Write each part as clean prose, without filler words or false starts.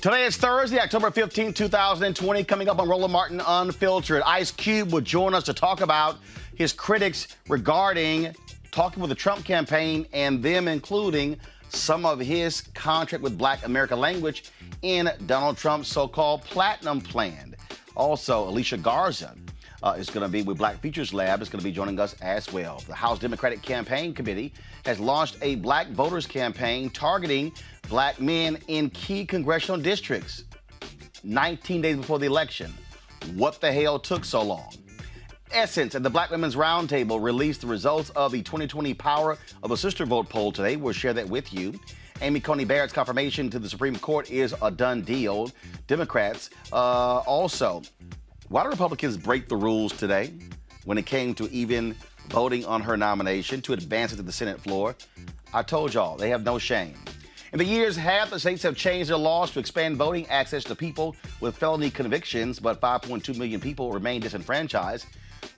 Today is Thursday, October 15, 2020. Coming up on Roland Martin Unfiltered, Ice Cube will join us to talk about his critics regarding talking with the Trump campaign and them including some of his contract with Black American language in Donald Trump's so-called Platinum Plan. Also, Alicia Garza is going to be with Black Futures Lab, is going to be joining us as well. The House Democratic Campaign Committee has launched a Black voters campaign targeting Black men in key congressional districts 19 days before the election. What the hell took so long? Essence and the Black Women's Roundtable released the results of the 2020 Power of the Sister Vote poll today. We'll share that with you. Amy Coney Barrett's confirmation to the Supreme Court is a done deal. Democrats also. Why do Republicans break the rules today when it came to even voting on her nomination to advance it to the Senate floor? I told y'all, they have no shame. In the years, half the states have changed their laws to expand voting access to people with felony convictions, but 5.2 million people remain disenfranchised.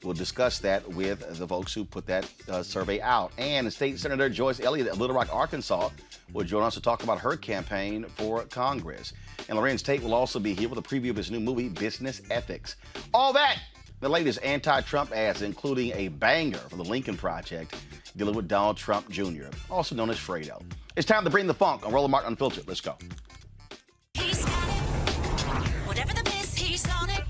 We'll discuss that with the folks who put that survey out. And State Senator Joyce Elliott of Little Rock, Arkansas, will join us to talk about her campaign for Congress. And Lorenz Tate will also be here with a preview of his new movie, Business Ethics. All that, the latest anti-Trump ads, including a banger for the Lincoln Project, dealing with Donald Trump Jr., also known as Fredo. It's time to bring the funk on Roland Martin Unfiltered. Let's go. He's got it. Whatever the miss, he's on it.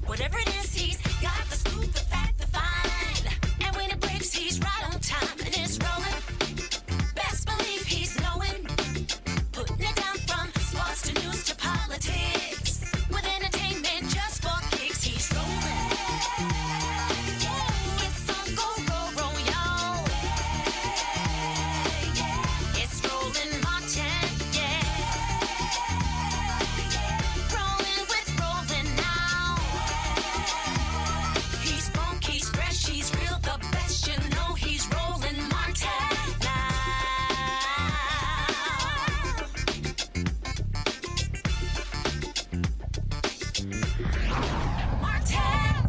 Whatever it is, he's got the scoop, the fact, the find. And when it breaks, he's right on time and it's rolling. Best believe he's knowing. Putting it down from sports to news to politics. With entertainment just for kicks, he's rolling. It's on go, roll, roll, y'all. It's Roland Martin, yeah. Rolling with Roland now. He's funk, he's fresh, he's real, the best, you know he's Roland Martin now. Martin!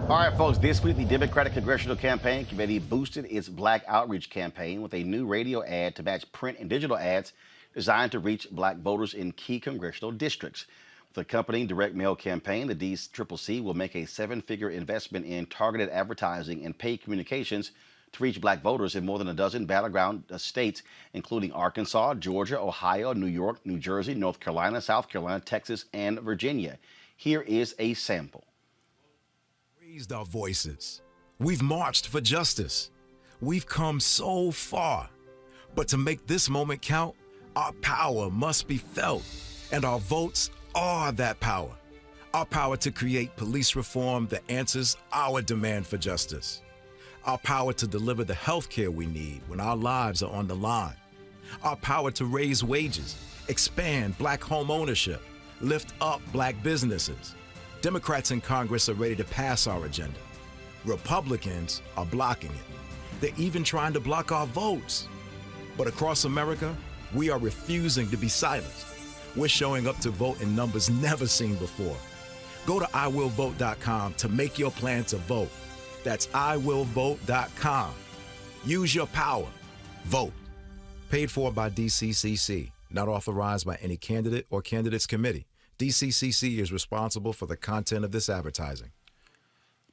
All right, folks, this week the Democratic Congressional Campaign Committee boosted its Black outreach campaign with a new radio ad to match print and digital ads designed to reach Black voters in key congressional districts. With the accompanying direct mail campaign, the DCCC will make a seven-figure investment in targeted advertising and paid communications to reach Black voters in more than a dozen battleground states, including Arkansas, Georgia, Ohio, New York, New Jersey, North Carolina, South Carolina, Texas, and Virginia. Here is a sample. Raised our voices. We've marched for justice. We've come so far. But to make this moment count, our power must be felt, and our votes are that power. Our power to create police reform that answers our demand for justice. Our power to deliver the health care we need when our lives are on the line. Our power to raise wages, expand Black home ownership, lift up Black businesses. Democrats in Congress are ready to pass our agenda. Republicans are blocking it. They're even trying to block our votes. But across America, we are refusing to be silenced. We're showing up to vote in numbers never seen before. Go to iwillvote.com to make your plan to vote. That's iwillvote.com. Use your power. Vote. Paid for by DCCC. Not authorized by any candidate or candidates committee. DCCC is responsible for the content of this advertising.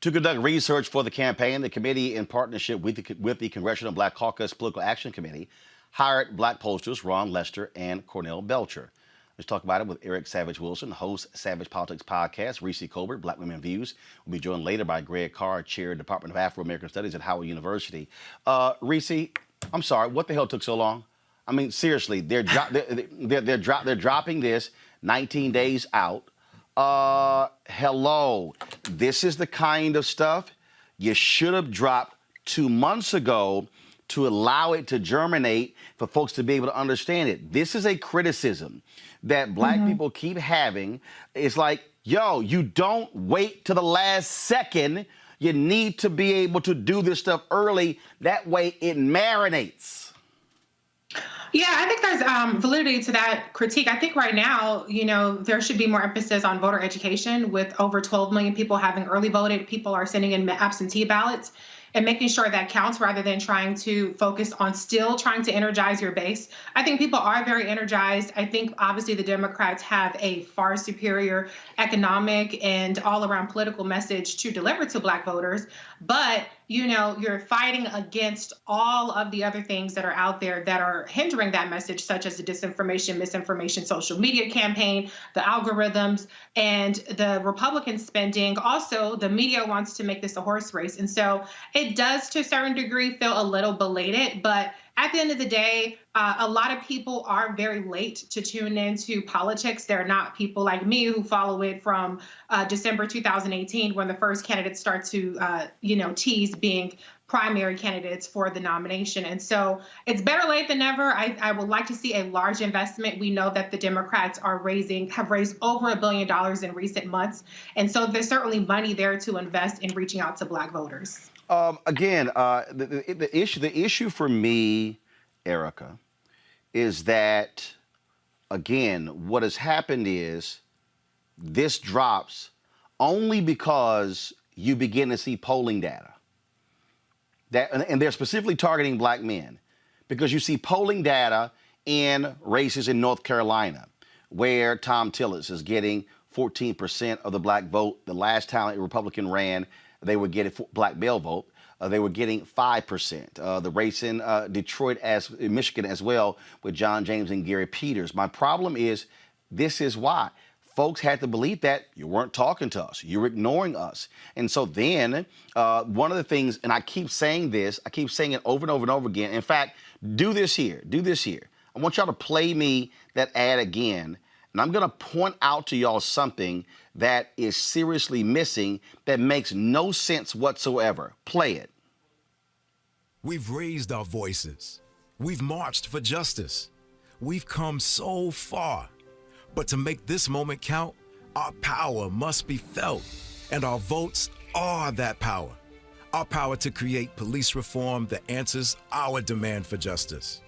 To conduct research for the campaign, the committee, in partnership with the Congressional Black Caucus Political Action Committee, hired Black pollsters Ron Lester and Cornell Belcher. Let's talk about it with Eric Savage Wilson, host Savage Politics Podcast. Reese Colbert, Black Women Views, will be joined later by Greg Carr, Chair, Department of Afro-American Studies at Howard University. Reese, I'm sorry, what the hell took so long? I mean, seriously, they're dropping this 19 days out. Hello, this is the kind of stuff you should have dropped 2 months ago to allow it to germinate for folks to be able to understand it. This is a criticism that Black people keep having. It's like, yo, you don't wait to the last second. You need to be able to do this stuff early. That way it marinates. Yeah, I think there's validity to that critique. I think right now, you know, there should be more emphasis on voter education. With over 12 million people having early voted, people are sending in absentee ballots. and making sure that counts rather than trying to focus on still trying to energize your base. I think people are very energized. I think obviously the Democrats have a far superior economic and all around political message to deliver to Black voters. But, you're fighting against all of the other things that are out there that are hindering that message, such as the disinformation, misinformation, social media campaign, the algorithms, and the Republican spending. Also, the media wants to make this a horse race. And so it does, to a certain degree, feel a little belated. But at the end of the day, a lot of people are very late to tune into politics. They're not people like me who follow it from December 2018, when the first candidates start to, tease being primary candidates for the nomination. And so it's better late than never. I would like to see a large investment. We know that the Democrats have raised over $1 billion in recent months. And so there's certainly money there to invest in reaching out to Black voters. The issue for me, Erica, is that, again, what has happened is this drops only because you begin to see polling data. And they're specifically targeting Black men, because you see polling data in races in North Carolina, where Tom Tillis is getting 14% of the Black vote. The last time a Republican ran, they were getting Black male vote. They were getting 5%. The race in Detroit, Michigan as well, with John James and Gary Peters. My problem is, this is why. Folks had to believe that you weren't talking to us. You're ignoring us. And so then one of the things, and I keep saying this, I keep saying it over and over and over again. In fact, do this here. I want y'all to play me that ad again. And I'm going to point out to y'all something that is seriously missing, that makes no sense whatsoever. Play it. We've raised our voices. We've marched for justice. We've come so far. But to make this moment count, our power must be felt. And our votes are that power. Our power to create police reform that answers our demand for justice.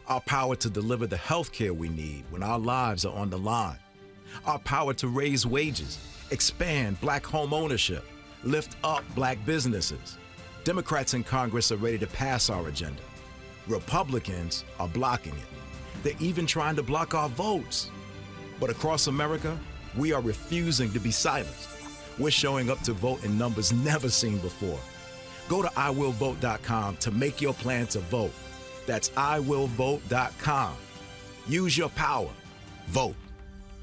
Our power to deliver the health care we need when our lives are on the line. Our power to raise wages, expand Black home ownership, lift up Black businesses. Democrats in Congress are ready to pass our agenda. Republicans are blocking it. They're even trying to block our votes. But across America, we are refusing to be silenced. We're showing up to vote in numbers never seen before. Go to iwillvote.com to make your plan to vote. That's iwillvote.com. Use your power. Vote.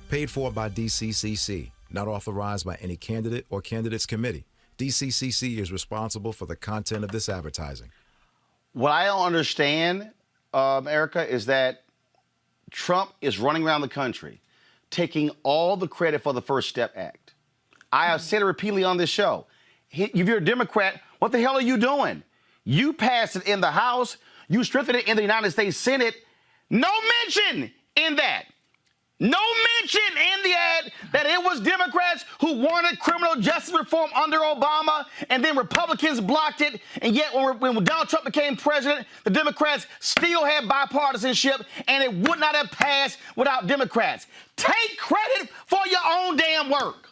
Paid for by DCCC. Not authorized by any candidate or candidates committee. DCCC is responsible for the content of this advertising. What I don't understand, Erica, is that Trump is running around the country taking all the credit for the First Step Act. I have said it repeatedly on this show. If you're a Democrat, what the hell are you doing? You passed it in the House. You strengthened it in the United States Senate. No mention in that. No mention in the ad that it was Democrats who wanted criminal justice reform under Obama, and then Republicans blocked it. And yet when Donald Trump became president, the Democrats still had bipartisanship, and it would not have passed without Democrats. Take credit for your own damn work.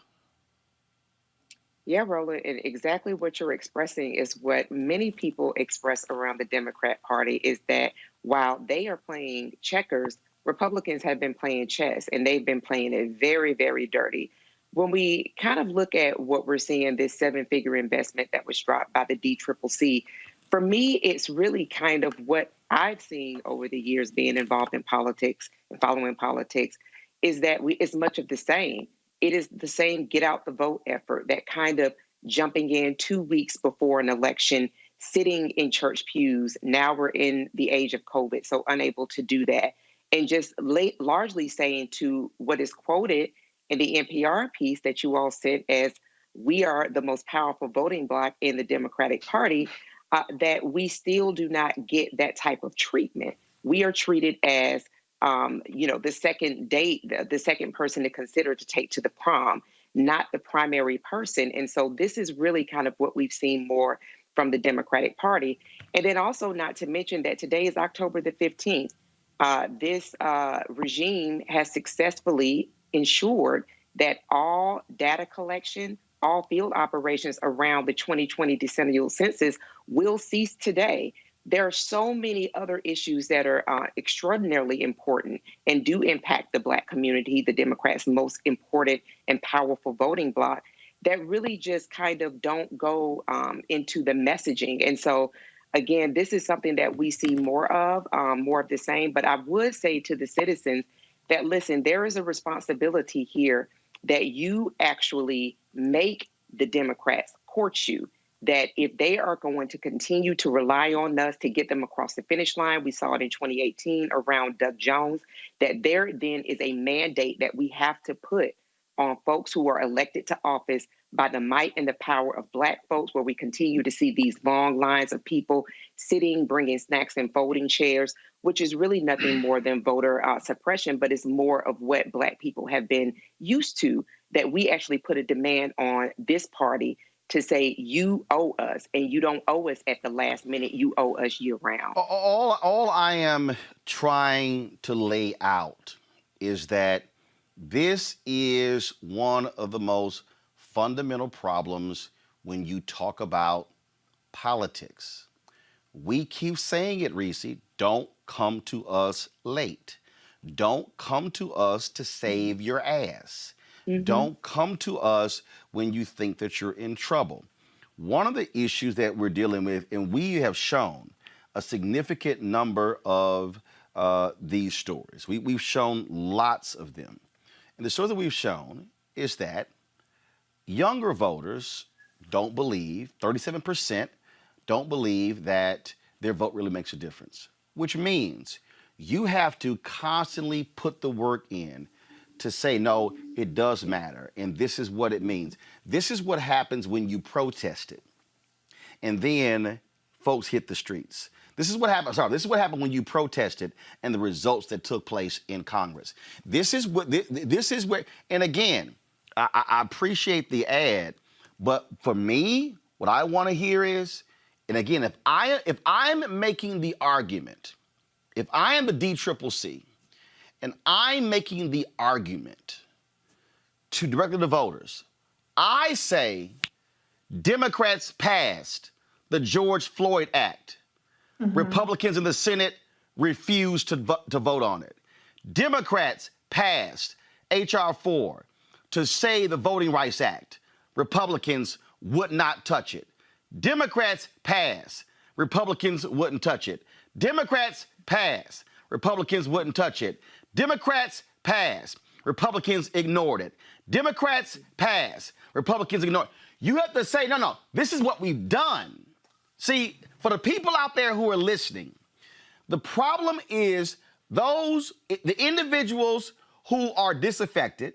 Yeah, Roland, and exactly what you're expressing is what many people express around the Democrat Party, is that while they are playing checkers, Republicans have been playing chess, and they've been playing it very, very dirty. When we kind of look at what we're seeing, this seven-figure investment that was dropped by the DCCC, for me, it's really kind of what I've seen over the years being involved in politics and following politics, is that it's much of the same. It is the same get out the vote effort, that kind of jumping in 2 weeks before an election, sitting in church pews. Now we're in the age of COVID, so unable to do that. And just largely saying to what is quoted in the NPR piece that you all said as, we are the most powerful voting bloc in the Democratic Party, that we still do not get that type of treatment. We are treated as, the second date, the second person to consider to take to the prom, not the primary person. And so this is really kind of what we've seen more from the Democratic Party. And then also not to mention that today is October the 15th. This regime has successfully ensured that all data collection, all field operations around the 2020 decennial census will cease today. There are so many other issues that are extraordinarily important and do impact the Black community, the Democrats' most important and powerful voting bloc, that really just kind of don't go into the messaging. And so, again, this is something that we see more of the same. But I would say to the citizens that, listen, there is a responsibility here that you actually make the Democrats court you, that if they are going to continue to rely on us to get them across the finish line, we saw it in 2018 around Doug Jones, that there then is a mandate that we have to put on folks who are elected to office by the might and the power of Black folks, where we continue to see these long lines of people sitting, bringing snacks and folding chairs, which is really nothing more than voter suppression, but it's more of what Black people have been used to, that we actually put a demand on this party to say, you owe us, and you don't owe us at the last minute, you owe us year round. All I am trying to lay out is that this is one of the most fundamental problems when you talk about politics. We keep saying it, Reese, don't come to us late. Don't come to us to save your ass. Don't come to us when you think that you're in trouble. One of the issues that we're dealing with, and we have shown a significant number of these stories. We've shown lots of them. And the story that we've shown is that younger voters don't believe, 37% don't believe that their vote really makes a difference, which means you have to constantly put the work in to say, no, it does matter, and this is what it means. This is what happens when you protest it, and then folks hit the streets. This is what happened. This is what happened when you protested and the results that took place in Congress. This is what. This is where. And again, I appreciate the ad, but for me, what I want to hear is, and again, if I'm making the argument, if I am the DCCC, and I'm making the argument to directly the voters, I say Democrats passed the George Floyd Act. Republicans in the Senate refused to vote on it. Democrats passed H.R. 4 to say the Voting Rights Act. Republicans would not touch it. Democrats passed. Republicans wouldn't touch it. Democrats passed. Republicans wouldn't touch it. Democrats passed. Republicans ignored it. Democrats passed. Republicans ignored it. You have to say, no, this is what we've done. See, for the people out there who are listening, the problem is the individuals who are disaffected,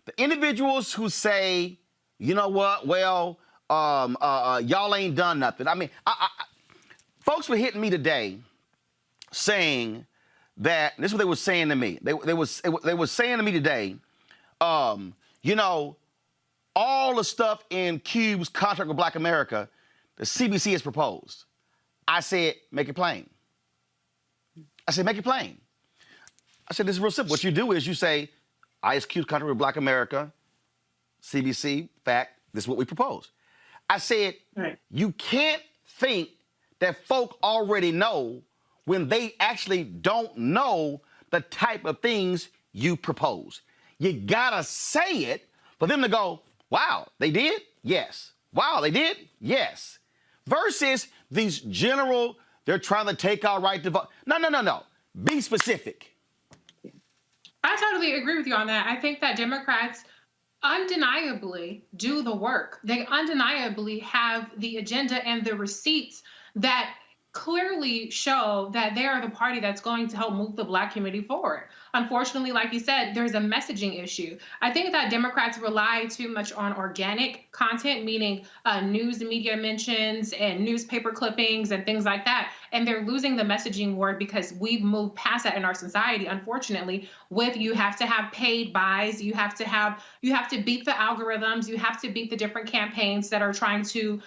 the individuals who say, you know what, well, y'all ain't done nothing. I mean, folks were hitting me today saying that, this is what they were saying to me. They were saying to me today, you know, all the stuff in Cube's contract with Black America, the CBC has proposed. I said, make it plain. I said, make it plain. I said, this is real simple. What you do is you say, Cube's contract with Black America, CBC, fact, this is what we propose. I said, You can't think that folk already know when they actually don't know the type of things you propose. You gotta say it for them to go, wow, they did? Yes. Wow, they did? Yes. Versus these general, they're trying to take our right to vote. No. Be specific. I totally agree with you on that. I think that Democrats undeniably do the work. They undeniably have the agenda and the receipts that clearly show that they are the party that's going to help move the Black community forward. Unfortunately, like you said, there's a messaging issue. I think that Democrats rely too much on organic content, meaning news and media mentions and newspaper clippings and things like that. And they're losing the messaging war because we've moved past that in our society, unfortunately, with you have to have paid buys, you have to beat the algorithms, you have to beat the different campaigns that are trying to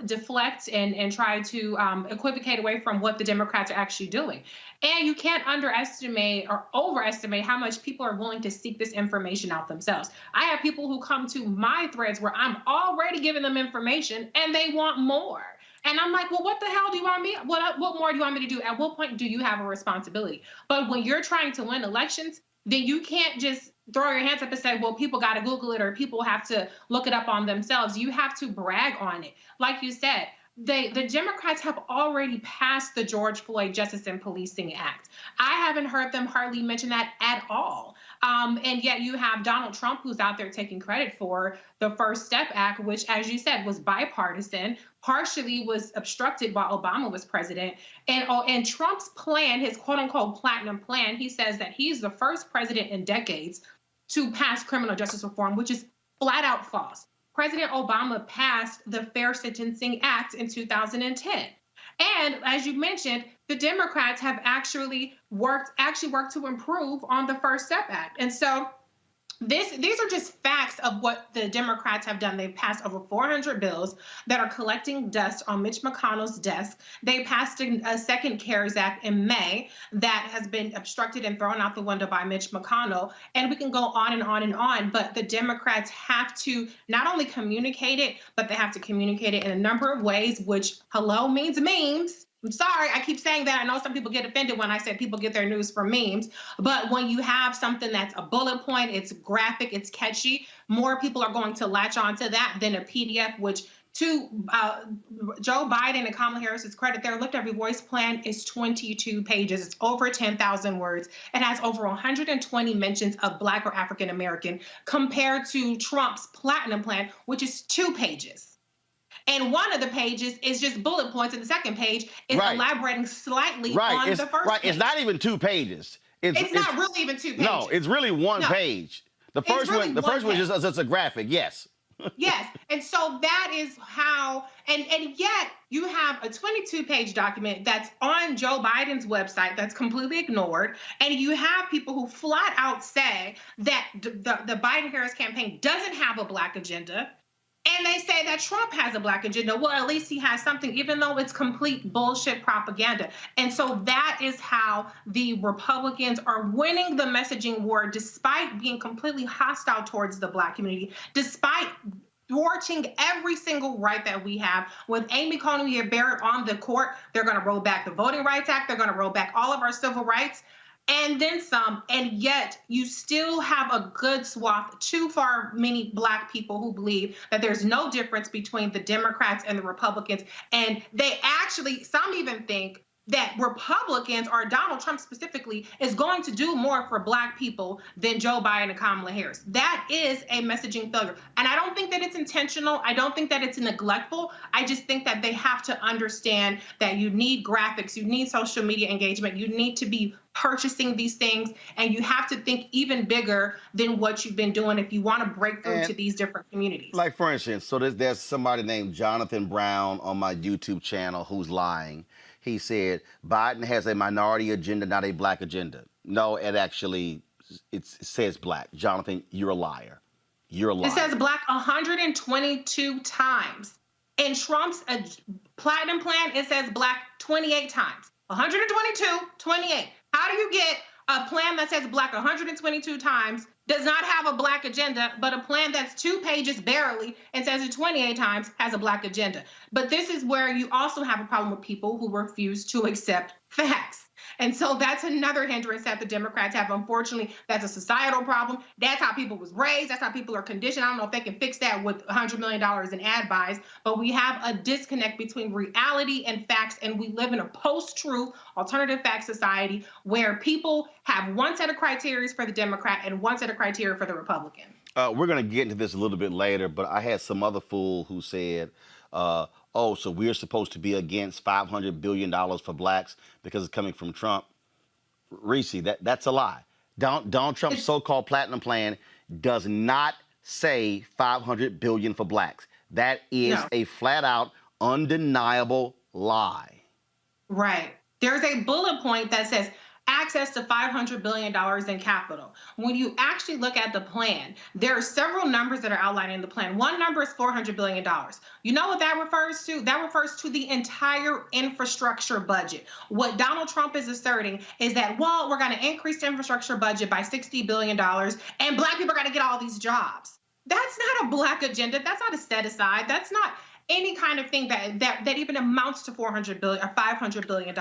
deflect and try to equivocate away from what the Democrats are actually doing. And you can't underestimate or overestimate how much people are willing to seek this information out themselves. I have people who come to my threads where I'm already giving them information and they want more. And I'm like, well, what the hell do you want me? What more do you want me to do? At what point do you have a responsibility? But when you're trying to win elections, then you can't just throw your hands up and say, well, people got to Google it or people have to look it up on themselves. You have to brag on it. Like you said, the Democrats have already passed the George Floyd Justice and Policing Act. I haven't heard them hardly mention that at all. And yet you have Donald Trump, who's out there taking credit for the First Step Act, which, as you said, was bipartisan, partially was obstructed while Obama was president. And Trump's plan, his quote unquote platinum plan, he says that he's the first president in decades to pass criminal justice reform, which is flat out false. President Obama passed the Fair Sentencing Act in 2010. And as you mentioned, the Democrats have actually worked to improve on the First Step Act. And so these are just facts of what the Democrats have done. They've passed over 400 bills that are collecting dust on Mitch McConnell's desk. They passed a second CARES Act in May that has been obstructed and thrown out the window by Mitch McConnell. And we can go on and on and on. But the Democrats have to not only communicate it, but they have to communicate it in a number of ways, which hello means memes. I'm sorry, I keep saying that. I know some people get offended when I say people get their news from memes. But when you have something that's a bullet point, it's graphic, it's catchy, more people are going to latch on to that than a PDF, which to Joe Biden and Kamala Harris's credit, their Lift Every Voice plan is 22 pages. It's over 10,000 words. It has over 120 mentions of Black or African American compared to Trump's Platinum Plan, which is 2 pages. And one of the pages is just bullet points, and the second page is elaborating slightly on the first page. It's not even 2 pages. It's not really even 2 pages. No, it's really one page. The first one is just a graphic, yes. Yes, and so that is how, and yet you have a 22-page document that's on Joe Biden's website that's completely ignored, and you have people who flat out say that the Biden-Harris campaign doesn't have a Black agenda. And they say that Trump has a Black agenda. Well, at least he has something, even though it's complete bullshit propaganda. And so that is how the Republicans are winning the messaging war, despite being completely hostile towards the Black community, despite thwarting every single right that we have. With Amy Coney Barrett on the court, they're going to roll back the Voting Rights Act. They're going to roll back all of our civil rights. And then some, and yet you still have a good swath, too far many Black people who believe that there's no difference between the Democrats and the Republicans. And they actually, some even think that Republicans, or Donald Trump specifically, is going to do more for Black people than Joe Biden and Kamala Harris. That is a messaging failure. And I don't think that it's intentional. I don't think that it's neglectful. I just think that they have to understand that you need graphics, you need social media engagement, you need to be purchasing these things, and you have to think even bigger than what you've been doing if you want to break through to these different communities. Like, for instance, so there's somebody named Jonathan Brown on my YouTube channel who's lying. He said Biden has a minority agenda, not a Black agenda. No, it says Black. Jonathan, you're a liar. You're a liar. It says Black 122 times. In Trump's Platinum Plan, it says Black 28 times. 122, 28. How do you get a plan that says Black 122 times, does not have a Black agenda, but a plan that's 2 pages barely and says it 28 times has a Black agenda? But this is where you also have a problem with people who refuse to accept facts. And so that's another hindrance that the Democrats have. Unfortunately, that's a societal problem. That's how people was raised. That's how people are conditioned. I don't know if they can fix that with $100 million in ad buys, but we have a disconnect between reality and facts, and we live in a post-truth, alternative fact society where people have one set of criteria for the Democrat and one set of criteria for the Republican. We're going to get into this a little bit later, but I had some other fool who said, oh, so we're supposed to be against $500 billion for Blacks because it's coming from Trump. Reese, that's a lie. Donald Trump's so-called Platinum Plan does not say $500 billion for Blacks. That is a flat-out, undeniable lie. Right. There's a bullet point that says access to $500 billion in capital. When you actually look at the plan, there are several numbers that are outlined in the plan. One number is $400 billion. You know what that refers to? That refers to the entire infrastructure budget. What Donald Trump is asserting is that, well, we're going to increase the infrastructure budget by $60 billion and Black people are going to get all these jobs. That's not a Black agenda. That's not a set aside. That's not any kind of thing that even amounts to $400 billion or $500 billion.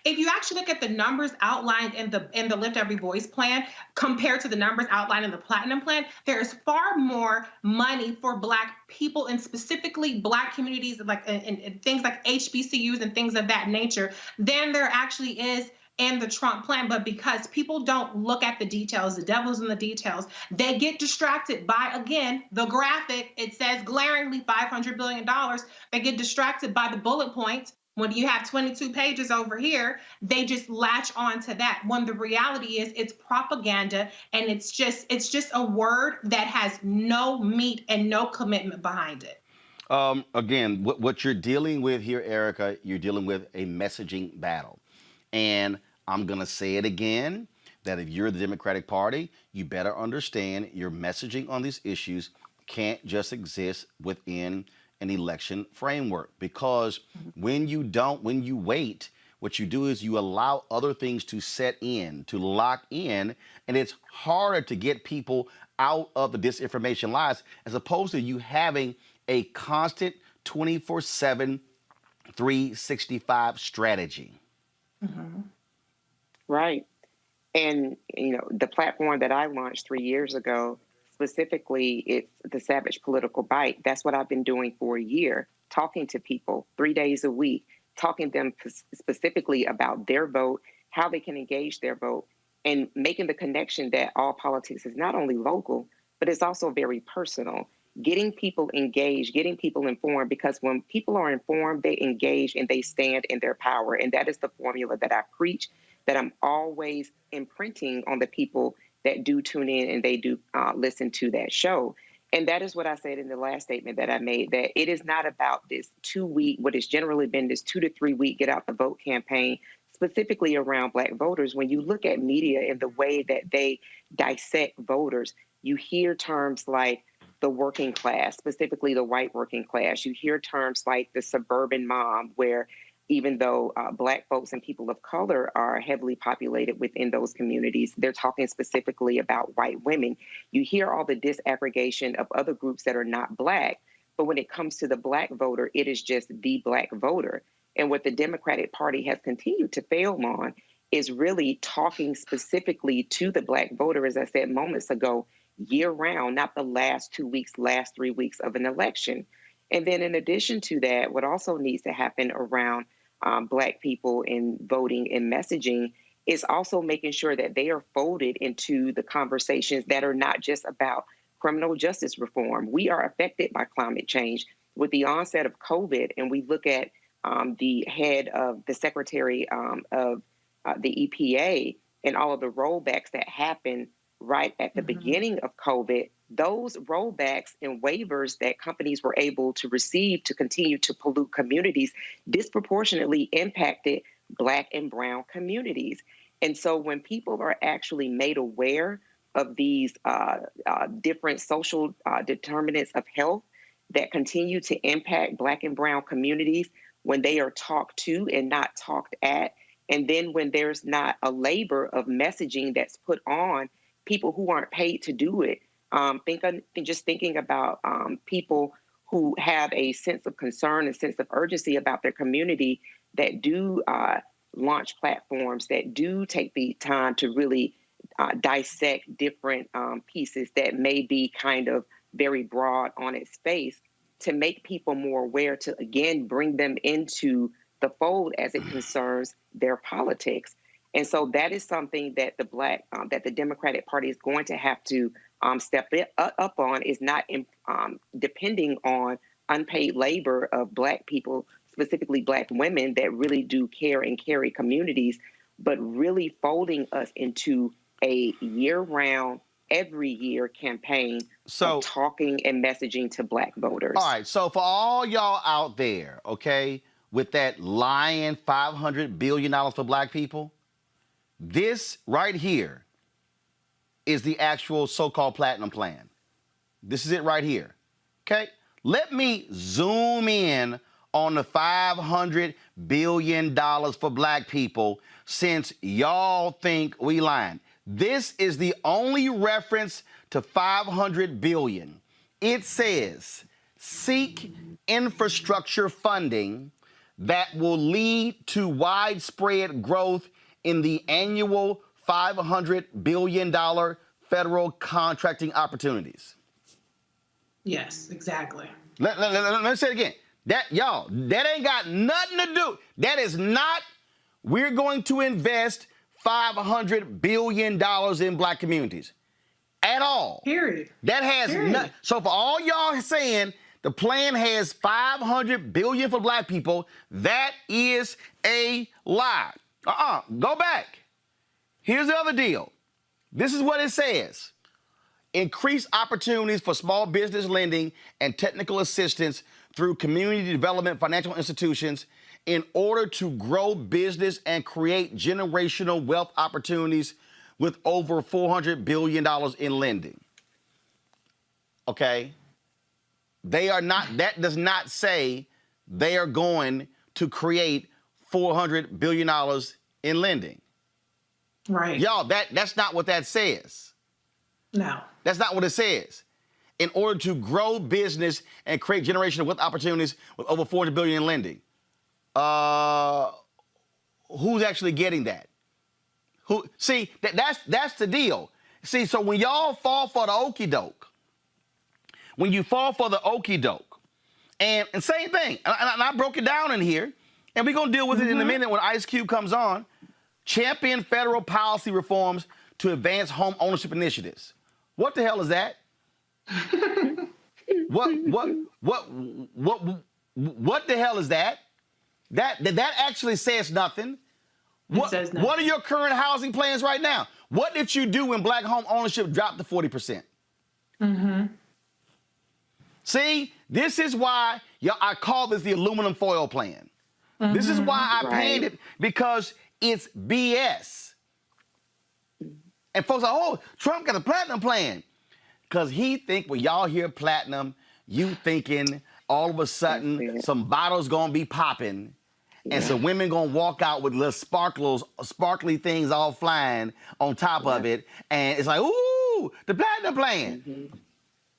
If you actually look at the numbers outlined in the Lift Every Voice plan compared to the numbers outlined in the Platinum plan, there is far more money for Black people and specifically Black communities, like in things like HBCUs and things of that nature, than there actually is in the Trump plan. But because people don't look at the details, the devil's in the details, they get distracted by, again, the graphic. It says glaringly $500 billion. They get distracted by the bullet points. When you have 22 pages over here, they just latch on to that. When the reality is it's propaganda and it's just a word that has no meat and no commitment behind it. Again, what you're dealing with here, Erica, you're dealing with a messaging battle. And I'm going to say it again, that if you're the Democratic Party, you better understand your messaging on these issues can't just exist within an election framework. Because when you wait, what you do is you allow other things to set in, to lock in, and it's harder to get people out of the disinformation lies as opposed to you having a constant 24/7, 365 strategy. Mm-hmm. Right. And, the platform that I launched 3 years ago, specifically, it's the Savage Political Bite. That's what I've been doing for a year, talking to people 3 days a week, talking to them specifically about their vote, how they can engage their vote, and making the connection that all politics is not only local, but it's also very personal. Getting people engaged, getting people informed, because when people are informed, they engage and they stand in their power. And that is the formula that I preach, that I'm always imprinting on the people that do tune in and they do listen to that show. And that is what I said in the last statement that I made, that it is not about this 2 week, what has generally been this 2 to 3 week get out the vote campaign, specifically around Black voters. When you look at media and the way that they dissect voters, you hear terms like the working class, specifically the white working class. You hear terms like the suburban mom, where even though Black folks and people of color are heavily populated within those communities, they're talking specifically about white women. You hear all the disaggregation of other groups that are not Black. But when it comes to the Black voter, it is just the Black voter. And what the Democratic Party has continued to fail on is really talking specifically to the Black voter, as I said moments ago, year round, not the last 2 weeks, last 3 weeks of an election. And then in addition to that, what also needs to happen around Black people in voting and messaging is also making sure that they are folded into the conversations that are not just about criminal justice reform. We are affected by climate change. With the onset of COVID, and we look at the head of the Secretary of the EPA and all of the rollbacks that happened right at the beginning of COVID, those rollbacks and waivers that companies were able to receive to continue to pollute communities disproportionately impacted Black and brown communities. And so when people are actually made aware of these different social determinants of health that continue to impact Black and brown communities, when they are talked to and not talked at, and then when there's not a labor of messaging that's put on people who aren't paid to do it. Thinking about people who have a sense of concern, a sense of urgency about their community, that do launch platforms, that do take the time to really dissect different pieces that may be kind of very broad on its face, to make people more aware, to again bring them into the fold as it concerns their politics. And so that is something that that the Democratic Party is going to have to step up on, is not depending on unpaid labor of Black people, specifically Black women that really do care and carry communities, but really folding us into a year-round, every year campaign of talking and messaging to Black voters. All right, so for all y'all out there, okay, with that lying $500 billion for Black people, This right here is the actual so-called platinum plan. This is it right here. Okay? Let me zoom in on the $500 billion for black people since y'all think we lying. This is the only reference to $500 billion. It says, seek infrastructure funding that will lead to widespread growth in the annual $500 billion federal contracting opportunities. Yes, exactly. Let me say it again. That ain't got nothing to do. That is not, we're going to invest $500 billion in black communities at all. Period. That has nothing. So for all y'all saying the plan has $500 billion for black people, that is a lie. Go back. Here's the other deal. This is what it says. Increase opportunities for small business lending and technical assistance through community development financial institutions in order to grow business and create generational wealth opportunities with over $400 billion in lending. Okay? They are not, that does not say they are going to create $400 billion in lending. Right. Y'all, that's not what that says. No. That's not what it says. In order to grow business and create generational wealth opportunities with over $400 billion in lending. Who's actually getting that? See, that's the deal. See, so when y'all fall for the okie doke, when you fall for the okie doke, and same thing, and I broke it down in here, and we're gonna deal with it in a minute when Ice Cube comes on. Champion federal policy reforms to advance home ownership initiatives. What the hell is that? What the hell is that? That actually says nothing. It says nothing. What are your current housing plans right now? What did you do when black home ownership dropped to 40%? Mm-hmm. See, this is why I call this the aluminum foil plan. Mm-hmm. This is why I panned it, because it's BS. And folks are, oh, Trump got a platinum plan. Because he think when y'all hear platinum, you thinking all of a sudden some bottles gonna be popping and some women gonna walk out with little sparkly things all flying on top of it. And it's like, ooh, the platinum plan. Mm-hmm.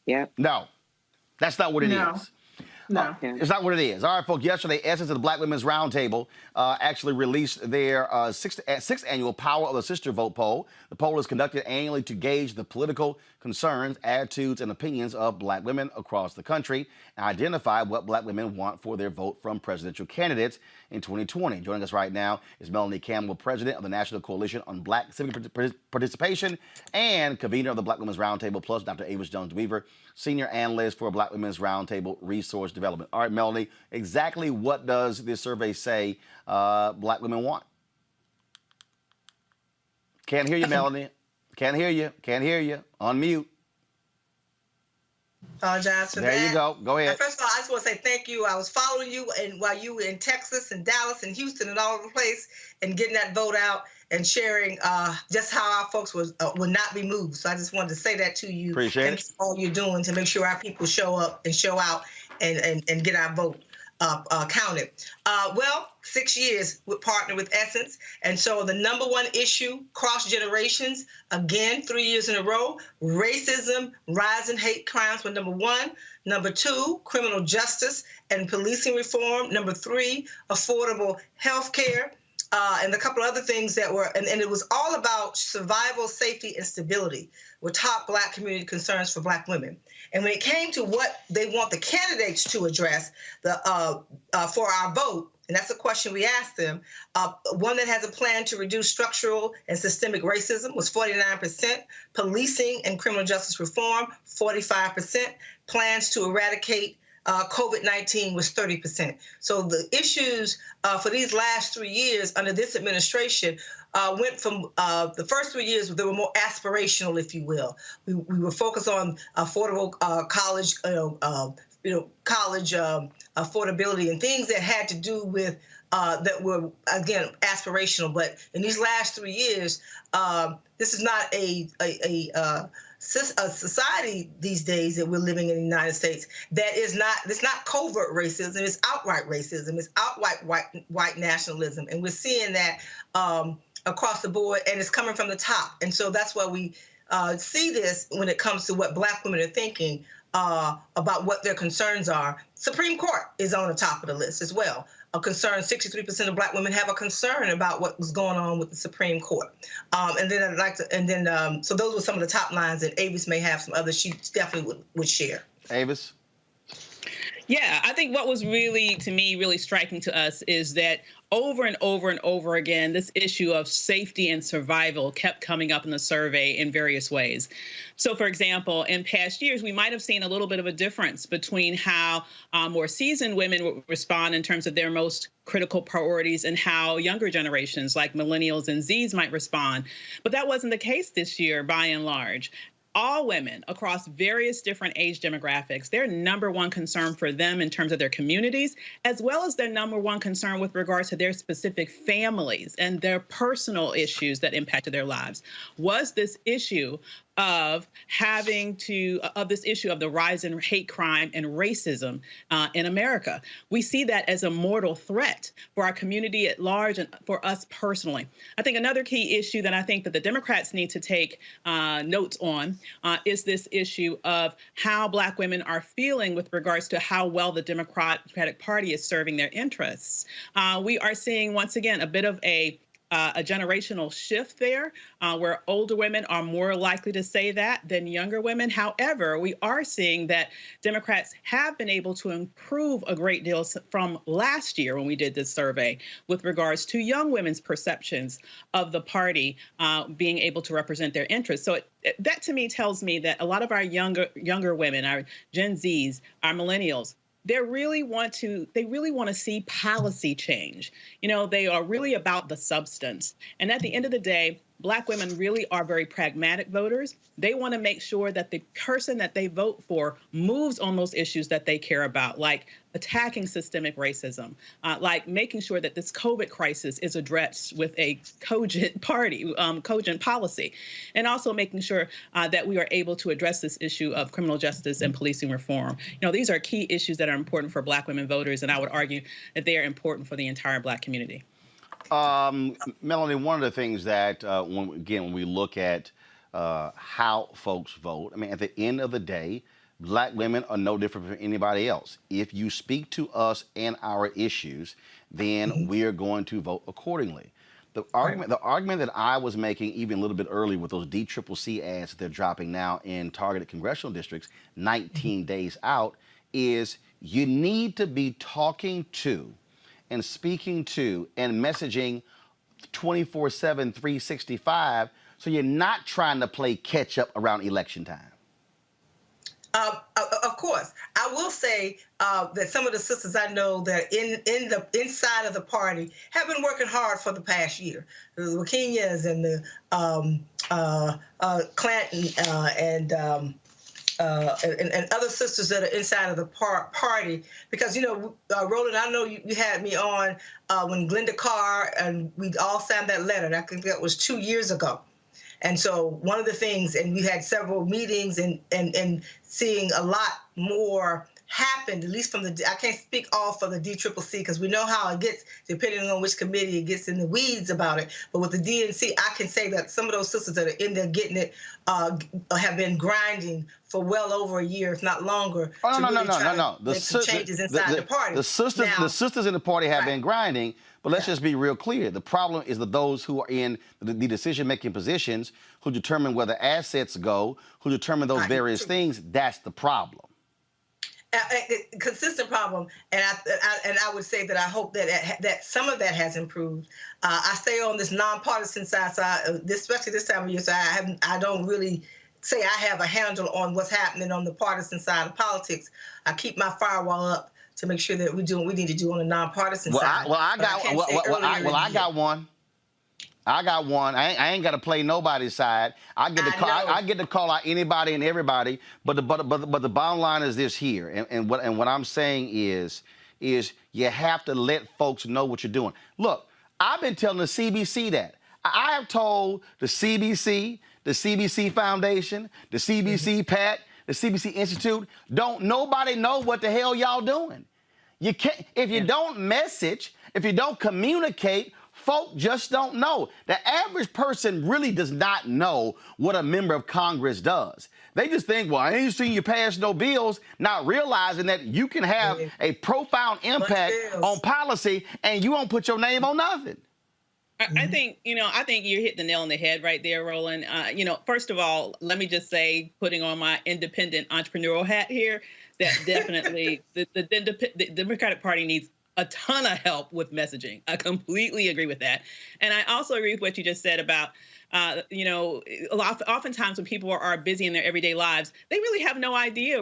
Yeah. No, that's not what it is. No. It's not what it is. All right, folks, yesterday, Essence of the Black Women's Roundtable actually released their sixth annual Power of the Sister Vote poll. The poll is conducted annually to gauge the political concerns, attitudes, and opinions of black women across the country and identify what black women want for their vote from presidential candidates in 2020. Joining us right now is Melanie Campbell, president of the National Coalition on Black Civic Participation and convener of the Black Women's Roundtable, plus Dr. Avis Jones-Weaver, senior analyst for Black Women's Roundtable Resource Development. All right, Melanie, exactly what does this survey say black women want? Can't hear you, Melanie. Can't hear you. Can't hear you. Unmute. Apologize for that. There you go. Go ahead. First of all, I just want to say thank you. I was following you and while you were in Texas and Dallas and Houston and all over the place and getting that vote out and sharing just how our folks would not be moved. So I just wanted to say that to you. Appreciate it. All you're doing to make sure our people show up and show out and get our vote counted. Well, 6 years we partner with Essence. And so the number one issue, cross generations, again, 3 years in a row, racism, rising hate crimes were number one. Number two, criminal justice and policing reform. Number three, affordable health care. And a couple of other things that were, and it was all about survival, safety, and stability were top Black community concerns for Black women. And when it came to what they want the candidates to address for our vote, and that's a question we asked them, one that has a plan to reduce structural and systemic racism was 49%, policing and criminal justice reform, 45%, plans to eradicate COVID-19 was 30%. So the issues for these last 3 years under this administration went from the first 3 years, they were more aspirational, if you will. We were focused on affordable college college affordability and things that had to do with that were, again, aspirational. But in these last 3 years, this is not a society these days that we're living in the United States that is not, it's not covert racism, it's outright racism, it's outright white nationalism. And we're seeing that across the board, and it's coming from the top. And so that's why we see this when it comes to what Black women are thinking about what their concerns are. Supreme Court is on the top of the list as well. A concern, 63% of Black women have a concern about what was going on with the Supreme Court. And then I'd like to, and then, so those were some of the top lines, and Avis may have some others she definitely would share. Avis? Yeah, I think what was really, to me, really striking to us is that over and over and over again, this issue of safety and survival kept coming up in the survey in various ways. So, for example, in past years, we might have seen a little bit of a difference between how more seasoned women would respond in terms of their most critical priorities and how younger generations like millennials and Zs might respond. But that wasn't the case this year, by and large. All women across various different age demographics, their number one concern for them in terms of their communities, as well as their number one concern with regards to their specific families and their personal issues that impacted their lives, was this issue of this issue of the rise in hate crime and racism in America. We see that as a mortal threat for our community at large and for us personally. I think another key issue that I think that the Democrats need to take notes on is this issue of how Black women are feeling with regards to how well the Democratic Party is serving their interests. We are seeing, once again, a bit of a generational shift there, where older women are more likely to say that than younger women. However, we are seeing that Democrats have been able to improve a great deal from last year when we did this survey with regards to young women's perceptions of the party being able to represent their interests. So that to me tells me that a lot of our younger women, our Gen Zs, our millennials, they really want to see policy change. You know, they are really about the substance. And at the end of the day, Black women really are very pragmatic voters. They want to make sure that the person that they vote for moves on those issues that they care about, like attacking systemic racism, like making sure that this COVID crisis is addressed with a cogent policy, and also making sure that we are able to address this issue of criminal justice and policing reform. You know, these are key issues that are important for Black women voters, and I would argue that they are important for the entire Black community. Melanie, one of the things that, when we look at how folks vote, I mean, at the end of the day, Black women are no different from anybody else. If you speak to us and our issues, then we are going to vote accordingly. The argument that I was making even a little bit earlier with those DCCC ads that they're dropping now in targeted congressional districts 19 days out is you need to be talking to and speaking to and messaging 24/7, 365, so you're not trying to play catch up around election time. Of course, I will say that some of the sisters I know that inside of the party have been working hard for the past year. The Wakinyas and the Clanton and other sisters that are inside of the party, because, you know, Roland, I know you had me on when Glenda Carr and we all signed that letter. I think that was 2 years ago. And so one of the things, and we had several meetings and seeing a lot more happened, at least from I can't speak all for the DCCC because we know how it gets, depending on which committee it gets in the weeds about it. But with the DNC, I can say that some of those sisters that are in there getting it have been grinding for well over a year, if not longer. Oh, no. Make some changes inside the party. The sisters in the party have been grinding, but let's just be real clear. The problem is that those who are in the decision-making positions, who determine where the assets go, who determine those various things, that's the problem. A consistent problem, and I would say that I hope that some of that has improved. I stay on this nonpartisan side, especially this time of year. So I don't really say I have a handle on what's happening on the partisan side of politics. I keep my firewall up to make sure that we do what we need to do on the nonpartisan side. I got one. I got one. I ain't got to play nobody's side. I get to call out anybody and everybody. But the bottom line is this here, and what I'm saying is you have to let folks know what you're doing. Look, I've been telling the CBC that. I have told the CBC, the CBC Foundation, the CBC PAC, the CBC Institute, don't nobody know what the hell y'all doing. You can't, if you don't message, if you don't communicate, folk just don't know. The average person really does not know what a member of Congress does. They just think, well, I ain't seen you pass no bills, not realizing that you can have a profound impact on policy and you won't put your name on nothing. I think you hit the nail on the head right there, Roland. First of all, let me just say, putting on my independent entrepreneurial hat here, that definitely the Democratic Party needs a ton of help with messaging. I completely agree with that. And I also agree with what you just said about, oftentimes when people are busy in their everyday lives, they really have no idea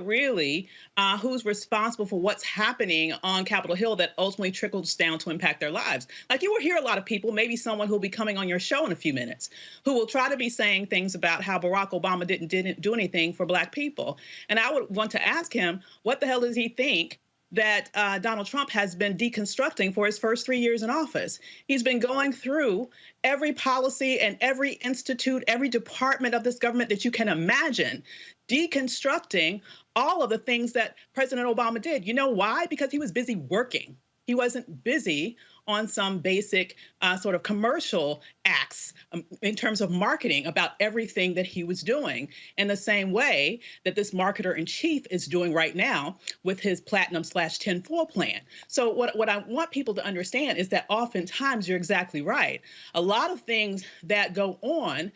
who's responsible for what's happening on Capitol Hill that ultimately trickles down to impact their lives. Like, you will hear a lot of people, maybe someone who'll be coming on your show in a few minutes, who will try to be saying things about how Barack Obama didn't do anything for Black people. And I would want to ask him, what the hell does he think that Donald Trump has been deconstructing for his first 3 years in office? He's been going through every policy and every institute, every department of this government that you can imagine, deconstructing all of the things that President Obama did. You know why? Because he was busy working. He wasn't busy on some basic sort of commercial acts in terms of marketing about everything that he was doing, in the same way that this marketer in chief is doing right now with his Platinum/10-4 plan. So what I want people to understand is that oftentimes, you're exactly right, a lot of things that go on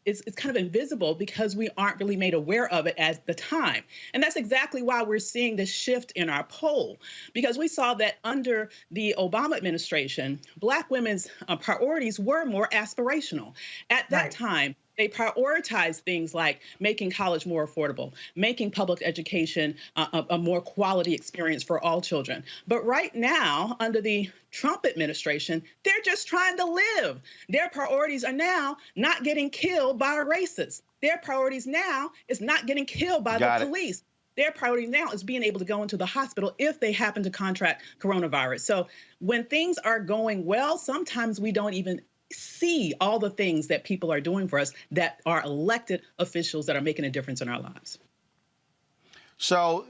it's kind of invisible because we aren't really made aware of it at the time. And that's exactly why we're seeing this shift in our poll, because we saw that under the Obama administration, Black women's priorities were more aspirational. At that time, they prioritized things like making college more affordable, making public education a more quality experience for all children. But right now, under the Trump administration, they're just trying to live. Their priorities are now not getting killed by a racist. Their priorities now is not getting killed by the police. Their priority now is being able to go into the hospital if they happen to contract coronavirus. So when things are going well, sometimes we don't even see all the things that people are doing for us that are elected officials that are making a difference in our lives. So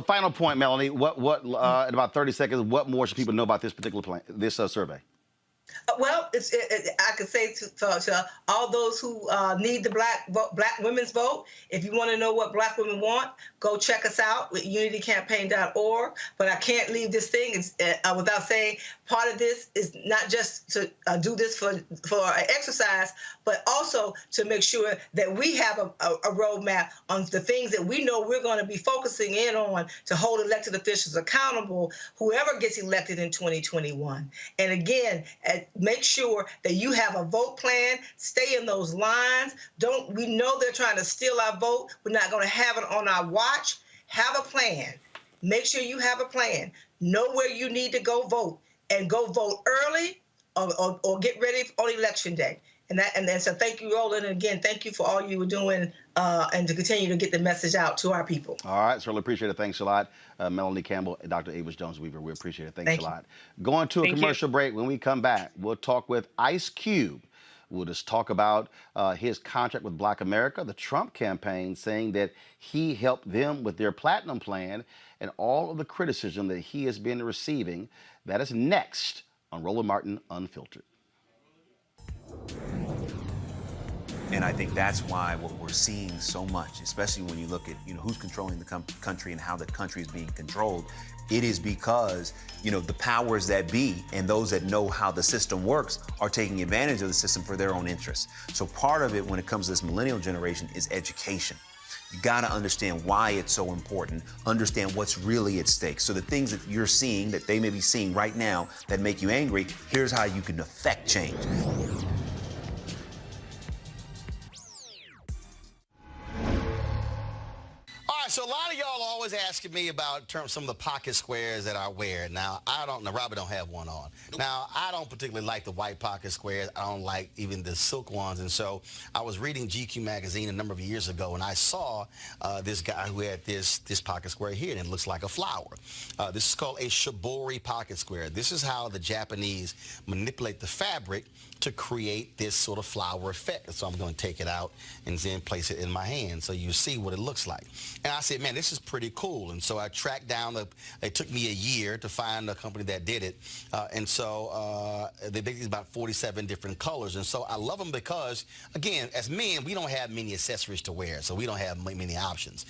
final point, Melanie, what in about 30 seconds, what more should people know about this particular plan, this survey? Well, I could say to all those who need the black women's vote, if you want to know what Black women want, go check us out at unitycampaign.org. But I can't leave this thing without saying part of this is not just to do this for exercise, but also to make sure that we have a roadmap on the things that we know we're going to be focusing in on to hold elected officials accountable, whoever gets elected in 2021. And again, make sure that you have a vote plan. Stay in those lines. We know they're trying to steal our vote. We're not going to have it on our watch. Have a plan. Make sure you have a plan. Know where you need to go vote, and go vote early or get ready on election day. And so thank you, Roland. And again, thank you for all you were doing and to continue to get the message out to our people. All right. Certainly appreciate it. Thanks a lot. Melanie Campbell and Dr. Avis Jones-Weaver. We appreciate it. Thanks a lot. Going to a commercial break. When we come back, we'll talk with Ice Cube. We'll just talk about his contract with Black America, the Trump campaign saying that he helped them with their platinum plan, and all of the criticism that he has been receiving. That is next on Roland Martin Unfiltered. And I think that's why what we're seeing so much, especially when you look at who's controlling the country and how the country is being controlled, it is because the powers that be and those that know how the system works are taking advantage of the system for their own interests. So part of it when it comes to this millennial generation is education. You got to understand why it's so important, understand what's really at stake. So the things that you're seeing, that they may be seeing right now that make you angry, here's how you can affect change. So a lot of y'all always asking me about some of the pocket squares that I wear. Now, Robert don't have one on. Now, I don't particularly like the white pocket squares. I don't like even the silk ones. And so I was reading GQ magazine a number of years ago, and I saw this guy who had this pocket square here, and it looks like a flower. This is called a shibori pocket square. This is how the Japanese manipulate the fabric to create this sort of flower effect. So I'm going to take it out and then place it in my hand so you see what it looks like. And I said, man, this is pretty cool. And so I tracked down, it took me a year to find a company that did it. And so they make these about 47 different colors. And so I love them because, again, as men, we don't have many accessories to wear, so we don't have many options.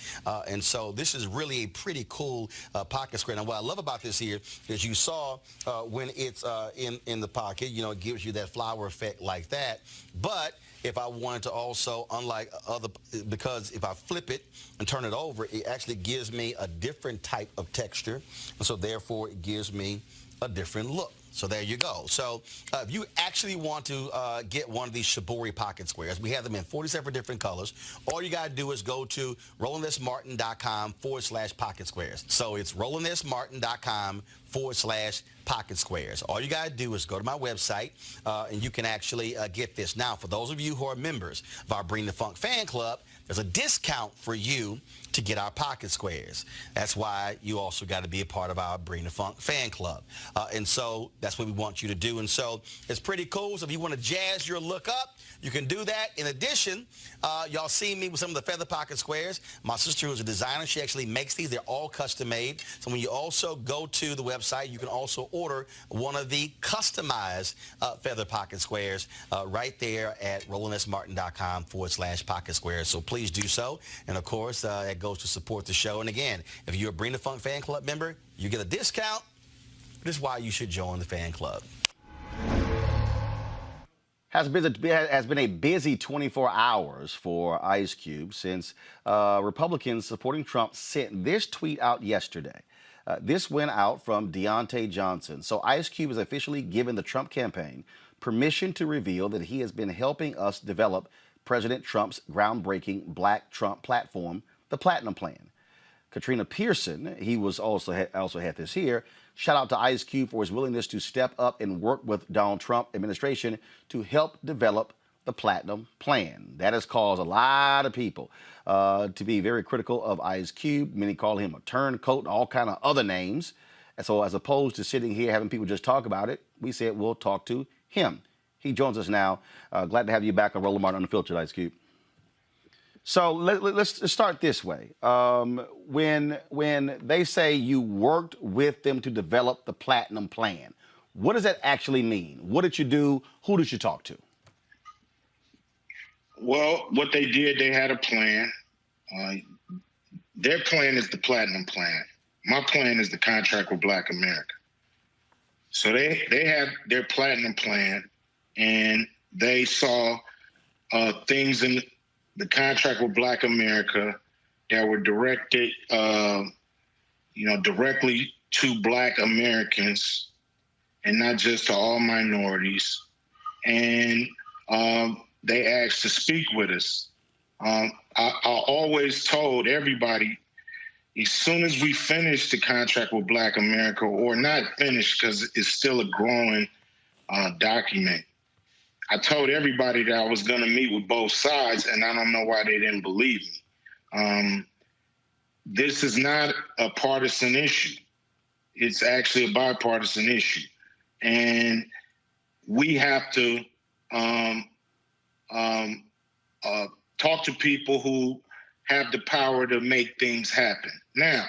And so this is really a pretty cool pocket square. Now, what I love about this here is you saw when it's in the pocket, you know, it gives you that flower effect like that. But if I wanted to also, unlike other, because if I flip it and turn it over, it actually gives me a different type of texture. And so therefore it gives me a different look. So there you go. So if you actually want to get one of these shibori pocket squares, we have them in 47 different colors. All you got to do is go to RolandSMartin.com/pocket squares. So it's RolandSMartin.com/pocket squares. All you got to do is go to my website and you can actually get this. Now, for those of you who are members of our Bring the Funk fan club, there's a discount for you to get our pocket squares. That's why you also got to be a part of our Bring the Funk fan club. And so that's what we want you to do. And so it's pretty cool. So if you want to jazz your look up, you can do that. In addition, y'all see me with some of the feather pocket squares. My sister, who's a designer, she actually makes these. They're all custom made. So when you also go to the website, you can also order one of the customized feather pocket squares right there at RolandSMartin.com/pocket squares. So please do so. And of course, it goes to support the show. And again, if you're a Bring the Funk fan club member, you get a discount. This is why you should join the fan club. Has been a busy 24 hours for Ice Cube since Republicans supporting Trump sent this tweet out yesterday. This went out from Deontay Johnson. So Ice Cube has officially given the Trump campaign permission to reveal that he has been helping us develop President Trump's groundbreaking Black Trump platform, the Platinum Plan. Katrina Pearson, he was also had this here. Shout out to Ice Cube for his willingness to step up and work with Donald Trump administration to help develop the Platinum Plan. That has caused a lot of people to be very critical of Ice Cube. Many call him a turncoat and all kind of other names. And so as opposed to sitting here having people just talk about it, we said we'll talk to him. He joins us now. Glad to have you back on Roland Martin Unfiltered, Ice Cube. So let's start this way. When they say you worked with them to develop the Platinum Plan, what does that actually mean? What did you do? Who did you talk to? Well, what they did, they had a plan. Their plan is the Platinum Plan. My plan is the Contract with Black America. So they have their Platinum Plan, and they saw things in the Contract with Black America that were directed, directly to Black Americans and not just to all minorities. And they asked to speak with us. I always told everybody, as soon as we finish the Contract with Black America, or not finish because it's still a growing document, I told everybody that I was going to meet with both sides, and I don't know why they didn't believe me. This is not a partisan issue. It's actually a bipartisan issue. And we have to talk to people who have the power to make things happen. Now,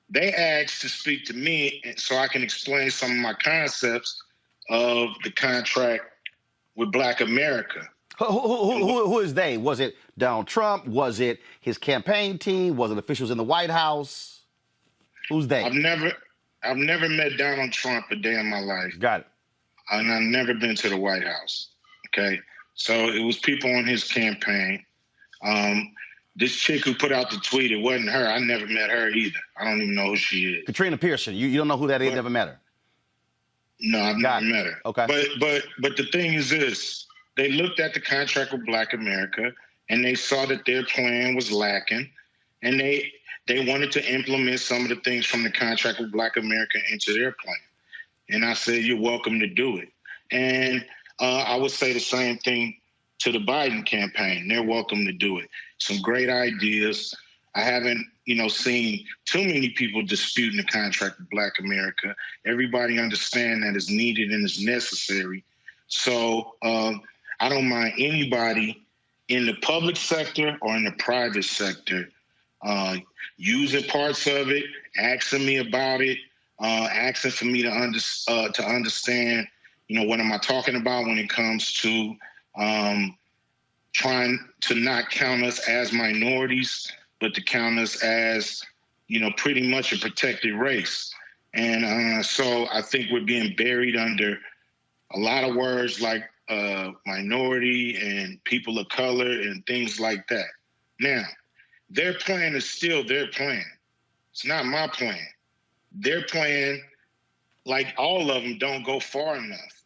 they asked to speak to me so I can explain some of my concepts of the contract with Black America. Who is they? Was it Donald Trump? Was it his campaign team? Was it officials in the White House? Who's they? I've never met Donald Trump a day in my life. Got it. And I've never been to the White House. Okay, so it was people on his campaign. This chick who put out the tweet, it wasn't her. I never met her either. I don't even know who she is. Katrina Pearson. You don't know who that is? Never met her. No, I've never met her. Okay. But the thing is this: they looked at the Contract with Black America and they saw that their plan was lacking, and they they wanted to implement some of the things from the contract with Black America into their plan. And I said, you're welcome to do it. And I would say the same thing to the Biden campaign. They're welcome to do it. Some great ideas. I haven't, seen too many people disputing the contract with Black America. Everybody understand that it's needed and it's necessary. So I don't mind anybody in the public sector or in the private sector using parts of it, asking me about it, asking for me to understand, what am I talking about when it comes to trying to not count us as minorities, but to count us as, pretty much a protected race. And so I think we're being buried under a lot of words like minority and people of color and things like that. Now, their plan is still their plan. It's not my plan. Their plan, like all of them, don't go far enough.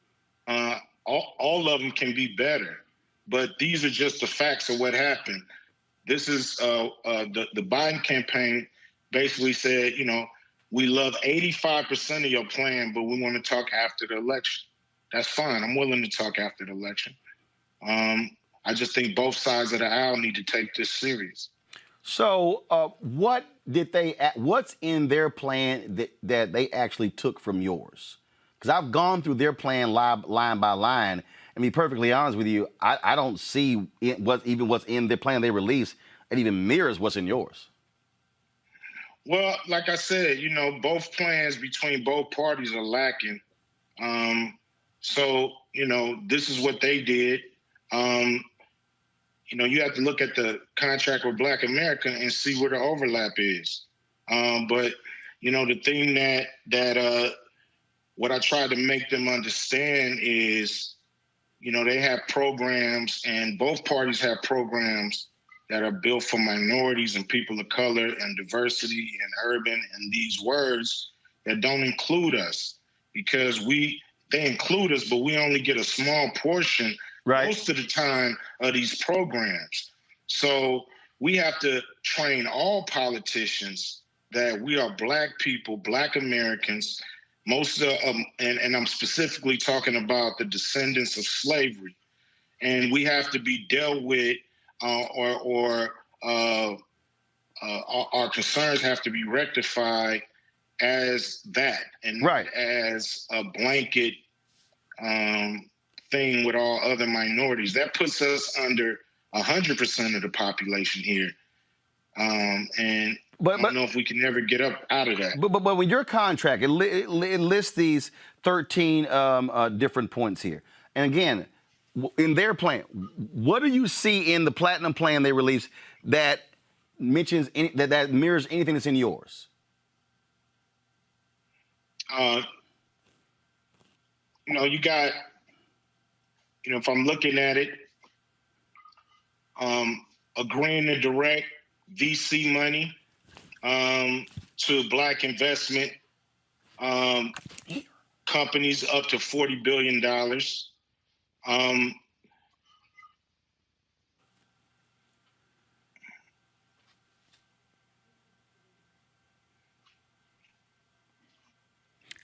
All of them can be better, but these are just the facts of what happened. This is the Biden campaign basically said, we love 85% of your plan, but we want to talk after the election. That's fine. I'm willing to talk after the election. I just think both sides of the aisle need to take this serious. So what's in their plan that they actually took from yours? Because I've gone through their plan line by line. And to be perfectly honest with you, I don't see what's in their plan they released. It even mirrors what's in yours. Well, like I said, both plans between both parties are lacking. So, this is what they did. You have to look at the contract with Black America and see where the overlap is. But, the thing that what I try to make them understand is, they have programs, and both parties have programs that are built for minorities and people of color and diversity and urban and these words that don't include us, because they include us, but we only get a small portion most of the time of these programs. So we have to train all politicians that we are Black people, Black Americans, most of and I'm specifically talking about the descendants of slavery. And we have to be dealt with our concerns have to be rectified as that and not as a blanket thing with all other minorities. That puts us under 100% of the population here. And I don't know if we can ever get up out of that. But with your contract, it lists these 13 different points here. And again, in their plan, what do you see in the Platinum Plan they released that mentions that mirrors anything that's in yours? You got, if I'm looking at it, agreeing to direct VC money to Black investment companies up to $40 billion.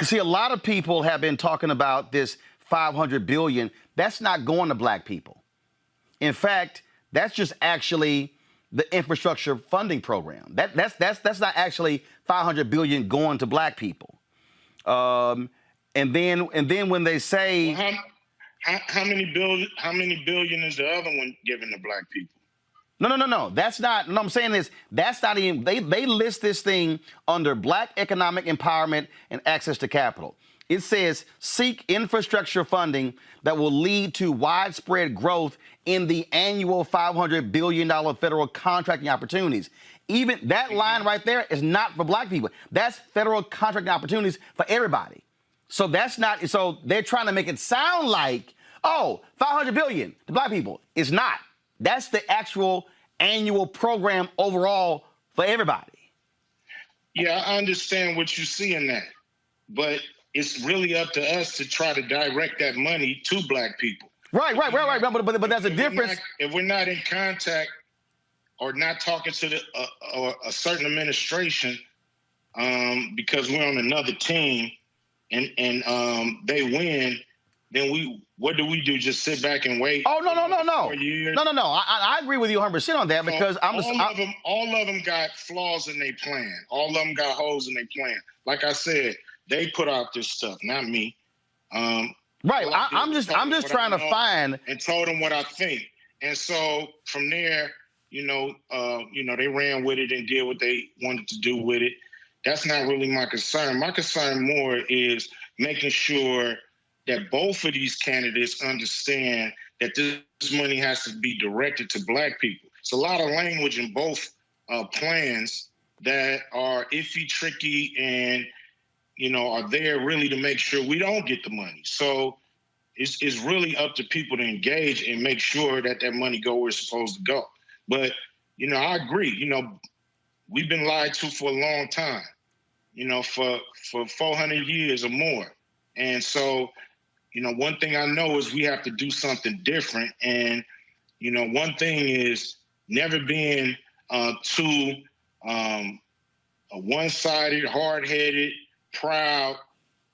See, a lot of people have been talking about this $500 billion. That's not going to Black people. In fact, that's just actually the infrastructure funding program. That's not actually $500 billion going to Black people. And then when they say, well, how many billion is the other one given to Black people? No. That's not. No, I'm saying is that's not even. They list this thing under Black economic empowerment and access to capital. It says seek infrastructure funding that will lead to widespread growth in the annual $500 billion federal contracting opportunities. Even that line right there is not for Black people. That's federal contracting opportunities for everybody. So that's not. So they're trying to make it sound like, oh, $500 billion to Black people. It's not. That's the actual annual program overall for everybody. Yeah, I understand what you see in that, but it's really up to us to try to direct that money to Black people. Right. But there's a difference. If we're not in contact or not talking to the or a certain administration because we're on another team and they win, then what do we do? Just sit back and wait? Oh, no. 4 years? No. I agree with you 100% on that because all of them got flaws in their plan. All of them got holes in their plan. Like I said, they put out this stuff, not me. Right. I'm just trying to find and told them what I think. And so from there, they ran with it and did what they wanted to do with it. That's not really my concern. My concern more is making sure that both of these candidates understand that this money has to be directed to Black people. It's a lot of language in both plans that are iffy, tricky, and are there really to make sure we don't get the money. So it's really up to people to engage and make sure that money go where it's supposed to go. But, I agree. We've been lied to for a long time, for 400 years or more. And so, one thing I know is we have to do something different. And, one thing is never being too one-sided, hard-headed, proud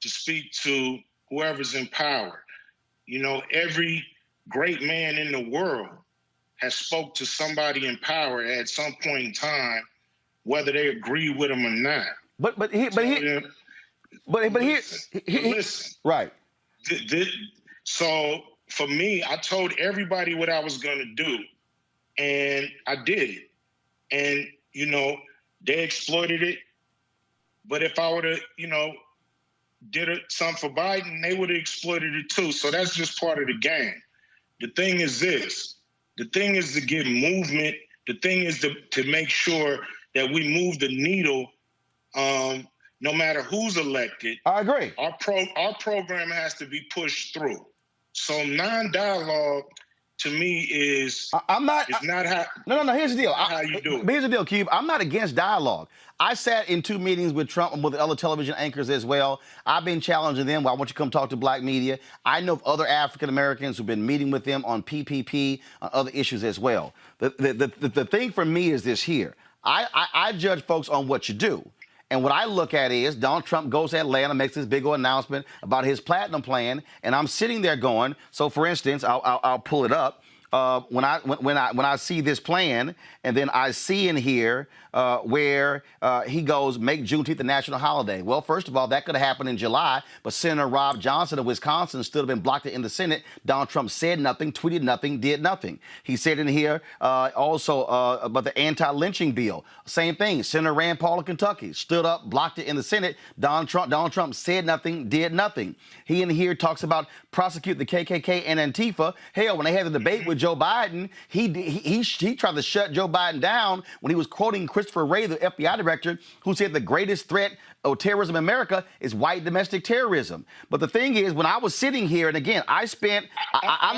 to speak to whoever's in power. Every great man in the world has spoke to somebody in power at some point in time, whether they agree with him or not. Listen. Right. So for me, I told everybody what I was going to do, and I did it. And they exploited it. But if I would have, did something for Biden, they would have exploited it too. So that's just part of the game. The thing is this. The thing is to get movement. The thing is to make sure that we move the needle no matter who's elected. I agree. Our program has to be pushed through. So non-dialogue to me is not how. No. Here's the deal. How you do it. Here's the deal, Cube. I'm not against dialogue. I sat in 2 meetings with Trump and with other television anchors as well. I've been challenging them. Well, I want you to come talk to Black media. I know of other African Americans who've been meeting with them on PPP, on other issues as well. The thing for me is this here. I judge folks on what you do. And what I look at is Donald Trump goes to Atlanta, makes this big old announcement about his platinum plan, and I'm sitting there going. So, for instance, I'll pull it up. When I see this plan, and then I see in here where he goes, make Juneteenth a national holiday. Well, first of all, that could have happened in July, but Senator Rob Johnson of Wisconsin still have been blocked in the Senate. Donald Trump said nothing, tweeted nothing, did nothing. He said in here also about the anti-lynching bill. Same thing. Senator Rand Paul of Kentucky stood up, blocked it in the Senate. Donald Trump said nothing, did nothing. He in here talks about prosecute the KKK and Antifa. Hell, when they had the debate with Joe Biden, he tried to shut Joe Biden down when he was quoting Christopher Wray, the FBI director, who said the greatest threat of terrorism in America is white domestic terrorism. But the thing is, when I was sitting here, and again, I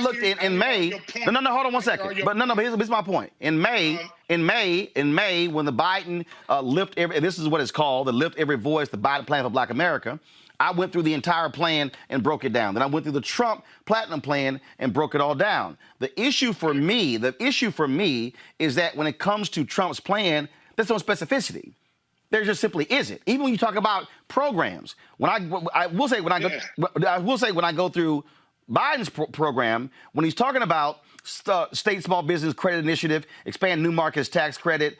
looked in May. No, hold on one second. But no, here's my point. In May, when the Biden this is what it's called, the Lift Every Voice, the Biden Plan for Black America, I went through the entire plan and broke it down. Then I went through the Trump Platinum Plan and broke it all down. The issue for me is that when it comes to Trump's plan, there's no specificity. There just simply isn't. Even when you talk about programs, I will say when I go through Biden's program, when he's talking about state small business credit initiative, expand new markets tax credit,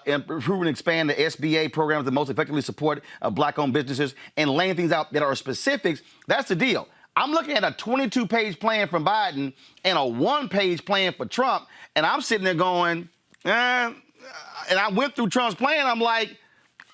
improve and expand the SBA programs that most effectively support Black-owned businesses, and laying things out that are specifics, that's the deal. I'm looking at a 22-page plan from Biden and a 1-page plan for Trump, and I'm sitting there going, and I went through Trump's plan, I'm like,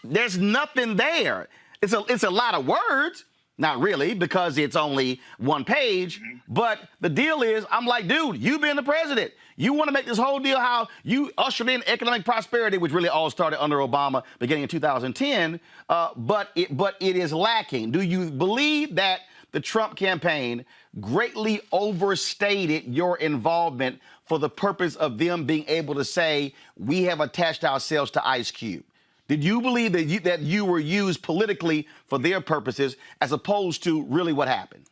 there's nothing there. It's a lot of words. Not really, because it's only 1 page. But the deal is, I'm like, dude, you've been the president. You want to make this whole deal how you ushered in economic prosperity, which really all started under Obama beginning in 2010. But it is lacking. Do you believe that the Trump campaign greatly overstated your involvement for the purpose of them being able to say, we have attached ourselves to Ice Cube? Did you believe that you were used politically for their purposes as opposed to really what happened?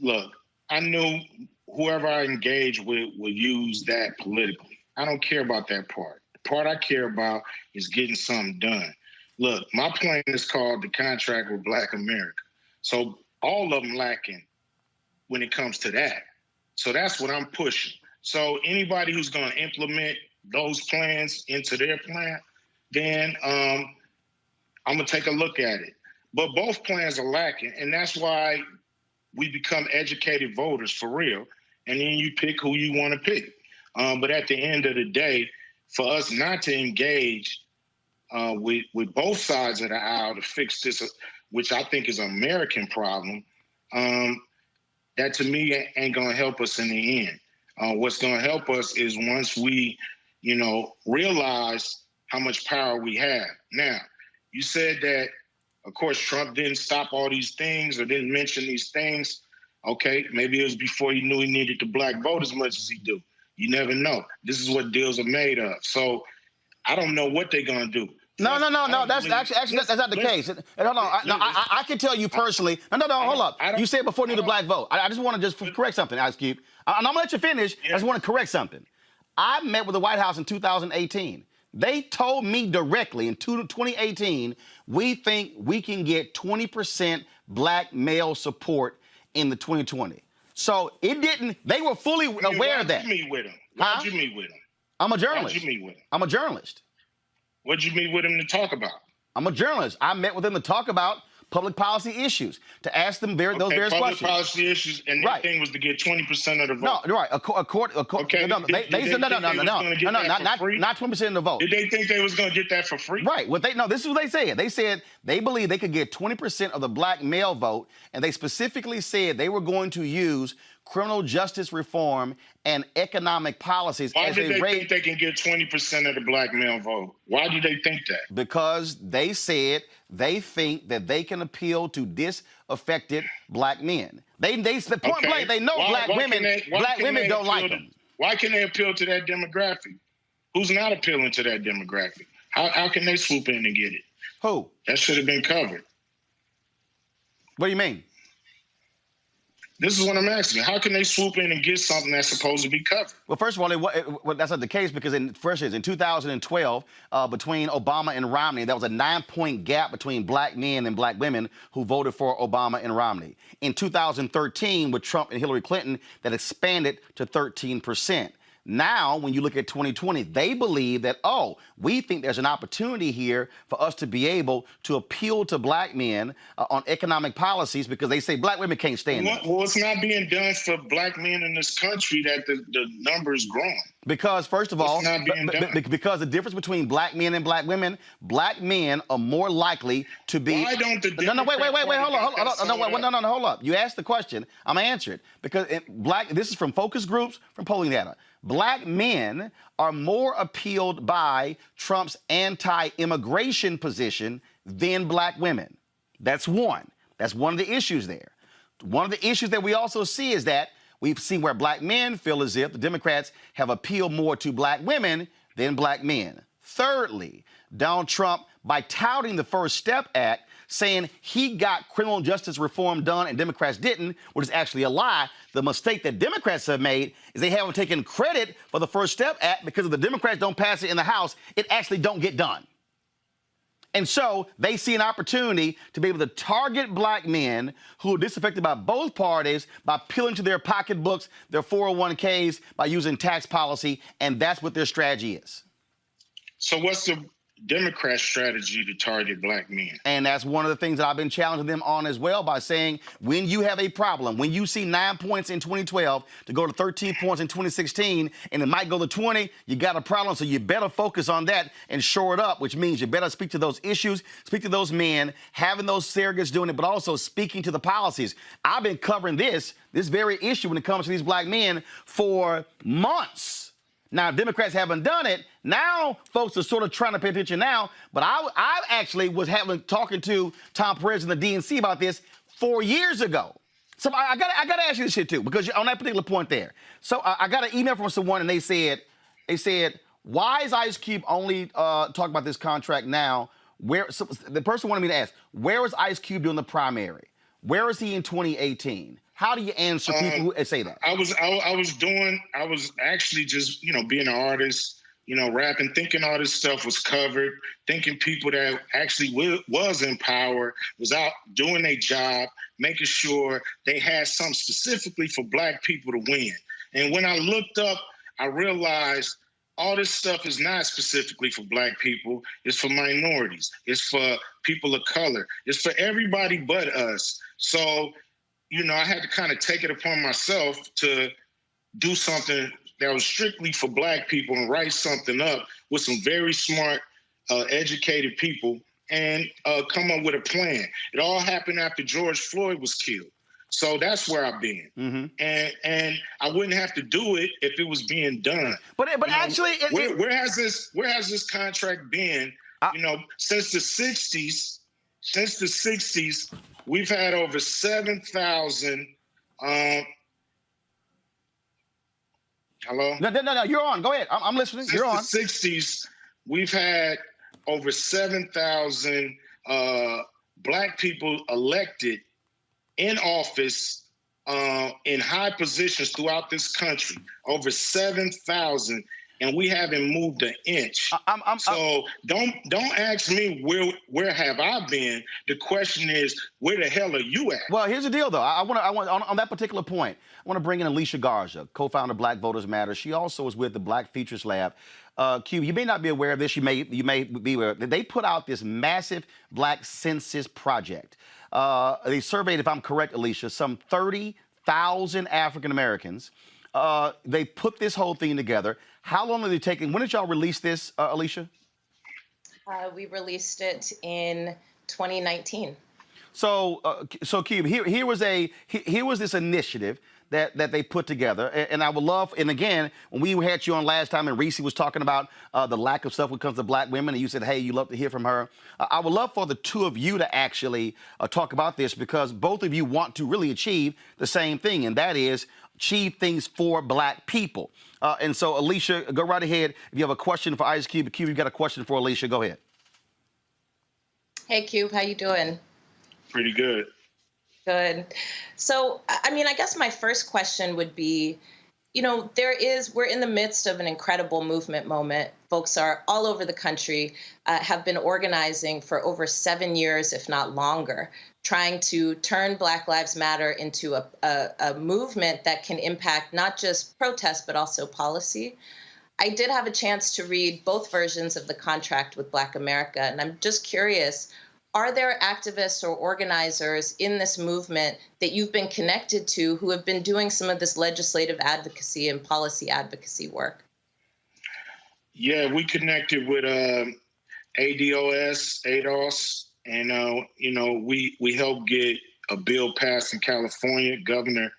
Look, I knew whoever I engaged with would use that politically. I don't care about that part. The part I care about is getting something done. Look, my plan is called the contract with Black America. So all of them lacking when it comes to that. So that's what I'm pushing. So anybody who's going to implement those plans into their plan, then I'm going to take a look at it. But both plans are lacking, and that's why we become educated voters for real, and then you pick who you want to pick. But at the end of the day, for us not to engage with both sides of the aisle to fix this, which I think is an American problem, that to me ain't going to help us in the end. What's going to help us is once we, realize how much power we have. Now, you said that, of course, Trump didn't stop all these things or didn't mention these things. Okay, maybe it was before he knew he needed the black vote as much as he do. You never know. This is what deals are made of. So I don't know what they're going to do. No. That's actually that's not the case. Hold on. I can tell you personally. No. Hold up. You said before you knew the black vote. I just want to just correct something, Ice Cube. I'm going to let you finish. I just want to correct something. I met with the White House in 2018. They told me directly in 2018, we think we can get 20% black male support in the 2020. So it didn't, they were fully aware of that. Why'd you meet with him? Why'd you meet with him? I'm a journalist. Why'd you meet with him? I'm a journalist. What'd you meet with him to talk about? I'm a journalist. I met with them to talk about public policy issues, to ask them those various questions. Public policy issues, and their thing was to get 20% of the vote. No, right. Okay. They said no, not 20% of the vote. Did they think they was going to get that for free? Right. This is what they said. They said they believe they could get 20% of the black male vote, and they specifically said they were going to use criminal justice reform and economic policies Why as did they rate. think they can get 20% of the black male vote? Why do they think that? Because they said they think that they can appeal to disaffected black men. They said point blank, they know black women don't like them. Why can they appeal to that demographic? Who's not appealing to that demographic? How can they swoop in and get it? Who? That should have been covered. What do you mean? This is what I'm asking. How can they swoop in and get something that's supposed to be covered? Well, first of all, that's not the case because in 2012, between Obama and Romney, there was a 9-point gap between black men and black women who voted for Obama and Romney. In 2013, with Trump and Hillary Clinton, that expanded to 13%. Now, when you look at 2020, they believe that, we think there's an opportunity here for us to be able to appeal to black men on economic policies because they say black women can't stand it. Well, it's not being done for black men in this country that the number is growing. Because, first of all, because the difference between black men and black men are more likely to be. Why don't the No, wait, hold up. You asked the question. I'm going to answer it. Because this is from focus groups, from polling data. Black men are more appealed by Trump's anti-immigration position than black women. That's one. That's one of the issues there. One of the issues that we also see is that we've seen where black men feel as if the Democrats have appealed more to black women than black men. Thirdly, Donald Trump, by touting the First Step Act, saying he got criminal justice reform done and Democrats didn't, which is actually a lie. The mistake that Democrats have made is they haven't taken credit for the First Step Act because if the Democrats don't pass it in the House, it actually don't get done. And so they see an opportunity to be able to target black men who are disaffected by both parties by appealing to their pocketbooks, their 401ks, by using tax policy, and that's what their strategy is. So what's the Democrat strategy to target black men? And that's one of the things that I've been challenging them on as well by saying, when you have a problem, when you see 9 points in 2012 to go to 13 points in 2016, and it might go to 20, you got a problem. So you better focus on that and shore it up, which means you better speak to those issues, speak to those men, having those surrogates doing it, but also speaking to the policies. I've been covering this very issue when it comes to these black men for months. Now, Democrats haven't done it. Now, folks are sort of trying to pay attention now. But I actually was talking to Tom Perez and the DNC about this 4 years ago. So I got to ask you this shit too, because on that particular point there. So I got an email from someone and they said, why is Ice Cube only talking about this contract now? The person wanted me to ask, where was Ice Cube during the primary? Where is he in 2018? How do you answer people who say that? I was actually just, being an artist, rapping, thinking all this stuff was covered, thinking people that actually was in power was out doing their job, making sure they had something specifically for Black people to win. And when I looked up, I realized all this stuff is not specifically for Black people. It's for minorities. It's for people of color. It's for everybody but us. So, I had to kind of take it upon myself to do something that was strictly for Black people and write something up with some very smart, educated people and come up with a plan. It all happened after George Floyd was killed. So that's where I've been. Mm-hmm. And I wouldn't have to do it if it was being done. But actually, where has this contract been? Since the 60s. Since the 60s, we've had over 7,000. Hello? No. You're on. Go ahead. I'm listening. You're on. Since the 60s, we've had over 7,000 Black people elected in office in high positions throughout this country. Over 7,000. And we haven't moved an inch. So don't ask me where have I been. The question is, where the hell are you at? Well, here's the deal, though. I want on that particular point, I want to bring in Alicia Garza, co-founder of Black Voters Matter. She also is with the Black Futures Lab. Q, you may not be aware of this. You may be aware. They put out this massive Black census project. They surveyed, if I'm correct, Alicia, some 30,000 African Americans. They put this whole thing together. How long are they taking? When did y'all release this, Alicia? We released it in 2019. So Cube, here was this initiative that they put together, and I would love. And again, when we had you on last time, and Reese was talking about the lack of stuff when it comes to Black women, and you said, "Hey, you love to hear from her." I would love for the two of you to actually talk about this, because both of you want to really achieve the same thing, and that is achieve things for Black people. And so, Alicia, go right ahead. If you have a question for Ice Cube, Cube, you've got a question for Alicia. Go ahead. Hey, Cube, how you doing? Pretty good. Good. So, I guess my first question would be, we're in the midst of an incredible movement moment. Folks are all over the country, have been organizing for over 7 years, if not longer, trying to turn Black Lives Matter into a movement that can impact not just protest, but also policy. I did have a chance to read both versions of the contract with Black America, and I'm just curious, are there activists or organizers in this movement that you've been connected to who have been doing some of this legislative advocacy and policy advocacy work? Yeah, we connected with ADOS, and we helped get a bill passed in California. Governor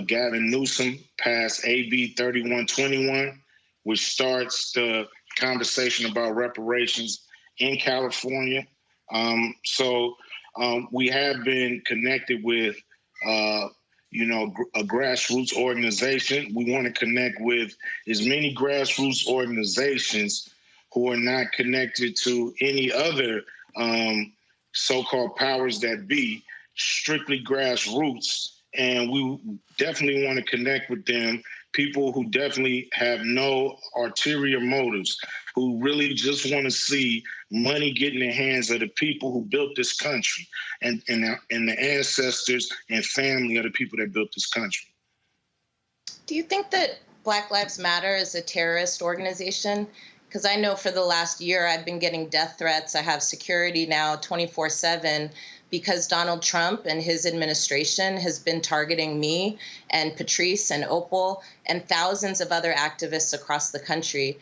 Gavin Newsom passed AB 3121, which starts the conversation about reparations in California. So we have been connected with, a grassroots organization. We want to connect with as many grassroots organizations who are not connected to any other so-called powers that be, strictly grassroots. And we definitely want to connect with them, people who definitely have no ulterior motives, who really just want to see money get in the hands of the people who built this country and the ancestors and family of the people that built this country. Do you think that Black Lives Matter is a terrorist organization? Because I know for the last year I've been getting death threats. I have security now 24/7 because Donald Trump and his administration has been targeting me and Patrice and Opal and thousands of other activists across the country.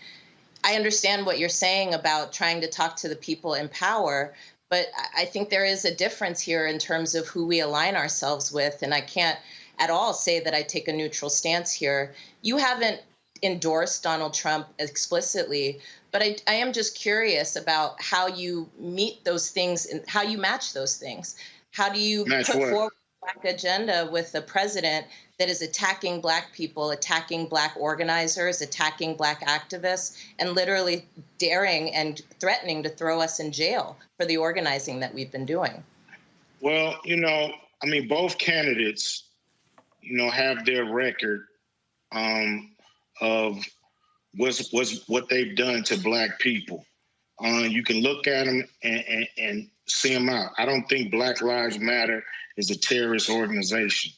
I understand what you're saying about trying to talk to the people in power, but I think there is a difference here in terms of who we align ourselves with, and I can't at all say that I take a neutral stance here. You haven't endorsed Donald Trump explicitly, but I am just curious about how you meet those things and how you match those things. How do you put forward a Black agenda with a president that is attacking Black people, attacking Black organizers, attacking Black activists, and literally daring and threatening to throw us in jail for the organizing that we've been doing? Well, both candidates have their record of what they've done to Black people. You can look at them and see them out. I don't think Black Lives Matter is a terrorist organization.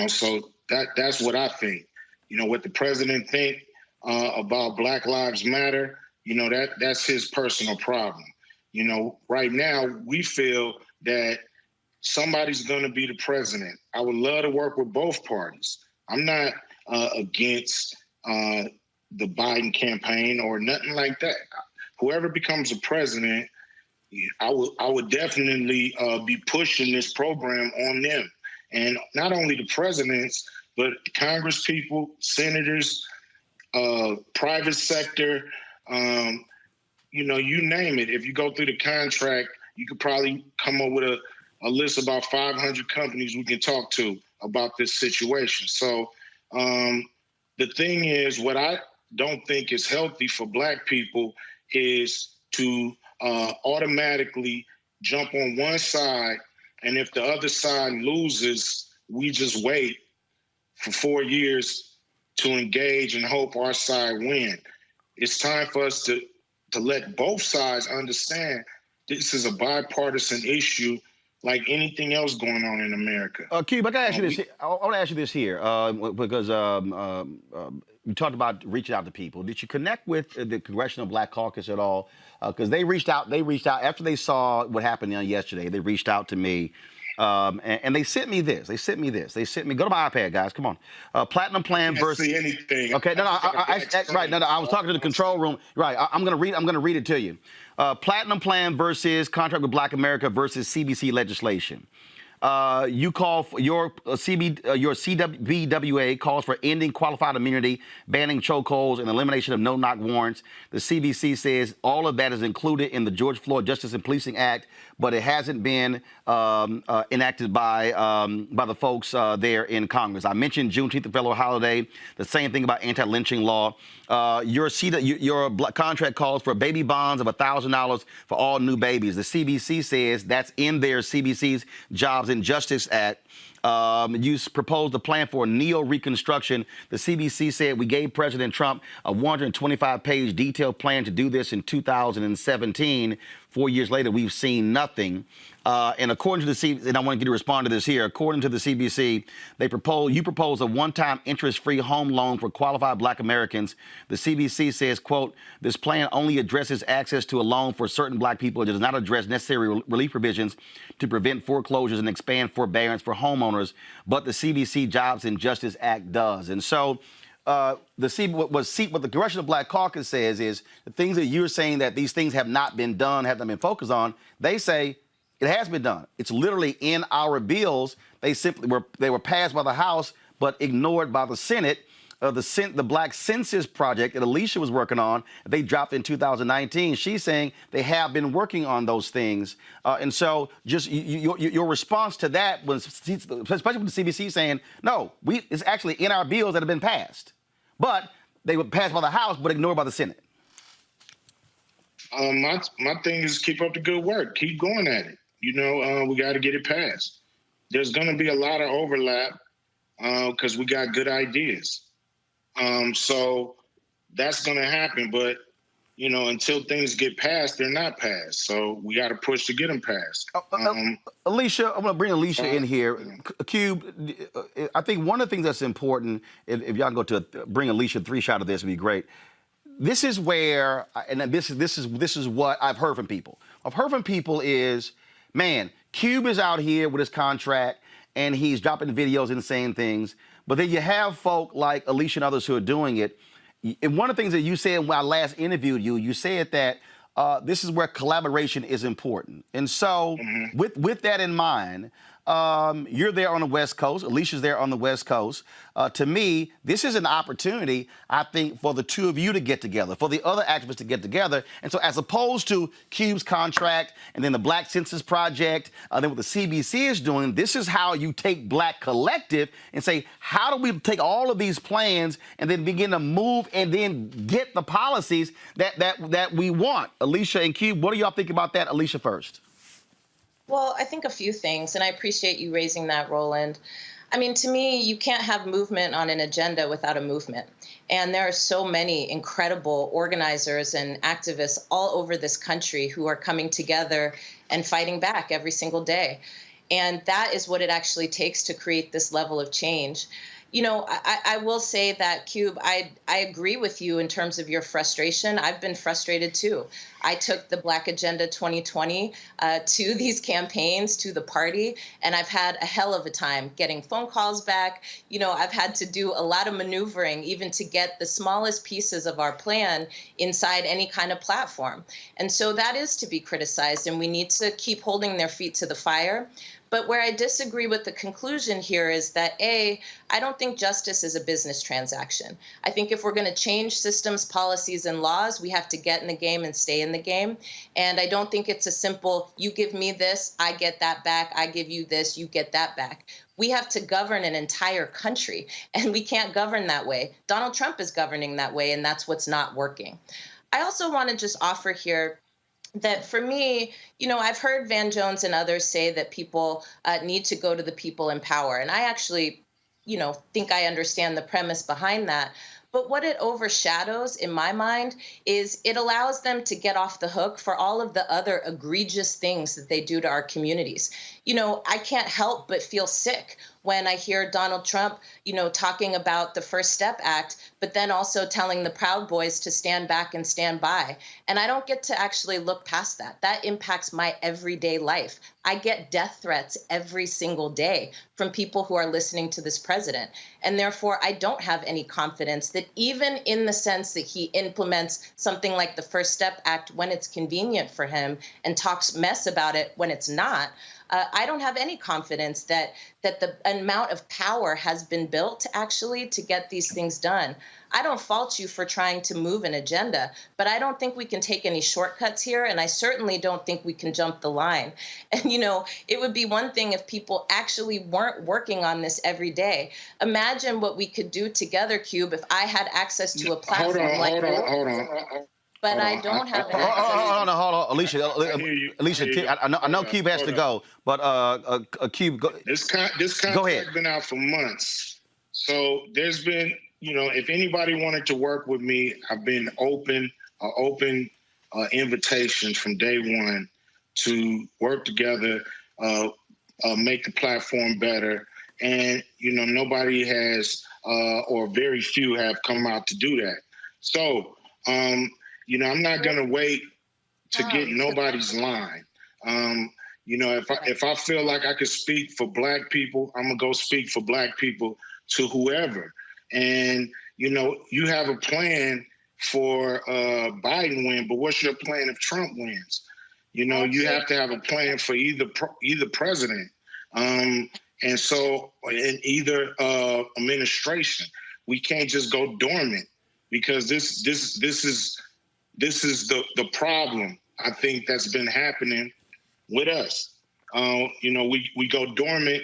So that's what I think. What the president think about Black Lives Matter, that's his personal problem. Right now we feel that somebody's going to be the president. I would love to work with both parties. I'm not against the Biden campaign or nothing like that. Whoever becomes the president, I would definitely be pushing this program on them. And not only the presidents, but Congress people, senators, private sector, you name it. If you go through the contract, you could probably come up with a list of about 500 companies we can talk to about this situation. So the thing is, what I don't think is healthy for Black people is to automatically jump on one side, and if the other side loses, we just wait for 4 years to engage and hope our side win. It's time for us to let both sides understand this is a bipartisan issue like anything else going on in America. Cube, I gotta ask you this. I want to ask you this here because you talked about reaching out to people. Did you connect with the Congressional Black Caucus at all? Because they reached out. They reached out after they saw what happened yesterday. They reached out to me. And they sent me this. They sent me, go to my iPad, guys. Come on. Platinum plan versus. See anything. Okay, right. No, I was talking to the control room. Right, I'm gonna read it to you. Platinum plan versus contract with Black America versus CBC legislation. You call for your CBWA calls for ending qualified immunity, banning chokeholds, and elimination of no-knock warrants. The CBC says all of that is included in the George Floyd Justice and Policing Act, but it hasn't been enacted by the folks there in Congress. I mentioned Juneteenth, the federal holiday. The same thing about anti-lynching law. Your contract calls for baby bonds of $1,000 for all new babies. The CBC says that's in their CBC's Jobs and Justice Act. You proposed a plan for neo-reconstruction. The CBC said we gave President Trump a 125-page detailed plan to do this in 2017. 4 years later, we've seen nothing. And according to the CBC, and I want you to respond to this here, according to the CBC, you propose a one-time interest-free home loan for qualified Black Americans. The CBC says, quote, this plan only addresses access to a loan for certain Black people. It does not address necessary relief provisions to prevent foreclosures and expand forbearance for homeowners, but the CBC Jobs and Justice Act does. And so what the Congressional Black Caucus says is the things that you're saying that these things have not been done, have not been focused on, they say it has been done. It's literally in our bills. They were passed by the House, but ignored by the Senate. The Black Census Project that Alicia was working on, they dropped in 2019. She's saying they have been working on those things. And so just your response to that was, especially with the CBC saying, no, it's actually in our bills that have been passed. But they were passed by the House, but ignored by the Senate. My thing is keep up the good work. Keep going at it. We got to get it passed. There's going to be a lot of overlap because we got good ideas. So that's going to happen. But, until things get passed, they're not passed. So we got to push to get them passed. Alicia, I'm going to bring Alicia in here. Cube, I think one of the things that's important, if y'all go to bring Alicia 3-shot of this, would be great. This is where, and this is what I've heard from people. I've heard from people is, man, Cube is out here with his contract and he's dropping videos and saying things. But then you have folk like Alicia and others who are doing it. And one of the things that you said when I last interviewed you, you said that this is where collaboration is important. And so with that in mind, you're there on the West Coast. Alicia's there on the West Coast. To me, this is an opportunity, I think, for the two of you to get together, for the other activists to get together. And so as opposed to Cube's contract and then the Black Census Project, then what the CBC is doing, this is how you take Black Collective and say, how do we take all of these plans and then begin to move and then get the policies that we want? Alicia and Cube, what do y'all think about that? Alicia first. Well, I think a few things, and I appreciate you raising that, Roland. I mean, to me, you can't have movement on an agenda without a movement. And there are so many incredible organizers and activists all over this country who are coming together and fighting back every single day. And that is what it actually takes to create this level of change. You know, I will say that, Cube, I agree with you in terms of your frustration. I've been frustrated too. I took the Black Agenda 2020 to these campaigns, to the party, and I've had a hell of a time getting phone calls back. You know, I've had to do a lot of maneuvering even to get the smallest pieces of our plan inside any kind of platform. And so that is to be criticized, and we need to keep holding their feet to the fire. But where I disagree with the conclusion here is that, A, I don't think justice is a business transaction. I think if we're going to change systems, policies, and laws, we have to get in the game and stay in the game. And I don't think it's a simple, you give me this, I get that back, I give you this, you get that back. We have to govern an entire country, and we can't govern that way. Donald Trump is governing that way, and that's what's not working. I also want to just offer here that for me, you know, I've heard Van Jones and others say that people need to go to the people in power. And I actually, you know, think I understand the premise behind that. But what it overshadows in my mind is it allows them to get off the hook for all of the other egregious things that they do to our communities. You know, I can't help but feel sick when I hear Donald Trump, you know, talking about the First Step Act, but then also telling the Proud Boys to stand back and stand by. And I don't get to actually look past that. That impacts my everyday life. I get death threats every single day from people who are listening to this president. And therefore, I don't have any confidence that even in the sense that he implements something like the First Step Act when it's convenient for him and talks mess about it when it's not, I don't have any confidence that the amount of power has been built actually to get these things done. I don't fault you for trying to move an agenda, but I don't think we can take any shortcuts here, and I certainly don't think we can jump the line. And, you know, it would be one thing if people actually weren't working on this every day. Imagine what we could do together, Cube, if I had access to a platform Hold on. But I don't have access. Hold on, Alicia. Alicia, I know Cube has to go, but Cube, go. This contract been out for months, so there's been, you know, if anybody wanted to work with me, I've been open invitation from day one to work together, make the platform better, and you know, nobody has or very few have come out to do that. So. You know, I'm not gonna wait to get nobody's line. You know, if I feel like I could speak for Black people, I'm gonna go speak for Black people to whoever. And you know, you have a plan for Biden win, but what's your plan if Trump wins? You know, you have to have a plan for either president, and so in either administration. We can't just go dormant because this is the problem, I think, that's been happening with us. You know, we go dormant.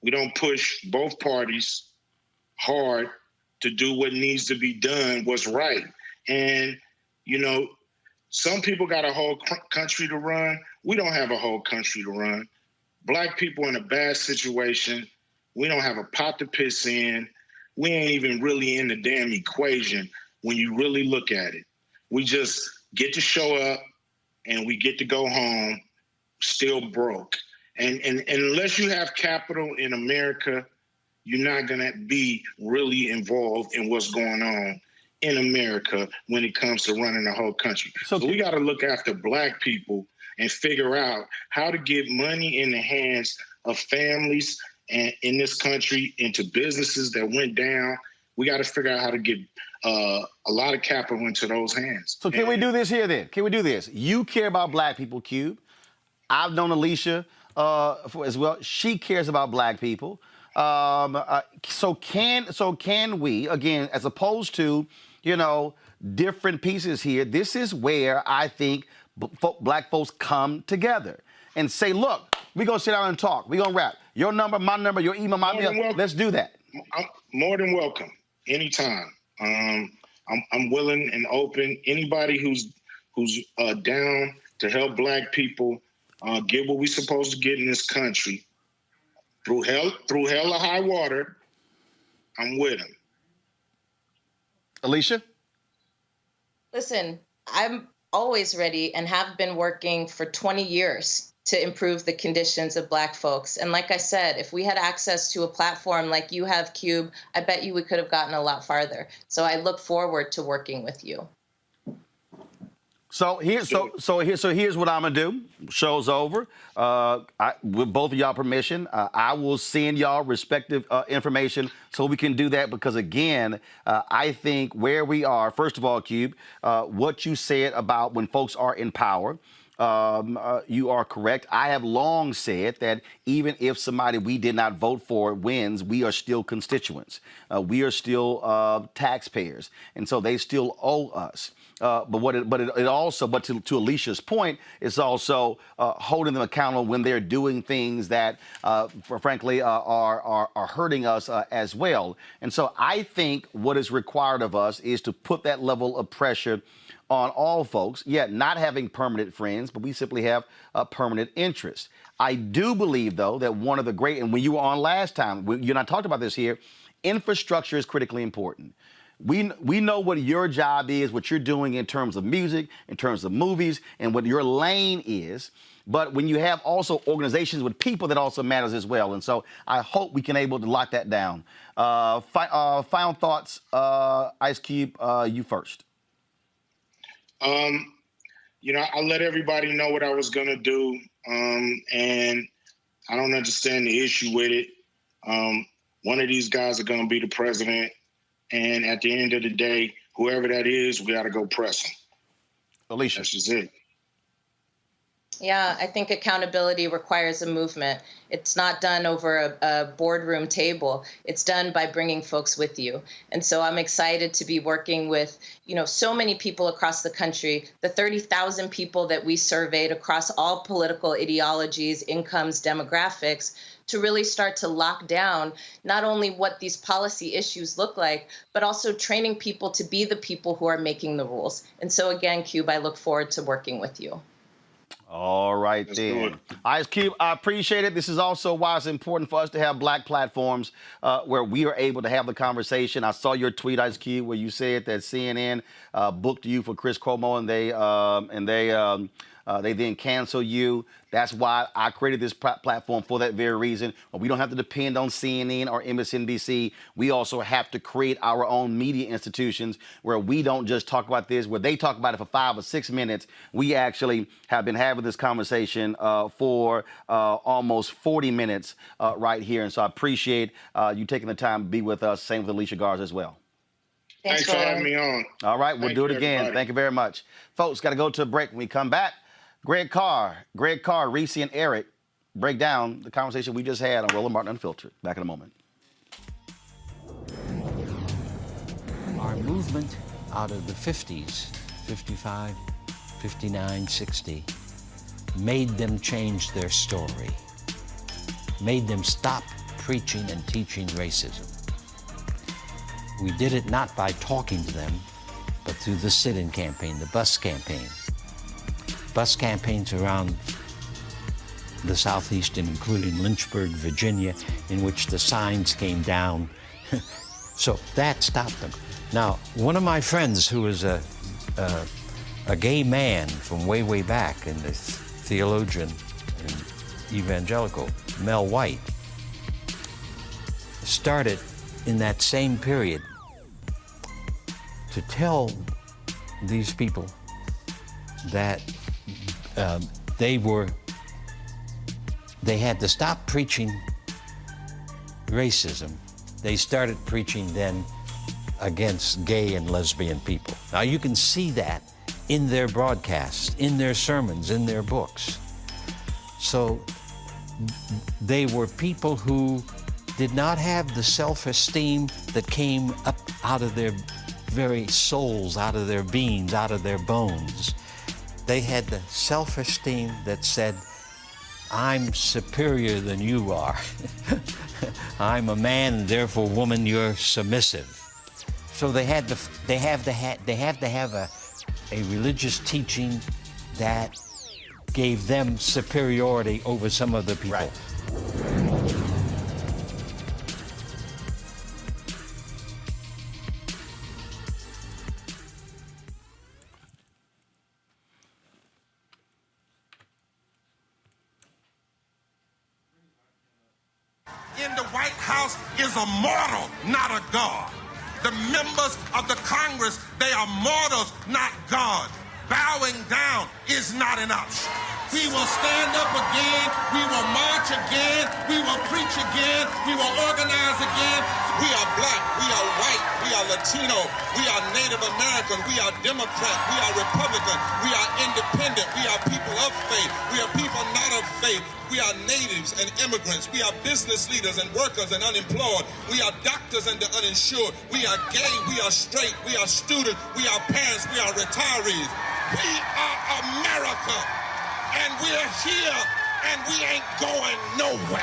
We don't push both parties hard to do what needs to be done, what's right. And, you know, some people got a whole country to run. We don't have a whole country to run. Black people in a bad situation. We don't have a pot to piss in. We ain't even really in the damn equation when you really look at it. We just get to show up and we get to go home still broke. And unless you have capital in America, you're not going to be really involved in what's going on in America when it comes to running the whole country. So we got to look after Black people and figure out how to get money in the hands of families and in this country into businesses that went down. We got to figure out how to get a lot of capital into those hands. So can we do this here then? Can we do this? You care about Black people, Cube. I've known Alicia as well. She cares about Black people. So can we, again, as opposed to, you know, different pieces here, this is where I think Black folks come together and say, look, we're going to sit down and talk. We're going to rap. Your number, my number, your email, my email. Let's do that. I'm more than welcome. Anytime. I'm willing and open. Anybody who's down to help Black people get what we're supposed to get in this country, through hell or high water, I'm with him. Alicia? Listen, I'm always ready and have been working for 20 years to improve the conditions of Black folks. And like I said, if we had access to a platform like you have, Cube, I bet you we could have gotten a lot farther. So I look forward to working with you. So here's what I'm gonna do. Show's over. With both of y'all permission, I will send y'all respective information so we can do that, because again, I think where we are, first of all, Cube, what you said about when folks are in power, you are correct. I have long said that even if somebody we did not vote for wins, we are still constituents. We are still taxpayers, and so they still owe us. But to Alicia's point, it's also holding them accountable when they're doing things that, frankly, are hurting us as well. And so I think what is required of us is to put that level of pressure on all folks, yet not having permanent friends, but we simply have a permanent interest. I do believe, though, that one of the great, and when you were on last time, you and I talked about this here, infrastructure is critically important. We know what your job is, what you're doing in terms of music, in terms of movies, and what your lane is. But when you have also organizations with people, that also matters as well. And so I hope we can able to lock that down. Final thoughts, Ice Cube, you first. I let everybody know what I was going to do, and I don't understand the issue with it. One of these guys are going to be the president, and at the end of the day, whoever that is, we got to go press him. Alicia. That's just it. Yeah, I think accountability requires a movement. It's not done over a boardroom table. It's done by bringing folks with you. And so I'm excited to be working with, so many people across the country, the 30,000 people that we surveyed across all political ideologies, incomes, demographics, to really start to lock down not only what these policy issues look like, but also training people to be the people who are making the rules. And so again, Cube, I look forward to working with you. All right, then. Ice Cube, I appreciate it. This is also why it's important for us to have Black platforms where we are able to have the conversation. I saw your tweet, Ice Cube, where you said that CNN booked you for Chris Cuomo, and they then cancel you. That's why I created this platform, for that very reason. We don't have to depend on CNN or MSNBC. We also have to create our own media institutions where we don't just talk about this, where they talk about it for 5 or 6 minutes. We actually have been having this conversation for almost 40 minutes right here. And so I appreciate you taking the time to be with us. Same with Alicia Garza as well. Thanks for having me on. All right, we'll do it again. Everybody. Thank you very much. Folks, got to go to a break. When we come back, Greg Carr, Reese, and Eric break down the conversation we just had on Roland Martin Unfiltered. Back in a moment. Our movement out of the 50s, 55, 59, 60, made them change their story, made them stop preaching and teaching racism. We did it not by talking to them, but through the sit-in campaign, the bus campaign. Bus campaigns around the Southeast, including Lynchburg, Virginia, in which the signs came down. So that stopped them. Now, one of my friends who was a gay man from way, way back, and the theologian and evangelical, Mel White, started in that same period to tell these people that they had to stop preaching racism. They started preaching then against gay and lesbian people. Now you can see that in their broadcasts, in their sermons, in their books. So they were people who did not have the self-esteem that came up out of their very souls, out of their beings, out of their bones. They had the self-esteem that said, I'm superior than you are. I'm a man, therefore, woman, you're submissive. So they have to have a religious teaching that gave them superiority over some other people. Right. the White House is a mortal, not a god. The members of the Congress, they are mortals, not gods. Bowing down is not an option. We will stand up again. We will march again. We will preach again. We will organize again. We are black. We are white. We are Latino. We are Native American. We are Democrat. We are Republican. We are independent. We are people of faith. We are people not of faith. We are natives and immigrants. We are business leaders and workers and unemployed. We are doctors and the uninsured. We are gay. We are straight. We are students. We are parents. We are retirees. We are America. And we're here, and we ain't going nowhere.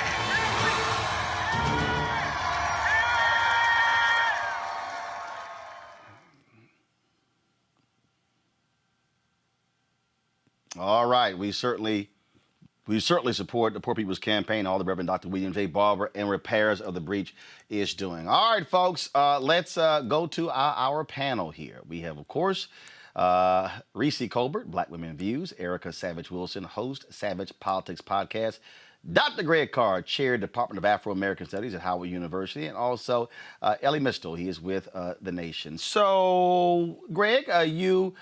All right, we certainly support the Poor People's Campaign, all the Reverend Dr. William J. Barber and Repairs of the Breach is doing. All right, folks, let's go to our panel here. We have, of course, Reese Colbert, Black Women Views, Erica Savage Wilson, host Savage Politics Podcast, Dr. Greg Carr, Chair, Department of Afro-American Studies at Howard University, and also Ellie Mistel. He is with The Nation. So, Greg, you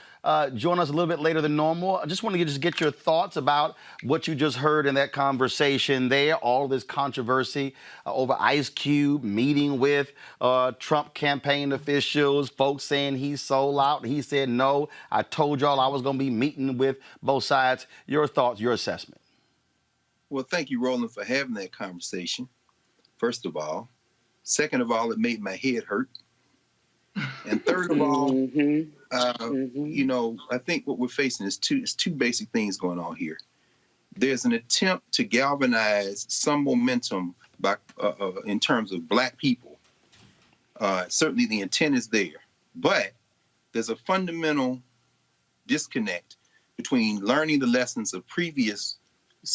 join us a little bit later than normal. I just want to get your thoughts about what you just heard in that conversation there, all this controversy over Ice Cube meeting with Trump campaign officials, folks saying he's sold out. He said, no, I told y'all I was going to be meeting with both sides. Your thoughts, your assessment. Well, thank you, Roland, for having that conversation, first of all. Second of all, it made my head hurt. And third of all, you know, I think what we're facing is two basic things going on here. There's an attempt to galvanize some momentum by, in terms of Black people. Certainly the intent is there. But there's a fundamental disconnect between learning the lessons of previous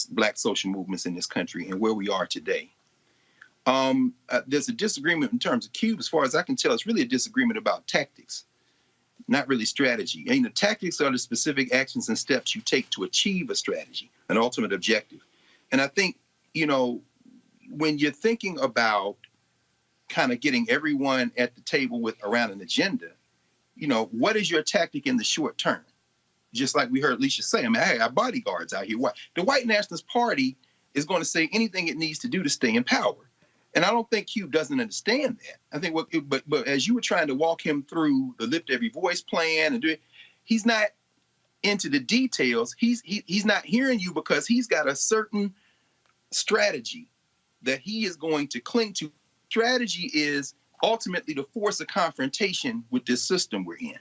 Black social movements in this country and where we are today. There's a disagreement in terms of Cube. As far as I can tell, it's really a disagreement about tactics, not really strategy. And the tactics are the specific actions and steps you take to achieve a strategy, an ultimate objective. And I think, you know, when you're thinking about kind of getting everyone at the table with around an agenda, you know, what is your tactic in the short term? Just like we heard Alicia say, I mean, hey, our bodyguards out here. The White Nationalist Party is going to say anything it needs to do to stay in power. And I don't think Cube doesn't understand that. I think but as you were trying to walk him through the Lift Every Voice plan and do it, he's not into the details. He's not hearing you because he's got a certain strategy that he is going to cling to. Strategy is ultimately to force a confrontation with this system we're in.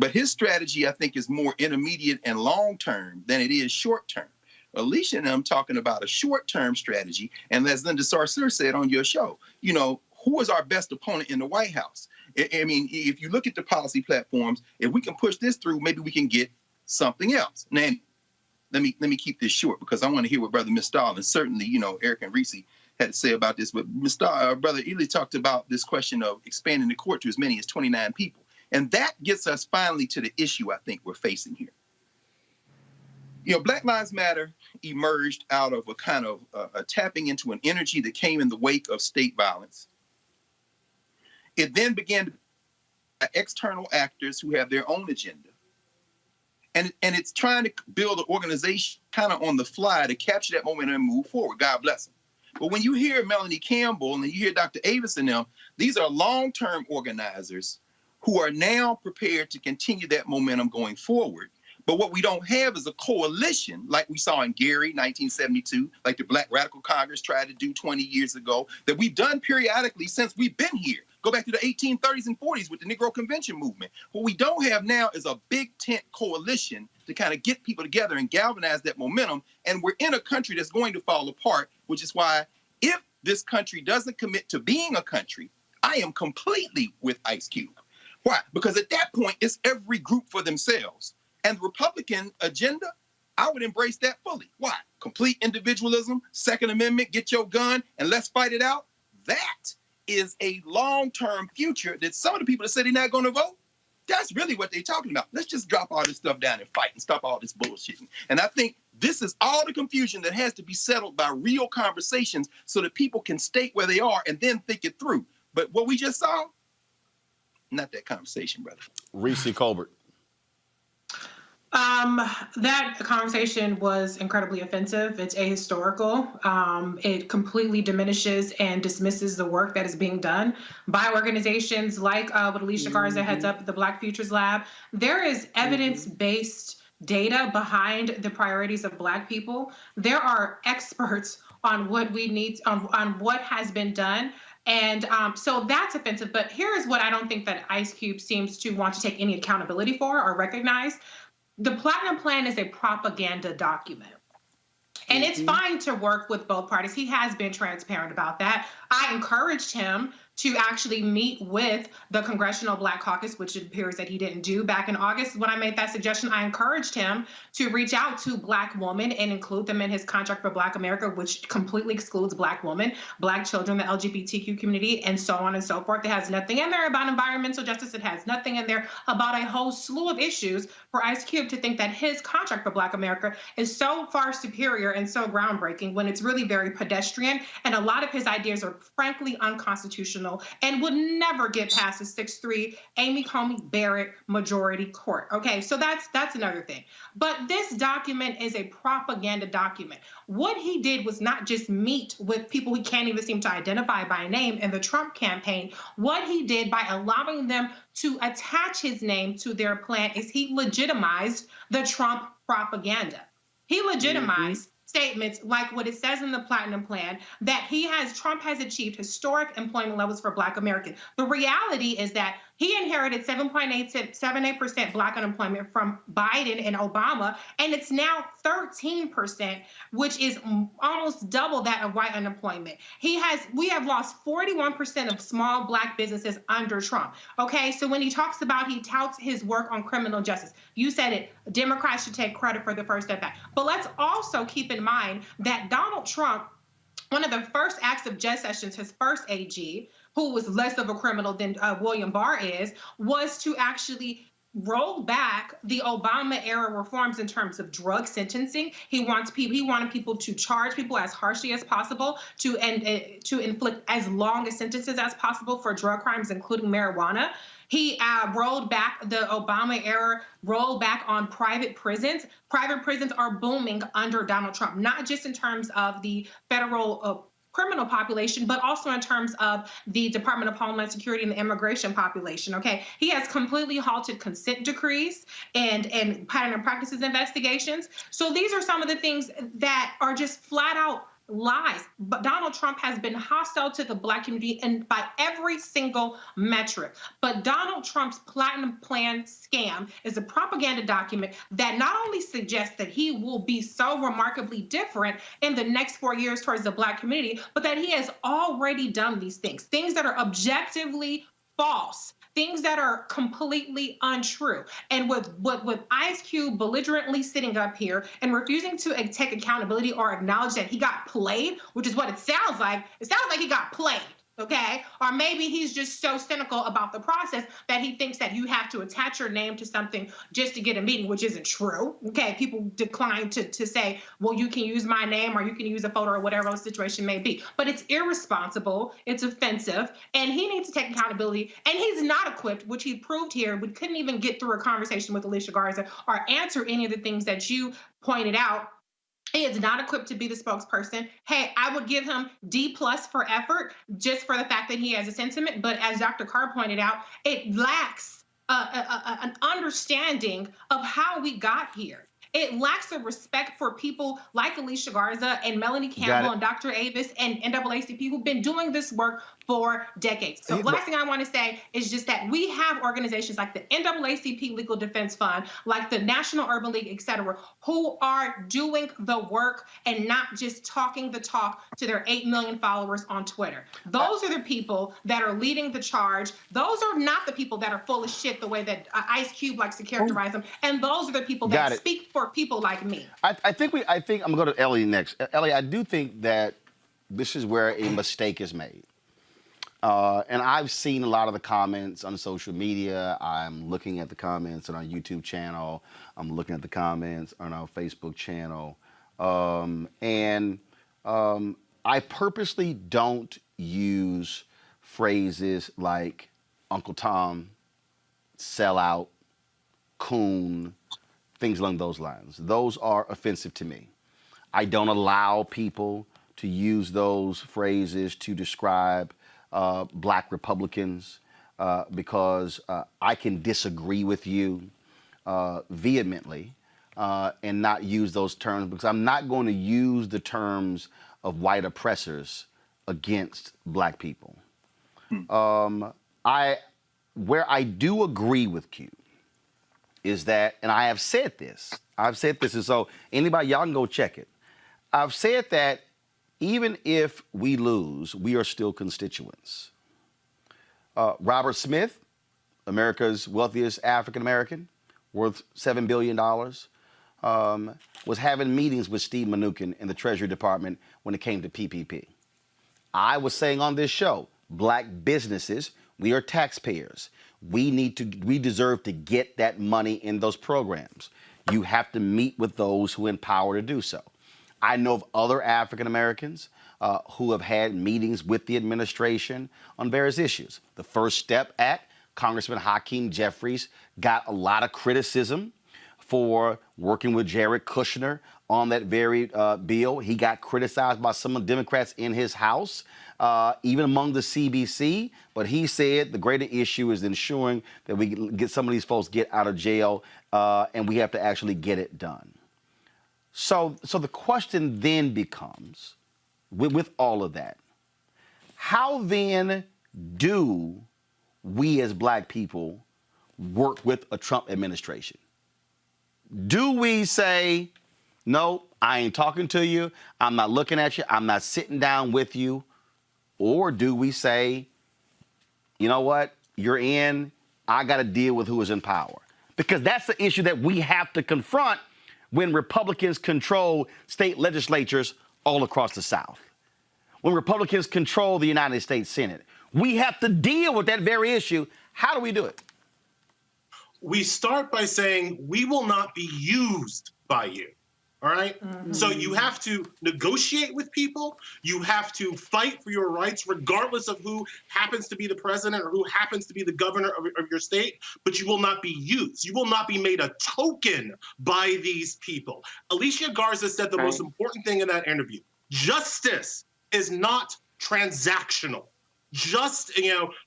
But his strategy, I think, is more intermediate and long-term than it is short-term. Alicia and I'm talking about a short-term strategy. And as Linda Sarsour said on your show, you know, who is our best opponent in the White House? I mean, if you look at the policy platforms, if we can push this through, maybe we can get something else. Now, let me keep this short because I want to hear what Brother Mistel and certainly, you know, Eric and Reese had to say about this. But Brother Ely talked about this question of expanding the court to as many as 29 people. And that gets us finally to the issue I think we're facing here. You know, Black Lives Matter emerged out of a kind of a tapping into an energy that came in the wake of state violence. It then began to be external actors who have their own agenda. And it's trying to build an organization kind of on the fly to capture that momentum and move forward. God bless them. But when you hear Melanie Campbell and you hear Dr. Avis and them, these are long-term organizers who are now prepared to continue that momentum going forward. But what we don't have is a coalition like we saw in Gary, 1972, like the Black Radical Congress tried to do 20 years ago, that we've done periodically since we've been here. Go back to the 1830s and 40s with the Negro Convention movement. What we don't have now is a big tent coalition to kind of get people together and galvanize that momentum. And we're in a country that's going to fall apart, which is why if this country doesn't commit to being a country, I am completely with Ice Cube. Why? Because at that point, it's every group for themselves. And the Republican agenda, I would embrace that fully. Why? Complete individualism, Second Amendment, get your gun, and let's fight it out. That is a long-term future that some of the people that say they're not going to vote, that's really what they're talking about. Let's just drop all this stuff down and fight and stop all this bullshitting. And I think This is all the confusion that has to be settled by real conversations so that people can state where they are and then think it through. But what we just saw, not that conversation, brother. Reese Colbert. That conversation was incredibly offensive. It's ahistorical. It completely diminishes and dismisses the work that is being done by organizations like what Alicia Garza heads up, the Black Futures Lab. There is evidence-based data behind the priorities of Black people. There are experts on what we need, on what has been done. And so that's offensive. But here is what I don't think that Ice Cube seems to want to take any accountability for or recognize. The Platinum Plan is a propaganda document. And it's fine to work with both parties. He has been transparent about that. I encouraged him to actually meet with the Congressional Black Caucus, which it appears that he didn't do back in August. When I made that suggestion, I encouraged him to reach out to Black women and include them in his contract for Black America, which completely excludes Black women, Black children, the LGBTQ community, and so on and so forth. It has nothing in there about environmental justice. It has nothing in there about a whole slew of issues for Ice Cube to think that his contract for Black America is so far superior and so groundbreaking when it's really very pedestrian. And a lot of his ideas are frankly unconstitutional and would never get past the 6-3 Amy Coney Barrett majority court. Okay, so that's another thing. But this document is a propaganda document. What he did was not just meet with people he can't even seem to identify by name in the Trump campaign. What he did by allowing them to attach his name to their plan is he legitimized the Trump propaganda. He legitimized statements like what it says in the Platinum Plan, that Trump has achieved historic employment levels for Black Americans. The reality is that he inherited 7.78% Black unemployment from Biden and Obama, and it's now 13%, which is almost double that of white unemployment. We have lost 41% of small Black businesses under Trump. Okay, so when he touts his work on criminal justice, you said it, Democrats should take credit for the First Step Act. But let's also keep in mind that Donald Trump, one of the first acts of Jeff Sessions, his first AG, who was less of a criminal than William Barr is, was to actually roll back the Obama-era reforms in terms of drug sentencing. He wanted people to charge people as harshly as possible, to inflict as long as sentences as possible for drug crimes, including marijuana. He rolled back the Obama-era rollback on private prisons. Private prisons are booming under Donald Trump, not just in terms of the federal criminal population, but also in terms of the Department of Homeland Security and the immigration population, okay? He has completely halted consent decrees and pattern and practices investigations. So these are some of the things that are just flat out lies. But Donald Trump has been hostile to the Black community and by every single metric. But Donald Trump's Platinum Plan scam is a propaganda document that not only suggests that he will be so remarkably different in the next 4 years towards the Black community, but that he has already done these things that are objectively false, things that are completely untrue. And with Ice Cube belligerently sitting up here and refusing to take accountability or acknowledge that he got played, which is what it sounds like he got played. Okay, or maybe he's just so cynical about the process that he thinks that you have to attach your name to something just to get a meeting, which isn't true. Okay, people decline to say, well, you can use my name or you can use a photo or whatever the situation may be. But it's irresponsible, it's offensive, and he needs to take accountability. And he's not equipped, which he proved here. We couldn't even get through a conversation with Alicia Garza or answer any of the things that you pointed out. He is not equipped to be the spokesperson. Hey, I would give him D+ for effort just for the fact that he has a sentiment. But as Dr. Carr pointed out, it lacks an understanding of how we got here. It lacks a respect for people like Alicia Garza and Melanie Campbell and Dr. Avis and NAACP who've been doing this work for decades. So last thing I want to say is just that we have organizations like the NAACP Legal Defense Fund, like the National Urban League, et cetera, who are doing the work and not just talking the talk to their 8 million followers on Twitter. Those are the people that are leading the charge. Those are not the people that are full of shit the way that Ice Cube likes to characterize them. And those are the people that speak for people like me. I think I'm going to go to Ellie next. Ellie, I do think that this is where a mistake is made. And I've seen a lot of the comments on social media. I'm looking at the comments on our YouTube channel. I'm looking at the comments on our Facebook channel. I purposely don't use phrases like Uncle Tom, sellout, coon, things along those lines. Those are offensive to me. I don't allow people to use those phrases to describe black Republicans because I can disagree with you vehemently and not use those terms, because I'm not going to use the terms of white oppressors against black people. Where I do agree with Q is that, and I've said this, and so anybody, y'all can go check it. I've said that even if we lose, we are still constituents. Robert Smith, America's wealthiest African American, worth $7 billion, was having meetings with Steve Mnuchin in the Treasury Department when it came to PPP. I was saying on this show, black businesses, we are taxpayers. We deserve to get that money in those programs. You have to meet with those who empower to do so. I know of other African Americans who have had meetings with the administration on various issues. The First Step Act, Congressman Hakeem Jeffries got a lot of criticism for working with Jared Kushner on that very bill. He got criticized by some of the Democrats in his House, even among the CBC. But he said the greater issue is ensuring that we get some of these folks get out of jail, and we have to actually get it done. So the question then becomes, with all of that, how then do we as black people work with a Trump administration? Do we say, no, I ain't talking to you, I'm not looking at you, I'm not sitting down with you? Or do we say, you know what, you're in, I got to deal with who is in power? Because that's the issue that we have to confront when Republicans control state legislatures all across the South. When Republicans control the United States Senate. We have to deal with that very issue. How do we do it? We start by saying we will not be used by you. All right. Mm-hmm. So you have to negotiate with people. You have to fight for your rights, regardless of who happens to be the president or who happens to be the governor of your state. But you will not be used. You will not be made a token by these people. Alicia Garza said the most important thing in that interview. Justice is not transactional.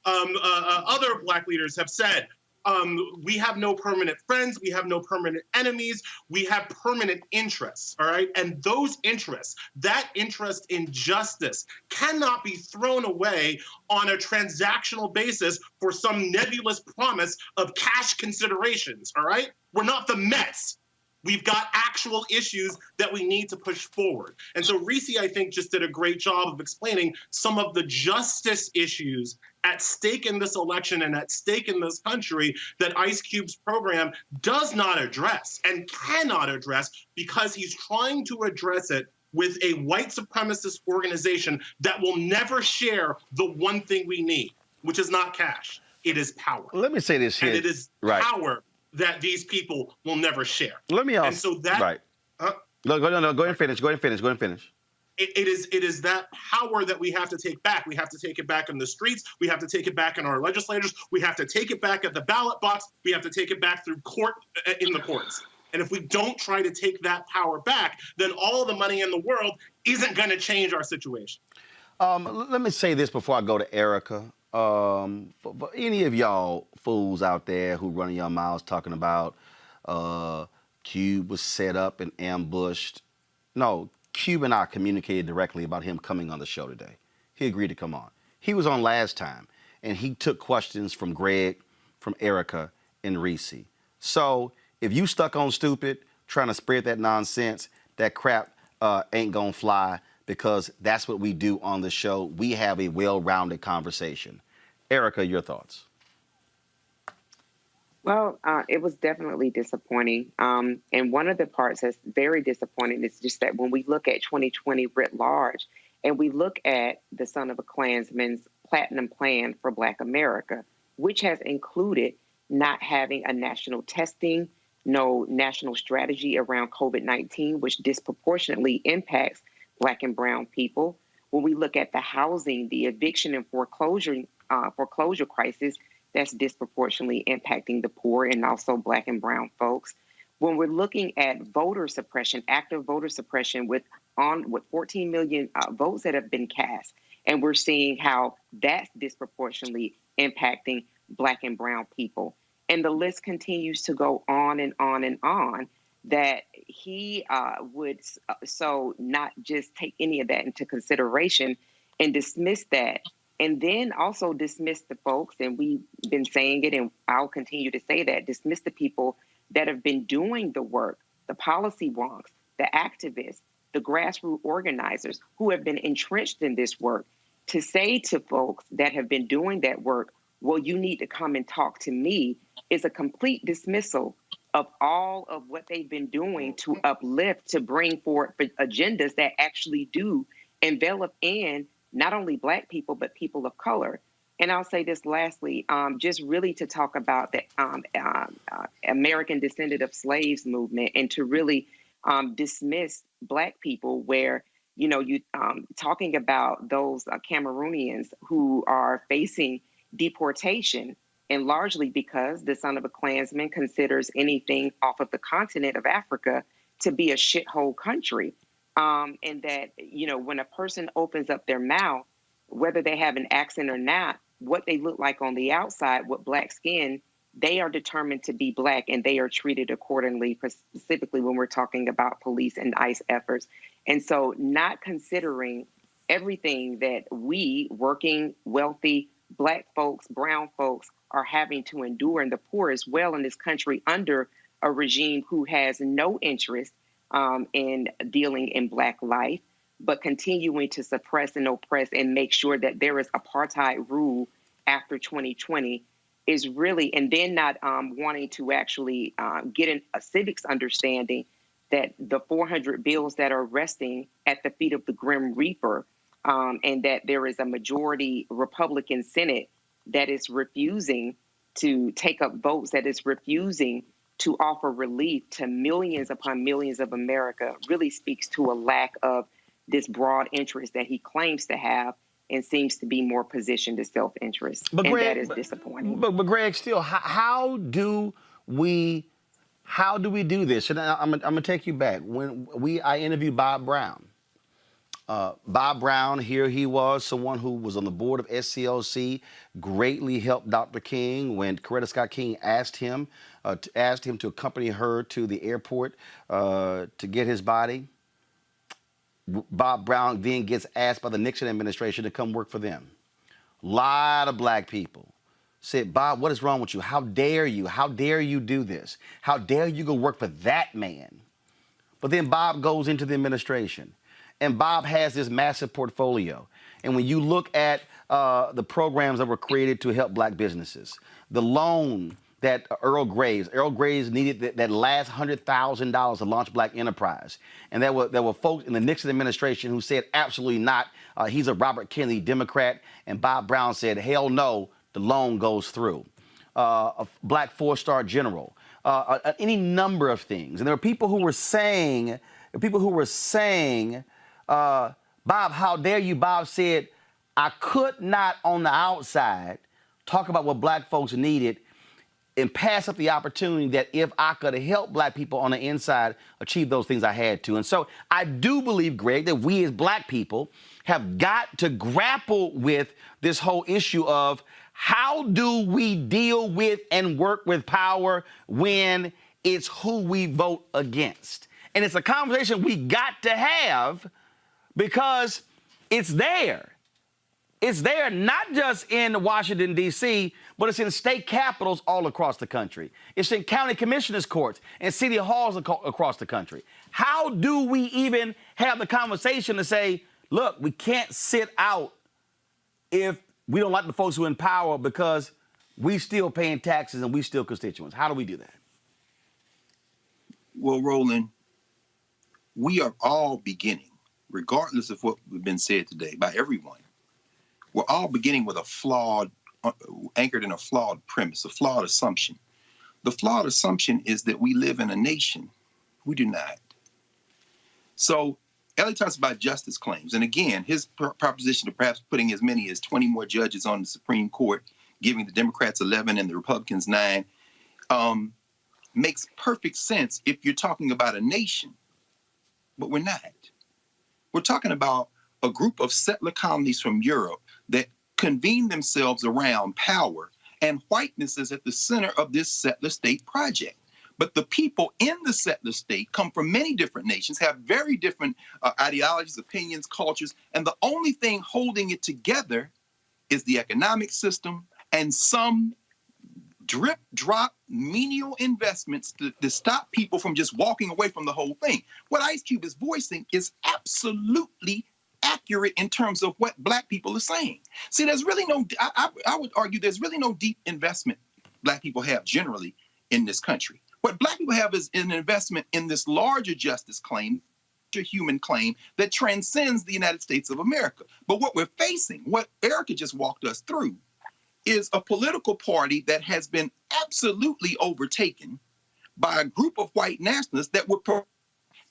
Other black leaders have said, we have no permanent friends. We have no permanent enemies. We have permanent interests, all right? And those interests, that interest in justice cannot be thrown away on a transactional basis for some nebulous promise of cash considerations, all right? We're not the Mets. We've got actual issues that we need to push forward. And so Reese, I think, just did a great job of explaining some of the justice issues at stake in this election and at stake in this country that Ice Cube's program does not address and cannot address, because he's trying to address it with a white supremacist organization that will never share the one thing we need, which is not cash. It is power. Let me say this here. And it is power that these people will never share. Let me also, and so that, right. Go ahead and finish. Go ahead and finish. It is that power that we have to take back. We have to take it back in the streets. We have to take it back in our legislators. We have to take it back at the ballot box. We have to take it back through court, in the courts. And if we don't try to take that power back, then all the money in the world isn't going to change our situation. Let me say this before I go to Erica. For any of y'all fools out there who running your mouths talking about Cube was set up and ambushed. No, Cube and I communicated directly about him coming on the show today. He agreed to come on. He was on last time, and he took questions from Greg, from Erica, and Reese. So if you stuck on stupid, trying to spread that nonsense, that crap ain't gonna fly, because that's what we do on the show. We have a well-rounded conversation. Erica, your thoughts? Well, it was definitely disappointing. And one of the parts that's very disappointing is just that when we look at 2020 writ large, and we look at the son of a Klansman's platinum plan for Black America, which has included not having a national testing no national strategy around COVID-19, which disproportionately impacts Black and brown people. When we look at the housing, the eviction and foreclosure crisis, that's disproportionately impacting the poor and also Black and brown folks. When we're looking at voter suppression, active voter suppression with 14 million votes that have been cast, and we're seeing how that's disproportionately impacting Black and brown people. And the list continues to go on and on and on, that he would so not just take any of that into consideration and dismiss that, and then also dismiss the folks, and we've been saying it and I'll continue to say that, dismiss the people that have been doing the work, the policy wonks, the activists, the grassroots organizers who have been entrenched in this work, to say to folks that have been doing that work, well, you need to come and talk to me, is a complete dismissal of all of what they've been doing to uplift, to bring forward agendas that actually do envelop in not only Black people, but people of color. And I'll say this lastly, just really to talk about the American Descendant of Slaves movement, and to really dismiss Black people, where, you know, you talking about those Cameroonians who are facing deportation, and largely because the son of a Klansman considers anything off of the continent of Africa to be a shithole country. And that, you know, when a person opens up their mouth, whether they have an accent or not, what they look like on the outside with Black skin, they are determined to be Black, and they are treated accordingly, specifically when we're talking about police and ICE efforts. And so not considering everything that we, working, wealthy, Black folks, brown folks, are having to endure, and the poor as well in this country, under a regime who has no interest in dealing in Black life, but continuing to suppress and oppress and make sure that there is apartheid rule after 2020, is really, and then not wanting to actually get a civics understanding that the 400 bills that are resting at the feet of the Grim Reaper, and that there is a majority Republican Senate that is refusing to take up votes, that is refusing to offer relief to millions upon millions of America, really speaks to a lack of this broad interest that he claims to have, and seems to be more positioned to self-interest. And that is disappointing. But Greg, still, how do we do this? And I'm gonna take you back. When I interviewed Bob Brown. Bob Brown, here he was, someone who was on the board of SCLC, greatly helped Dr. King when Coretta Scott King asked him to accompany her to the airport to get his body. Bob Brown then gets asked by the Nixon administration to come work for them. A lot of Black people said, Bob, what is wrong with you? How dare you? How dare you do this? How dare you go work for that man? But then Bob goes into the administration. And Bob has this massive portfolio. And when you look at the programs that were created to help Black businesses, the loan that Earl Graves needed that last $100,000 to launch Black enterprise. And there were folks in the Nixon administration who said, absolutely not. He's a Robert Kennedy Democrat. And Bob Brown said, hell no, the loan goes through. A Black four-star general, any number of things. And there were people who were saying, Bob, how dare you? Bob said, I could not on the outside talk about what Black folks needed and pass up the opportunity that if I could help Black people on the inside achieve those things, I had to. And so I do believe, Greg, that we as Black people have got to grapple with this whole issue of how do we deal with and work with power when it's who we vote against. And it's a conversation we got to have, because it's there. It's there not just in Washington, D.C., but it's in state capitals all across the country. It's in county commissioners' courts and city halls across the country. How do we even have the conversation to say, look, we can't sit out if we don't like the folks who are in power because we still paying taxes and we still constituents? How do we do that? Well, Roland, we are all beginning, regardless of what has been said today by everyone, we're all beginning with a flawed, anchored in a flawed premise, a flawed assumption The flawed assumption is that we live in a nation. We do not. So Ellie talks about justice claims. And again, his proposition of perhaps putting as many as 20 more judges on the Supreme Court, giving the Democrats 11 and the Republicans 9, makes perfect sense if you're talking about a nation. But we're not. We're talking about a group of settler colonies from Europe that convene themselves around power, and whiteness is at the center of this settler state project. But the people in the settler state come from many different nations, have very different ideologies, opinions, cultures, and the only thing holding it together is the economic system and some drip, drop, menial investments to stop people from just walking away from the whole thing. What Ice Cube is voicing is absolutely accurate in terms of what Black people are saying. See, there's really no, I would argue there's really no deep investment Black people have generally in this country. What Black people have is an investment in this larger justice claim, human claim that transcends the United States of America. But what we're facing, what Erica just walked us through, is a political party that has been absolutely overtaken by a group of white nationalists that were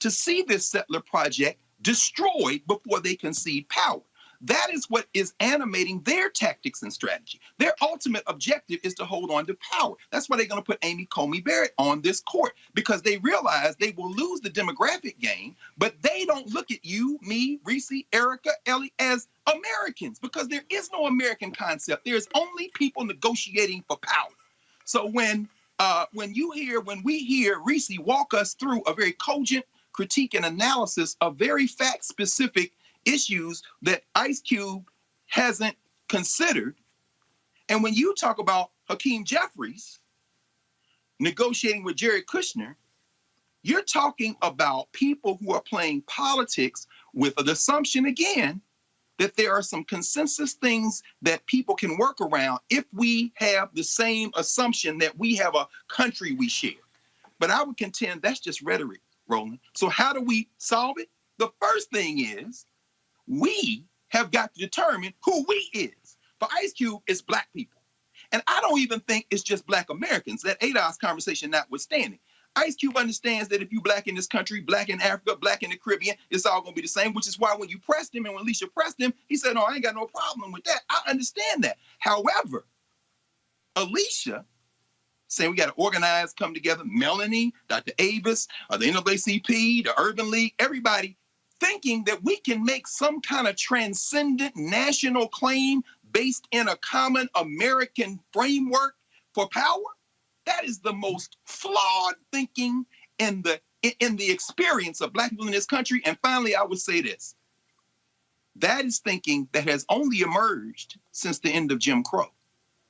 to see this settler project destroyed before they concede power. That is what is animating their tactics and strategy. Their ultimate objective is to hold on to power. That's why they're going to put Amy Coney Barrett on this court, because they realize they will lose the demographic game, but they don't look at you, me, Reese, Erica, Ellie as Americans, because there is no American concept. There's only people negotiating for power. So when we hear Reese walk us through a very cogent critique and analysis of very fact-specific issues that Ice Cube hasn't considered, and when you talk about Hakeem Jeffries negotiating with Jared Kushner, you're talking about people who are playing politics with an assumption, again, that there are some consensus things that people can work around if we have the same assumption that we have a country we share. But I would contend that's just rhetoric, Roland. So how do we solve it? The first thing is we have got to determine who we is. For Ice Cube, it's Black people. And I don't even think it's just Black Americans, that ADOS conversation notwithstanding. Ice Cube understands that if you Black in this country, Black in Africa, Black in the Caribbean, it's all going to be the same, which is why when you pressed him and when Alicia pressed him, he said, no, I ain't got no problem with that. I understand that. However, Alicia saying we got to organize, come together, Melanie, Dr. Avis, the NAACP, the Urban League, everybody, thinking that we can make some kind of transcendent national claim based in a common American framework for power. That is the most flawed thinking in the experience of Black people in this country. And finally, I would say this. That is thinking that has only emerged since the end of Jim Crow,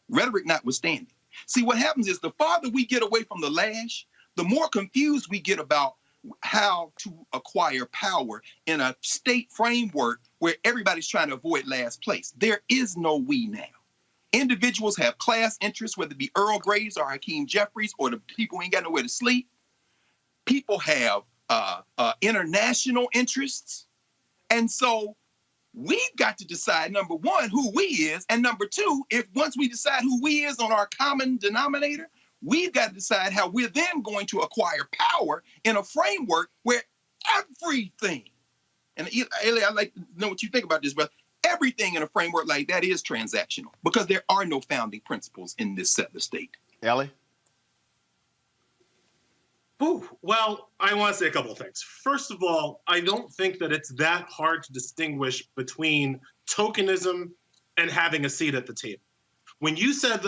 rhetoric notwithstanding. See, what happens is the farther we get away from the lash, the more confused we get about how to acquire power in a state framework where everybody's trying to avoid last place. There is no we now. Individuals have class interests, whether it be Earl Grays or Hakeem Jeffries or the people who ain't got nowhere to sleep. People have international interests. And so we've got to decide, number one, who we is. And number two, if once we decide who we is on our common denominator, we've got to decide how we're then going to acquire power in a framework where everything, and Eli, I'd like to know what you think about this, brother. Everything in a framework like that is transactional because there are no founding principles in this settler state. Ellie? Ooh, well, I want to say a couple of things. First of all, I don't think that it's that hard to distinguish between tokenism and having a seat at the table. When you said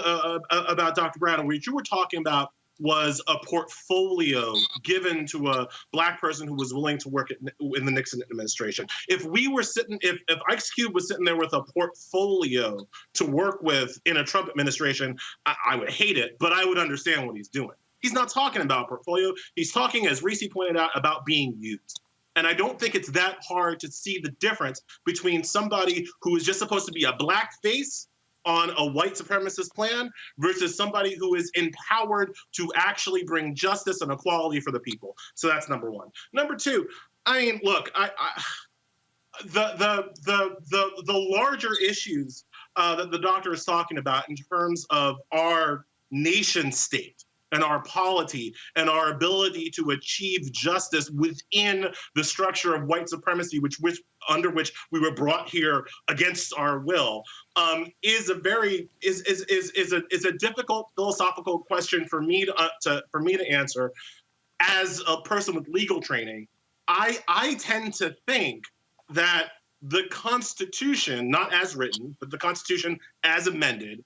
about Dr. Brown, what you were talking about was a portfolio given to a Black person who was willing to work in the Nixon administration. If we were sitting, if Ice Cube was sitting there with a portfolio to work with in a Trump administration, I would hate it, but I would understand what he's doing. He's not talking about a portfolio. He's talking, as Reese pointed out, about being used. And I don't think it's that hard to see the difference between somebody who is just supposed to be a Black face on a white supremacist plan versus somebody who is empowered to actually bring justice and equality for the people. So that's number one. Number two, I mean, look, the larger issues that the doctor is talking about in terms of our nation state and our polity and our ability to achieve justice within the structure of white supremacy, under which we were brought here against our will, is a difficult philosophical question for me to answer. As a person with legal training, I tend to think that the Constitution, not as written, but the Constitution as amended,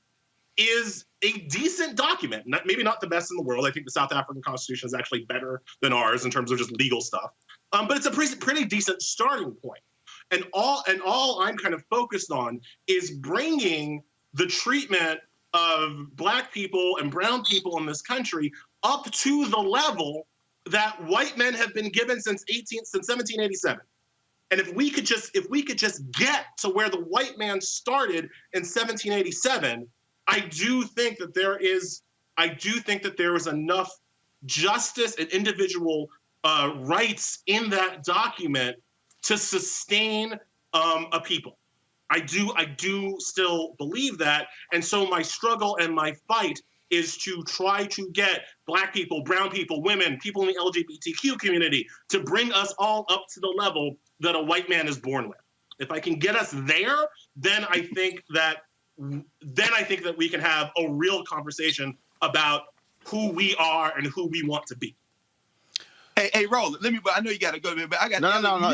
is a decent document. Maybe not the best in the world. I think the South African Constitution is actually better than ours in terms of just legal stuff. But it's a pretty decent starting point. And all I'm kind of focused on is bringing the treatment of Black people and brown people in this country up to the level that white men have been given since 1787. And if we could just get to where the white man started in 1787, I do think that there is enough justice and individual rights in that document to sustain a people. I do still believe that, and so my struggle and my fight is to try to get Black people, brown people, women, people in the LGBTQ community to bring us all up to the level that a white man is born with. If I can get us there, then I think that we can have a real conversation about who we are and who we want to be. Hey, Roland, I know you got to go there, but I got you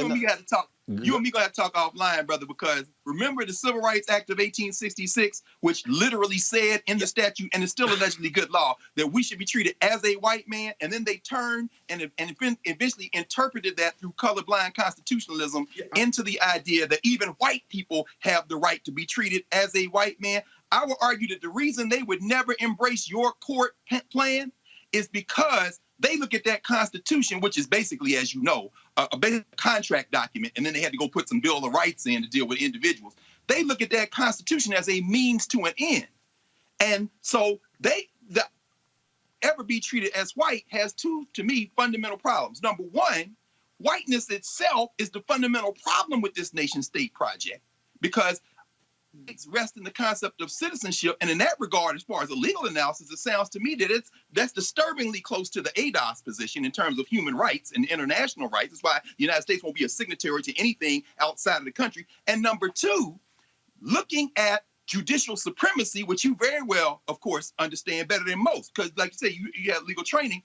and me got to talk. You and me gonna have to talk offline, brother, because remember the Civil Rights Act of 1866, which literally said in the statute, and it's still allegedly good law, that we should be treated as a white man, and then they turned and eventually interpreted that through colorblind constitutionalism into the idea that even white people have the right to be treated as a white man. I would argue that the reason they would never embrace your court plan is because they look at that Constitution, which is basically, as you know, a basic contract document, and then they had to go put some Bill of Rights in to deal with individuals. They look at that Constitution as a means to an end. And so ever be treated as white has two, to me, fundamental problems. Number one, whiteness itself is the fundamental problem with this nation-state project, because it's rest in the concept of citizenship. And in that regard, as far as a legal analysis, it sounds to me that that's disturbingly close to the ADOS position in terms of human rights and international rights. That's why the United States won't be a signatory to anything outside of the country. And number two, looking at judicial supremacy, which you very well, of course, understand better than most, because like you say, you have legal training.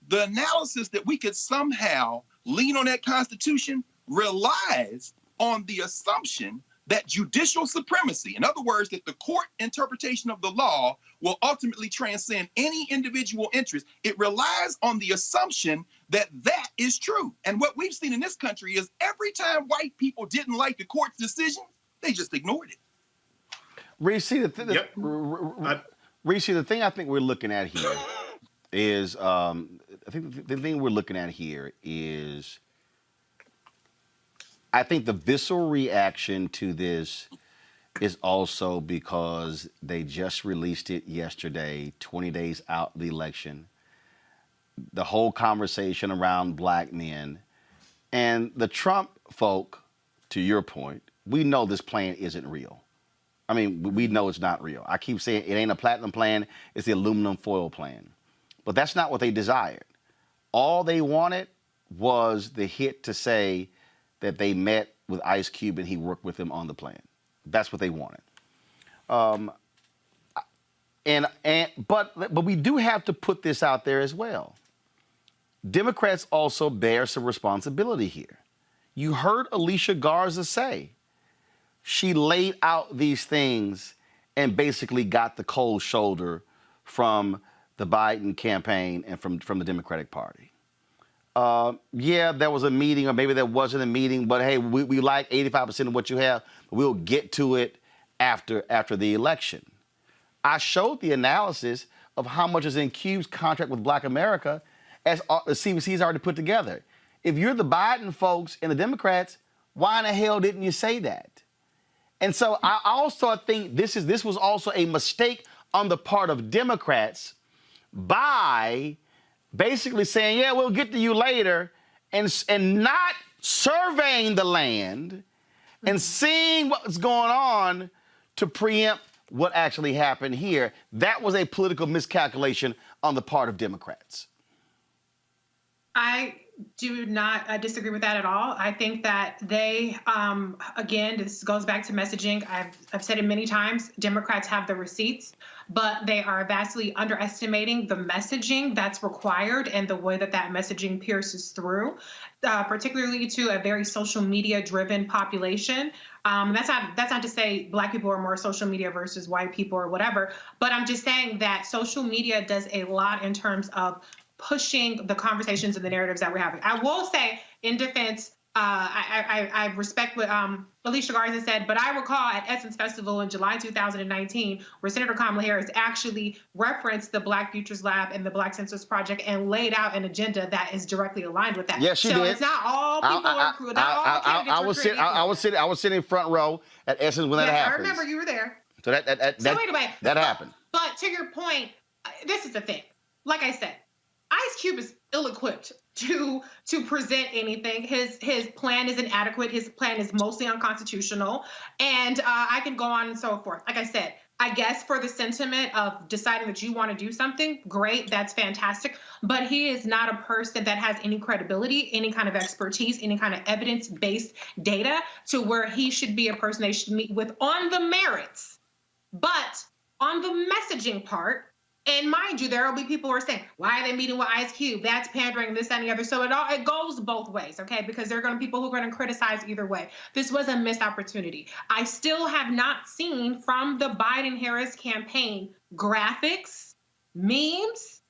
The analysis that we could somehow lean on that Constitution relies on the assumption that judicial supremacy, in other words, that the court interpretation of the law will ultimately transcend any individual interest. It relies on the assumption that that is true. And what we've seen in this country is every time white people didn't like the court's decision, they just ignored it. Reese, the thing I think we're looking at here is, I think the visceral reaction to this is also because they just released it yesterday, 20 days out the election. The whole conversation around Black men and the Trump folk, to your point, we know this plan isn't real. I mean, we know it's not real. I keep saying it ain't a platinum plan, it's the aluminum foil plan. But that's not what they desired. All they wanted was the hit to say that they met with Ice Cube and he worked with him on the plan. That's what they wanted. But we do have to put this out there as well. Democrats also bear some responsibility here. You heard Alicia Garza say she laid out these things and basically got the cold shoulder from the Biden campaign and from the Democratic Party. Yeah, there was a meeting, or maybe there wasn't a meeting, but hey, we like 85% of what you have. But we'll get to it after the election. I showed the analysis of how much is in Cube's contract with Black America, as the CBC's already put together. If you're the Biden folks and the Democrats, why in the hell didn't you say that? And so I also think this was also a mistake on the part of Democrats by basically saying, yeah, we'll get to you later, and not surveying the land and seeing what's going on to preempt what actually happened here. That was a political miscalculation on the part of Democrats. I do not disagree with that at all. I think that they, again, this goes back to messaging. I've said it many times, Democrats have the receipts, but they are vastly underestimating the messaging that's required and the way that that messaging pierces through, particularly to a very social media driven population. That's not to say Black people are more social media versus white people or whatever, but I'm just saying that social media does a lot in terms of pushing the conversations and the narratives that we're having. I will say, in defense, I respect what Alicia Garza said, but I recall at Essence Festival in July 2019, where Senator Kamala Harris actually referenced the Black Futures Lab and the Black Census Project and laid out an agenda that is directly aligned with that. Yes, she did. So it's not all people are created. I was sitting front row at Essence when that happened. I remember you were there. So anyway, that happened. But to your point, this is the thing. Like I said, Ice Cube is ill-equipped to present anything. His plan is inadequate. His plan is mostly unconstitutional. And I can go on and so forth. Like I said, I guess for the sentiment of deciding that you want to do something, great, that's fantastic. But he is not a person that has any credibility, any kind of expertise, any kind of evidence-based data to where he should be a person they should meet with on the merits. But on the messaging part, and mind you, there will be people who are saying, why are they meeting with Ice Cube? That's pandering, this, that, and the other. So it goes both ways, okay? Because there are going to be people who are going to criticize either way. This was a missed opportunity. I still have not seen from the Biden-Harris campaign graphics, memes,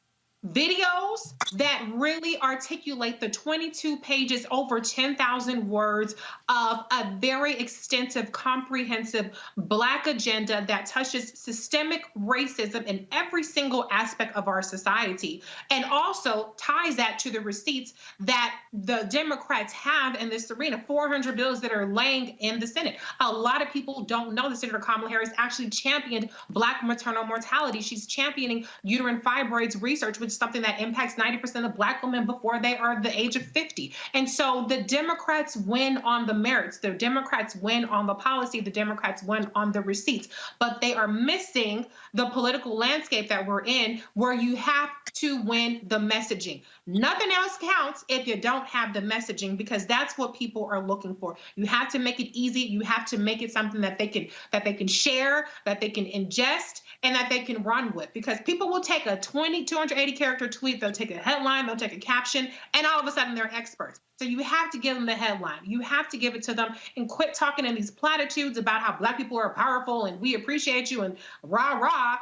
videos that really articulate the 22 pages, over 10,000 words of a very extensive, comprehensive Black agenda that touches systemic racism in every single aspect of our society, and also ties that to the receipts that the Democrats have in this arena, 400 bills that are laying in the Senate. A lot of people don't know that Senator Kamala Harris actually championed Black maternal mortality. She's championing uterine fibroids research, which something that impacts 90% of Black women before they are the age of 50. And so the Democrats win on the merits. The Democrats win on the policy. The Democrats win on the receipts. But they are missing the political landscape that we're in, where you have to win the messaging. Nothing else counts if you don't have the messaging, because that's what people are looking for. You have to make it easy. You have to make it something that they can share, that they can ingest, and that they can run with, because people will take a 280 character tweet, they'll take a headline, they'll take a caption, and all of a sudden they're experts. So you have to give them the headline. You have to give it to them and quit talking in these platitudes about how Black people are powerful and we appreciate you and rah, rah.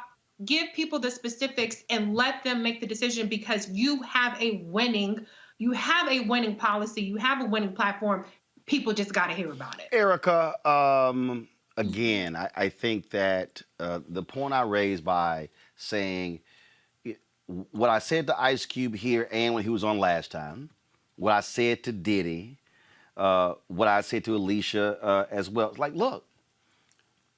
Give people the specifics and let them make the decision, because you have a winning policy, you have a winning platform. People just got to hear about it. Erica, again, I think that the point I raised by saying what I said to Ice Cube here and when he was on last time, what I said to Diddy, what I said to Alicia as well. It's like, look,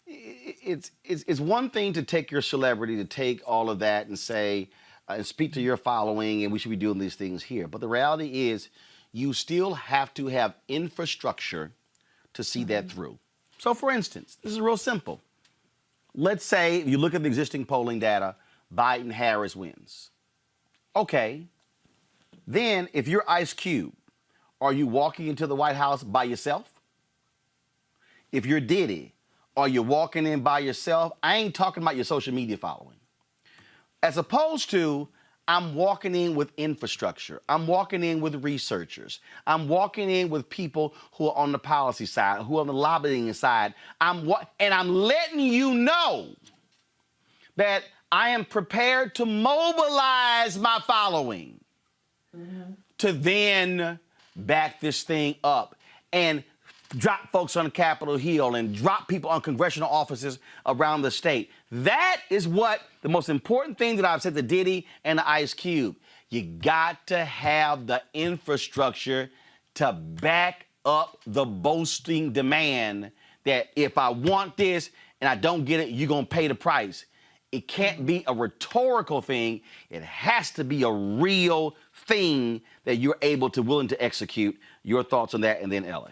it's one thing to take your celebrity, to take all of that and say, and speak to your following, and we should be doing these things here. But the reality is you still have to have infrastructure to see that through. So, for instance, this is real simple. Let's say you look at the existing polling data, Biden-Harris wins. Okay. Then, if you're Ice Cube, are you walking into the White House by yourself? If you're Diddy, are you walking in by yourself? I ain't talking about your social media following. As opposed to, I'm walking in with infrastructure. I'm walking in with researchers. I'm walking in with people who are on the policy side, who are on the lobbying side. And I'm letting you know that I am prepared to mobilize my following to then back this thing up and drop folks on Capitol Hill and drop people on congressional offices around the state. That is what the most important thing that I've said to Diddy and to Ice Cube. You got to have the infrastructure to back up the boasting demand that if I want this and I don't get it, you're going to pay the price. It can't be a rhetorical thing. It has to be a real thing that you're willing to execute. Your thoughts on that, and then Ella.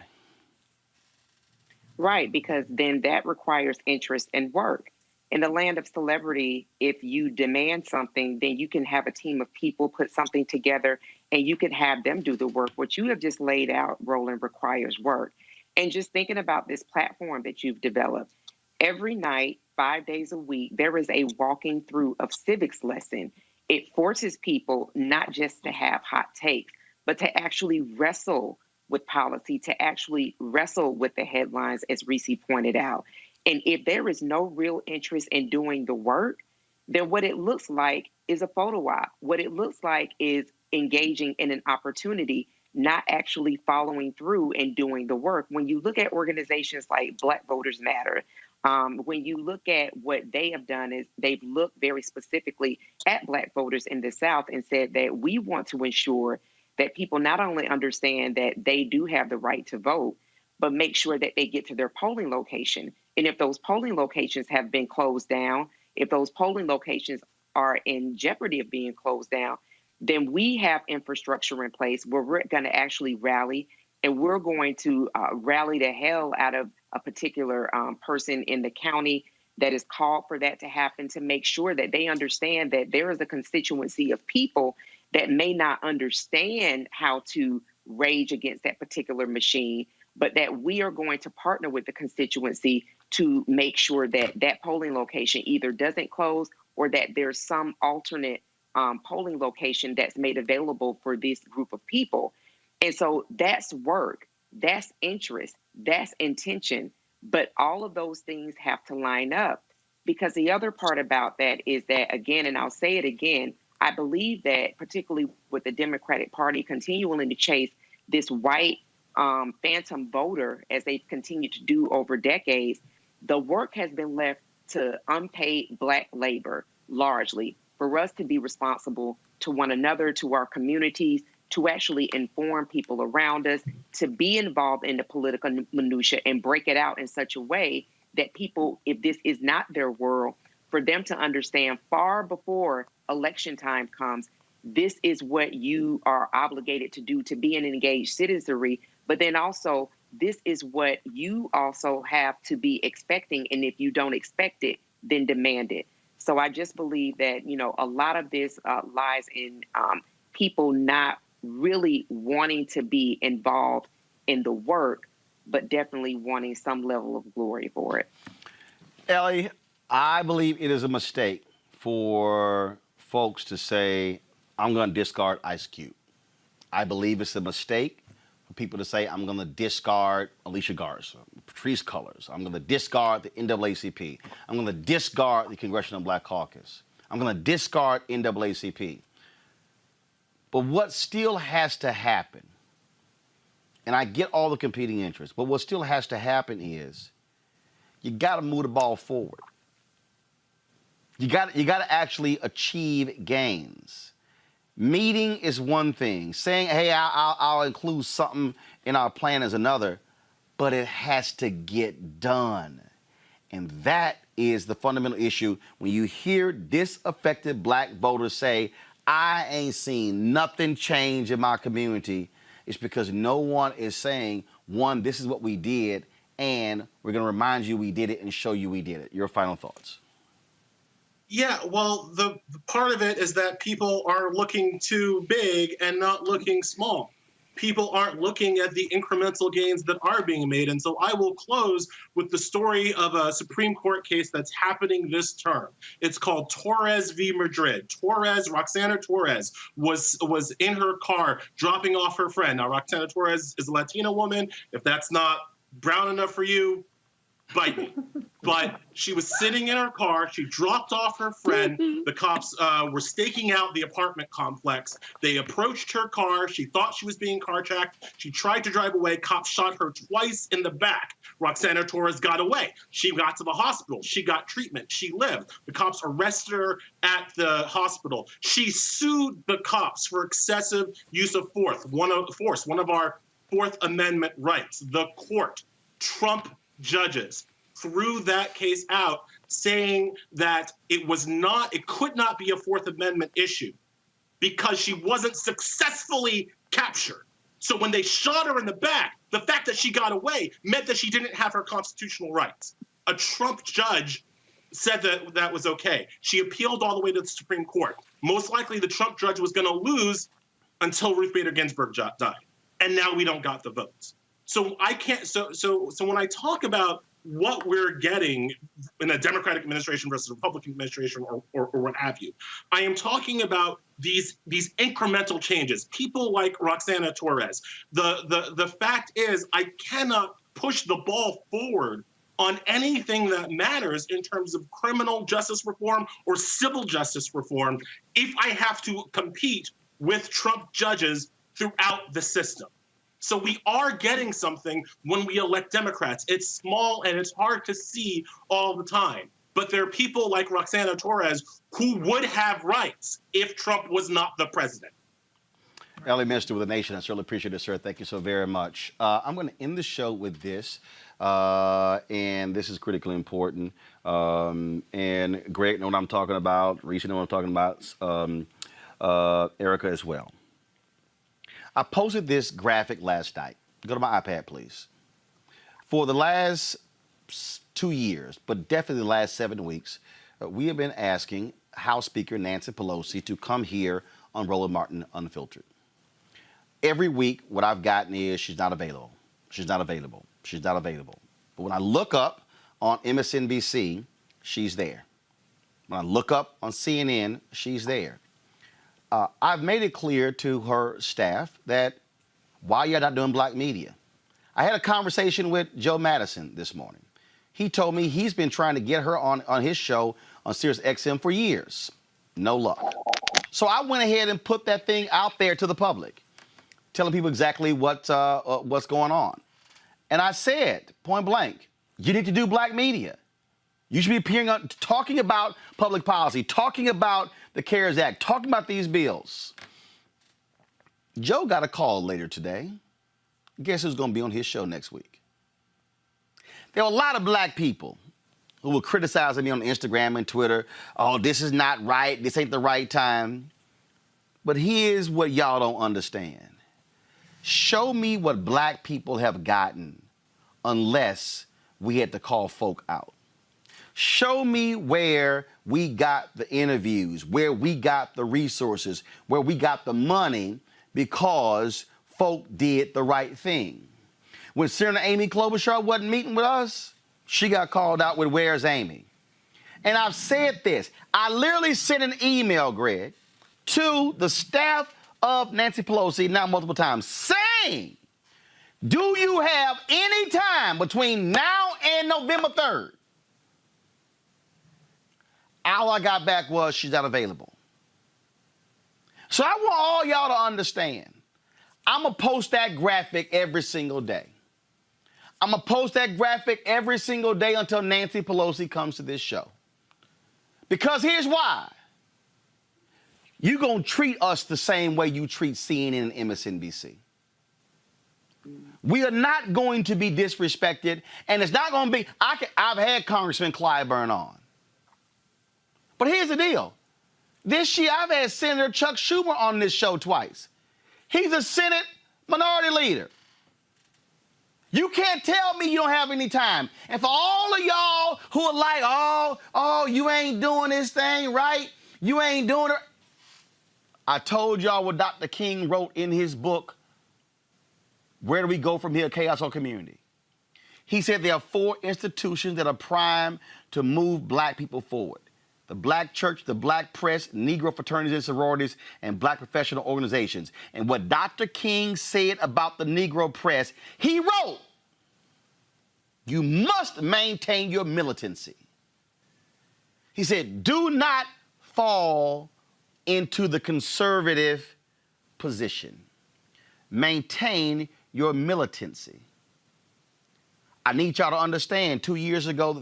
Right, because then that requires interest and work. In the land of celebrity, if you demand something, then you can have a team of people put something together and you can have them do the work. What you have just laid out, Roland, requires work. And just thinking about this platform that you've developed, every night, 5 days a week, there is a walking through of civics lesson. It forces people not just to have hot takes, but to actually wrestle with policy, to actually wrestle with the headlines, as Reese pointed out. And if there is no real interest in doing the work, then what it looks like is a photo op. What it looks like is engaging in an opportunity, not actually following through and doing the work. When you look at organizations like Black Voters Matter, when you look at what they have done, is they've looked very specifically at Black voters in the South and said that we want to ensure that people not only understand that they do have the right to vote, but make sure that they get to their polling location. And if those polling locations have been closed down, if those polling locations are in jeopardy of being closed down, then we have infrastructure in place where we're going to actually rally, and we're going to rally the hell out of a particular person in the county that is called for that to happen, to make sure that they understand that there is a constituency of people that may not understand how to rage against that particular machine, but that we are going to partner with the constituency to make sure that that polling location either doesn't close or that there's some alternate polling location that's made available for this group of people. And so that's work, that's interest, that's intention. But all of those things have to line up, because the other part about that is that, again, and I'll say it again, I believe that particularly with the Democratic Party continuing to chase this white phantom voter, as they've continued to do over decades, the work has been left to unpaid Black labor, largely, for us to be responsible to one another, to our communities, to actually inform people around us, to be involved in the political minutia and break it out in such a way that people, if this is not their world, for them to understand far before election time comes, this is what you are obligated to do, to be an engaged citizenry. But then also, this is what you also have to be expecting. And if you don't expect it, then demand it. So I just believe that, you know, a lot of this lies in people not really wanting to be involved in the work, but definitely wanting some level of glory for it. Ellie, I believe it is a mistake for folks to say, I'm going to discard Ice Cube. I believe it's a mistake for people to say, I'm going to discard Alicia Garza, Patrice Cullors. I'm going to discard the NAACP. I'm going to discard the Congressional Black Caucus. I'm going to discard NAACP. But what still has to happen, and I get all the competing interests, but what still has to happen is you got to move the ball forward. You got to actually achieve gains. Meeting is one thing. Saying, hey, I'll include something in our plan is another, but it has to get done. And that is the fundamental issue. When you hear disaffected Black voters say, I ain't seen nothing change in my community, it's because no one is saying, one, this is what we did, and we're going to remind you we did it and show you we did it. Your final thoughts. Yeah, well, the part of it is that people are looking too big and not looking small. People aren't looking at the incremental gains that are being made. And so I will close with the story of a Supreme Court case that's happening this term. It's called Torres v. Madrid. Roxana Torres was in her car dropping off her friend. Now, Roxana Torres is a Latina woman. If that's not brown enough for you, bite me. But she was sitting in her car. She dropped off her friend. The cops were staking out the apartment complex. They approached her car. She thought she was being carjacked. She tried to drive away. Cops shot her twice in the back. Roxana Torres got away. She got to the hospital. She got treatment. She lived. The cops arrested her at the hospital. She sued the cops for excessive use of force, one of our Fourth Amendment rights. The court, Trump judges, threw that case out, saying that it could not be a Fourth Amendment issue because she wasn't successfully captured. So when they shot her in the back, the fact that she got away meant that she didn't have her constitutional rights. A Trump judge said that that was okay. She appealed all the way to the Supreme Court. Most likely the Trump judge was going to lose until Ruth Bader Ginsburg died. And now we don't got the votes. So I can't, so when I talk about what we're getting in a Democratic administration versus a Republican administration or what have you, I am talking about these incremental changes. People like Roxana Torres. The fact is, I cannot push the ball forward on anything that matters in terms of criminal justice reform or civil justice reform if I have to compete with Trump judges throughout the system. So we are getting something when we elect Democrats. It's small and it's hard to see all the time. But there are people like Roxana Torres who would have rights if Trump was not the president. Ellie Minister with the Nation, I certainly appreciate it, sir. Thank you so very much. I'm going to end the show with this, and this is critically important. And Greg know what I'm talking about. Reese know what I'm talking about. Erica as well. I posted this graphic last night. Go to my iPad, please. For the last 2 years, but definitely the last 7 weeks, we have been asking House Speaker Nancy Pelosi to come here on Roland Martin Unfiltered. Every week, what I've gotten is she's not available. She's not available. She's not available. But when I look up on MSNBC, she's there. When I look up on CNN, she's there. I've made it clear to her staff that why you're not doing black media. I had a conversation with Joe Madison this morning. He told me he's been trying to get her on his show on Sirius XM for years. No luck. So I went ahead and put that thing out there to the public, telling people exactly what's going on. And I said, point blank, you need to do black media. You should be appearing on, talking about public policy, talking about the CARES Act, talking about these bills. Joe got a call later today. Guess who's going to be on his show next week? There were a lot of black people who were criticizing me on Instagram and Twitter. Oh, this is not right. This ain't the right time. But here's what y'all don't understand. Show me what black people have gotten unless we had to call folk out. Show me where we got the interviews, where we got the resources, where we got the money because folk did the right thing. When Senator Amy Klobuchar wasn't meeting with us, she got called out with "Where's Amy?" And I've said this. I literally sent an email, Greg, to the staff of Nancy Pelosi now multiple times saying, do you have any time between now and November 3rd? All I got back was she's not available. So I want all y'all to understand, I'm going to post that graphic every single day. I'm going to post that graphic every single day until Nancy Pelosi comes to this show. Because here's why. You're going to treat us the same way you treat CNN and MSNBC. We are not going to be disrespected, and it's not going to be, I've had Congressman Clyburn on. But here's the deal. This year, I've had Senator Chuck Schumer on this show twice. He's a Senate minority leader. You can't tell me you don't have any time. And for all of y'all who are like, oh, you ain't doing this thing right, you ain't doing it. I told y'all what Dr. King wrote in his book, Where Do We Go From Here, Chaos or Community? He said there are 4 institutions that are primed to move black people forward. The black church, the black press, Negro fraternities and sororities, and black professional organizations. And what Dr. King said about the Negro press, he wrote, you must maintain your militancy. He said, do not fall into the conservative position. Maintain your militancy. I need y'all to understand, 2 years ago,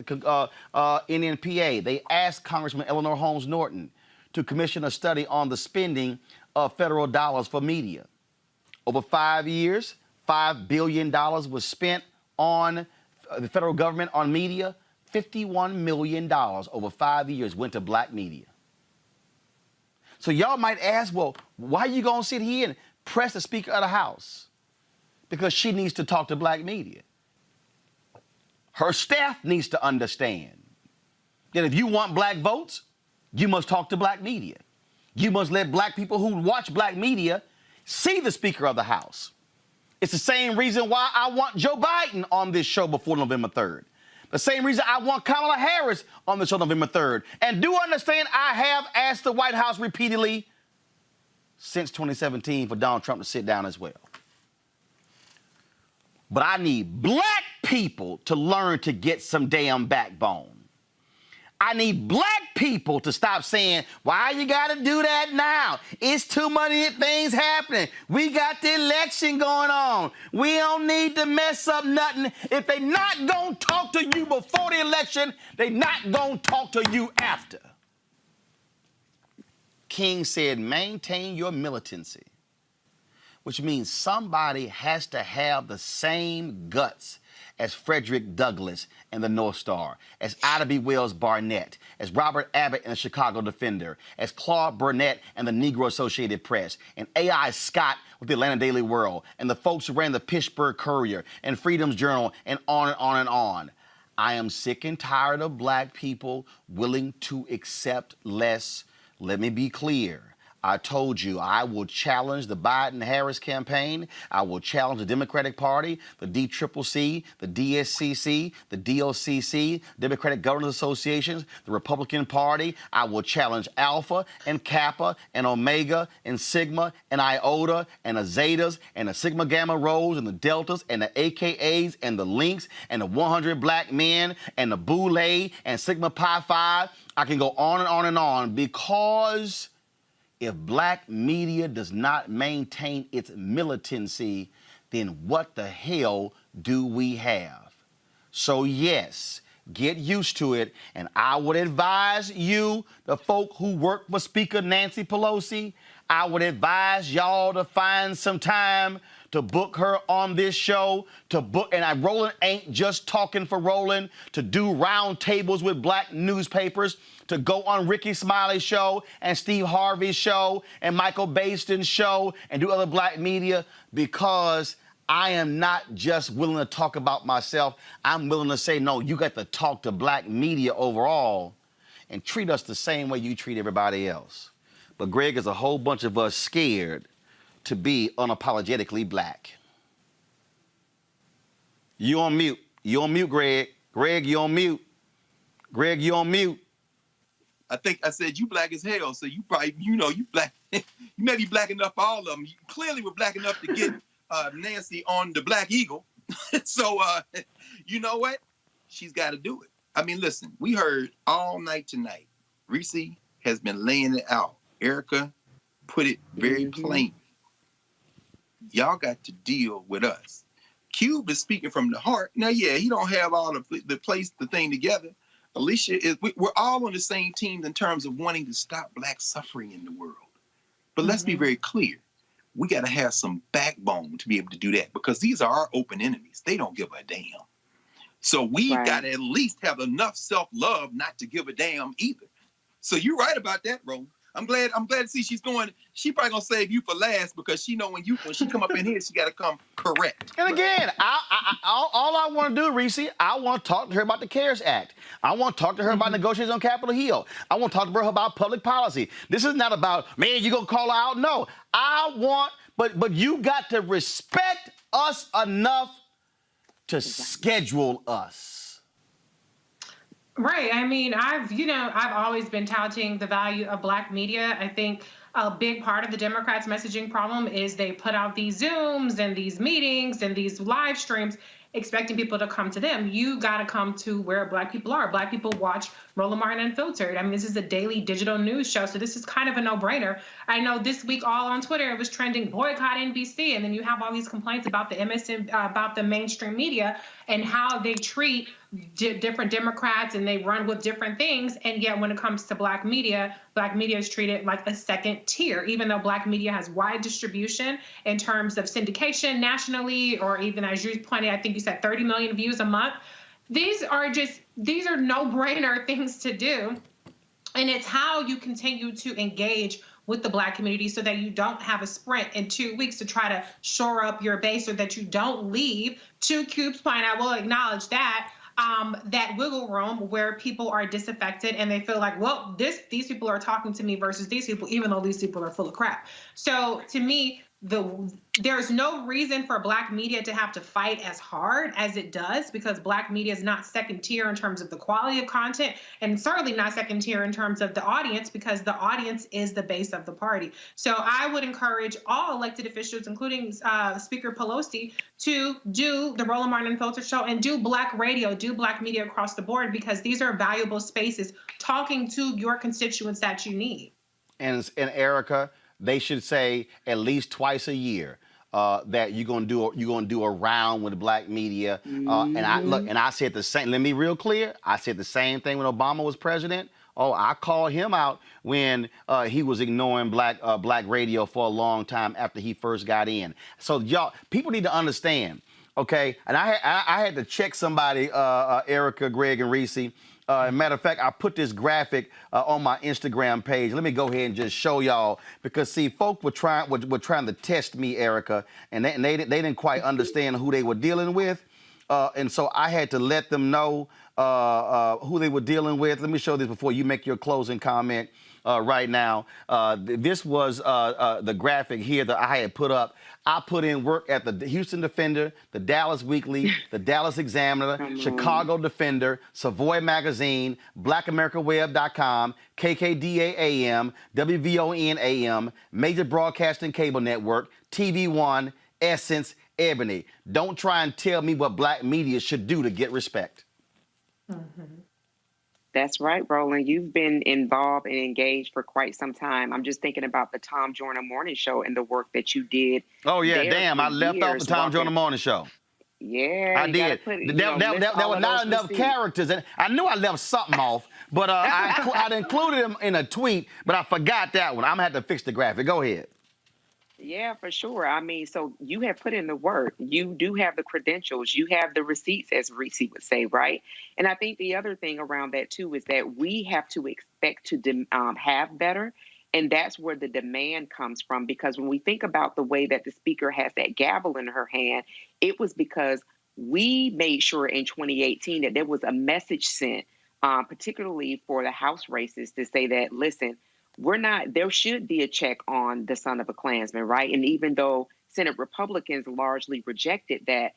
NNPA, they asked Congressman Eleanor Holmes Norton to commission a study on the spending of federal dollars for media. Over 5 years, $5 billion was spent on the federal government on media. $51 million over 5 years went to black media. So y'all might ask, well, why are you going to sit here and press the Speaker of the House? Because she needs to talk to black media. Her staff needs to understand that if you want black votes, you must talk to black media. You must let black people who watch black media see the Speaker of the House. It's the same reason why I want Joe Biden on this show before November 3rd. The same reason I want Kamala Harris on the show November 3rd. And do understand, I have asked the White House repeatedly since 2017 for Donald Trump to sit down as well. But I need black people to learn to get some damn backbone. I need black people to stop saying, why you got to do that now? It's too many things happening. We got the election going on. We don't need to mess up nothing. If they not going to talk to you before the election, they not going to talk to you after. King said, maintain your militancy, which means somebody has to have the same guts as Frederick Douglass and the North Star, as Ida B. Wells Barnett, as Robert Abbott and the Chicago Defender, as Claude Burnett and the Negro Associated Press, and A.I. Scott with the Atlanta Daily World, and the folks who ran the Pittsburgh Courier and Freedom's Journal, and on and on and on. I am sick and tired of black people willing to accept less. Let me be clear. I told you I will challenge the Biden-Harris campaign. I will challenge the Democratic Party, the DCCC, the DSCC, the DOCC, Democratic Governors Associations, the Republican Party. I will challenge Alpha and Kappa and Omega and Sigma and Iota and the Zetas and the Sigma Gamma Rhos and the Deltas and the AKAs and the Links and the 100 Black Men and the Boule and Sigma Pi Phi. I can go on and on and on, because if black media does not maintain its militancy, then what the hell do we have? So yes, get used to it. And I would advise you, the folk who work for Speaker Nancy Pelosi, I would advise y'all to find some time to book her on this show, and Roland ain't just talking for Roland, to do round tables with black newspapers, to go on Ricky Smiley's show and Steve Harvey's show and Michael Baston's show and do other black media, because I am not just willing to talk about myself. I'm willing to say, no, you got to talk to black media overall and treat us the same way you treat everybody else. But Greg, is a whole bunch of us scared to be unapologetically black. You on mute. You on mute, Greg. Greg, you on mute. Greg, you on mute. I think I said you black as hell, so you probably, you black. You may be black enough for all of them. You clearly were black enough to get Nancy on the Black Eagle. So, you know what? She's got to do it. I mean, listen, we heard all night tonight. Reese has been laying it out. Erica put it very plain. Y'all got to deal with us. Cube is speaking from the heart. Now, yeah, he don't have all the thing together. Alicia we're all on the same team in terms of wanting to stop black suffering in the world. But let's be very clear. We got to have some backbone to be able to do that, because these are our open enemies. They don't give a damn. So we got to at least have enough self-love not to give a damn either. So you're right about that, Roland. I'm glad to see she's going. She probably gonna save you for last, because she know when she come up in here, she got to come correct. And again, all I want to do, Reese, I want to talk to her about the CARES Act. I want to talk to her about negotiations on Capitol Hill. I want to talk to her about public policy. This is not about, man, you gonna call her out. No, but you got to respect us enough to schedule us. Right. I mean, I've always been touting the value of black media. I think a big part of the Democrats' messaging problem is they put out these Zooms and these meetings and these live streams expecting people to come to them. You got to come to where black people are. Black people watch Roland Martin Unfiltered. I mean, this is a daily digital news show, so this is kind of a no-brainer. I know this week all on Twitter it was trending boycott NBC, and then you have all these complaints about the about the mainstream media and how they treat different Democrats and they run with different things. And yet when it comes to black media is treated like a second tier, even though black media has wide distribution in terms of syndication nationally, or even, as you pointed, I think you said 30 million views a month. These are no-brainer things to do. And it's how you continue to engage with the black community so that you don't have a sprint in 2 weeks to try to shore up your base, or that you don't leave. To Cube's point, I will acknowledge that. that wiggle room where people are disaffected and they feel like, well, these people are talking to me versus these people, even though these people are full of crap. So to me, there's no reason for Black media to have to fight as hard as it does, because Black media is not second tier in terms of the quality of content, and certainly not second tier in terms of the audience, because the audience is the base of the party. So I would encourage all elected officials, including Speaker Pelosi, to do the Roland Martin Unfiltered show and do Black radio, do Black media across the board, because these are valuable spaces talking to your constituents that you need. And Erica, they should say at least twice a year that you're gonna do a round with the Black media. And I said the same. Let me be real clear. I said the same thing when Obama was president. Oh, I called him out when he was ignoring black radio for a long time after he first got in. So y'all, people need to understand, okay? And I had to check somebody, Erica, Greg, and Reese. Matter of fact, I put this graphic on my Instagram page. Let me go ahead and just show y'all, because see, folk were trying to test me, Erica, and they didn't quite understand who they were dealing with, and so I had to let them know who they were dealing with. Let me show this before you make your closing comment right now. This was the graphic here that I had put up. I put in work at the Houston Defender, the Dallas Weekly, the Dallas Examiner, Chicago Defender, Savoy Magazine, BlackAmericaWeb.com, KKDA AM, WVON AM, Major Broadcasting Cable Network, TV One, Essence, Ebony. Don't try and tell me what Black media should do to get respect. That's right, Roland. You've been involved and engaged for quite some time. I'm just thinking about the Tom Joyner Morning Show and the work that you did. Oh, yeah, damn. I left off the Tom Joyner Morning Show. Yeah, I did. There were not enough characters. And I knew I left something off, but I'd included him in a tweet, but I forgot that one. I'm going to have to fix the graphic. Go ahead. Yeah, for sure. I mean, so you have put in the work. You do have the credentials. You have the receipts, as Reese would say, right? And I think the other thing around that, too, is that we have to expect to have better. And that's where the demand comes from, because when we think about the way that the speaker has that gavel in her hand, it was because we made sure in 2018 that there was a message sent, particularly for the House races, to say that, listen, there should be a check on the son of a Klansman, right? And even though Senate Republicans largely rejected that,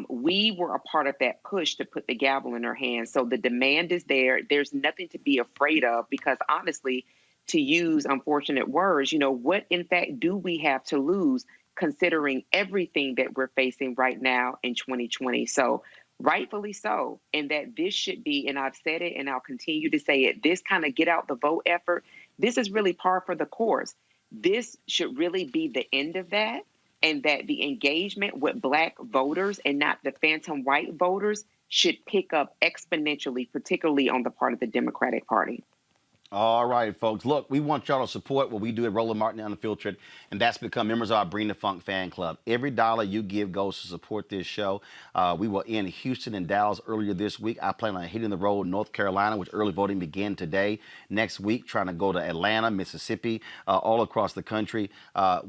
we were a part of that push to put the gavel in her hands. So the demand is there. There's nothing to be afraid of, because honestly, to use unfortunate words, what in fact do we have to lose, considering everything that we're facing right now in 2020? So rightfully so. And that this should be, and I've said it and I'll continue to say it, this kind of get out the vote effort, this is really par for the course. This should really be the end of that, and that the engagement with Black voters and not the phantom white voters should pick up exponentially, particularly on the part of the Democratic Party. All right, folks. Look, we want y'all to support what we do at Roland Martin Unfiltered, and that's become members of our Bring the Funk fan club. Every dollar you give goes to support this show. We were in Houston and Dallas earlier this week. I plan on hitting the road in North Carolina, which early voting began today. Next week, trying to go to Atlanta, Mississippi, all across the country.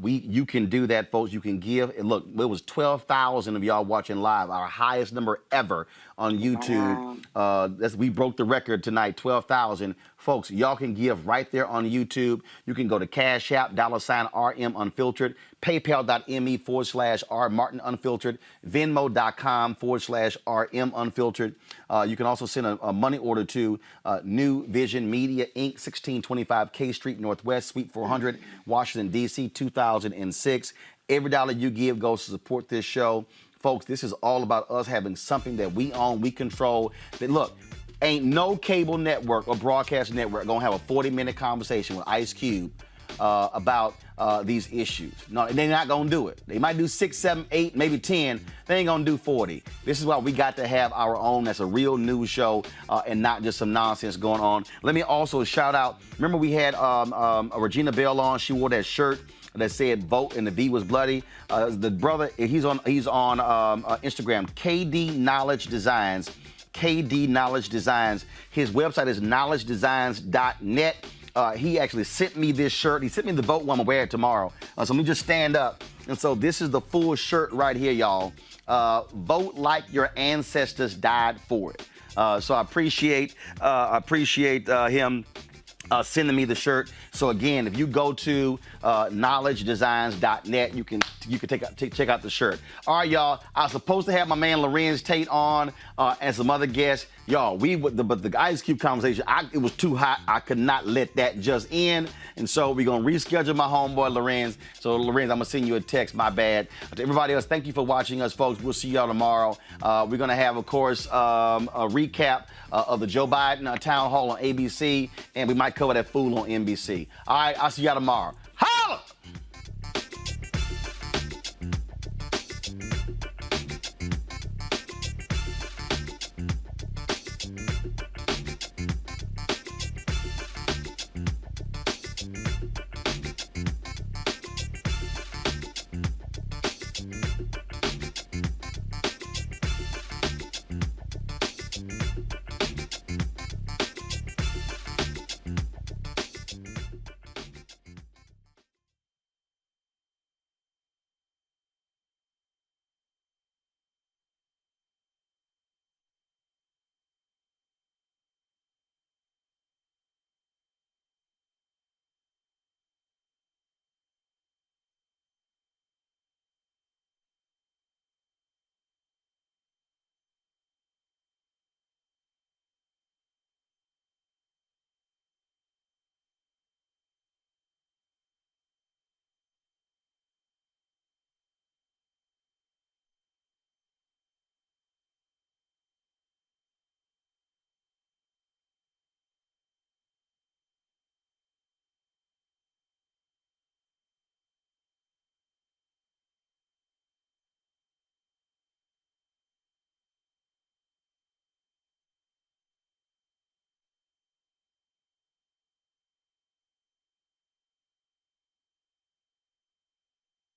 You can do that, folks. You can give. And look, it was 12,000 of y'all watching live, our highest number ever on YouTube. Wow. We broke the record tonight, 12,000. Folks, y'all can give right there on YouTube. You can go to Cash App, $RM Unfiltered, PayPal.me/R Martin Unfiltered, Venmo.com/RM Unfiltered. You can also send a money order to New Vision Media, Inc., 1625 K Street Northwest, Suite 400, Washington, D.C., 2006. Every dollar you give goes to support this show. Folks, this is all about us having something that we own, we control. That, look, ain't no cable network or broadcast network gonna have a 40-minute conversation with Ice Cube about these issues. No, they're not gonna do it. They might do 6, 7, 8, maybe 10. They ain't gonna do 40. This is why we got to have our own. That's a real news show and not just some nonsense going on. Let me also shout out. Remember we had Regina Bell on. She wore that shirt that said "Vote" and the V was bloody. The brother, he's on Instagram. KD Knowledge Designs. KD Knowledge Designs. His website is knowledgedesigns.net. He actually sent me this shirt. He sent me the Vote one. I'm gonna wear it tomorrow. So let me just stand up And so this is the full shirt right here, y'all. Vote like your ancestors died for it. So I appreciate him sending me the shirt. So again, if you go to knowledgedesigns.net, you can check out the shirt. All right, y'all. I was supposed to have my man Lorenz Tate on and some other guests. Y'all, but the Ice Cube conversation, it was too hot. I could not let that just end. And so we're going to reschedule my homeboy Lorenz. So Lorenz, I'm going to send you a text. My bad. To everybody else, thank you for watching us, folks. We'll see y'all tomorrow. We're going to have, of course, a recap of the Joe Biden town hall on ABC, and we might cover that fool on NBC. All right, I'll see y'all tomorrow. Ha!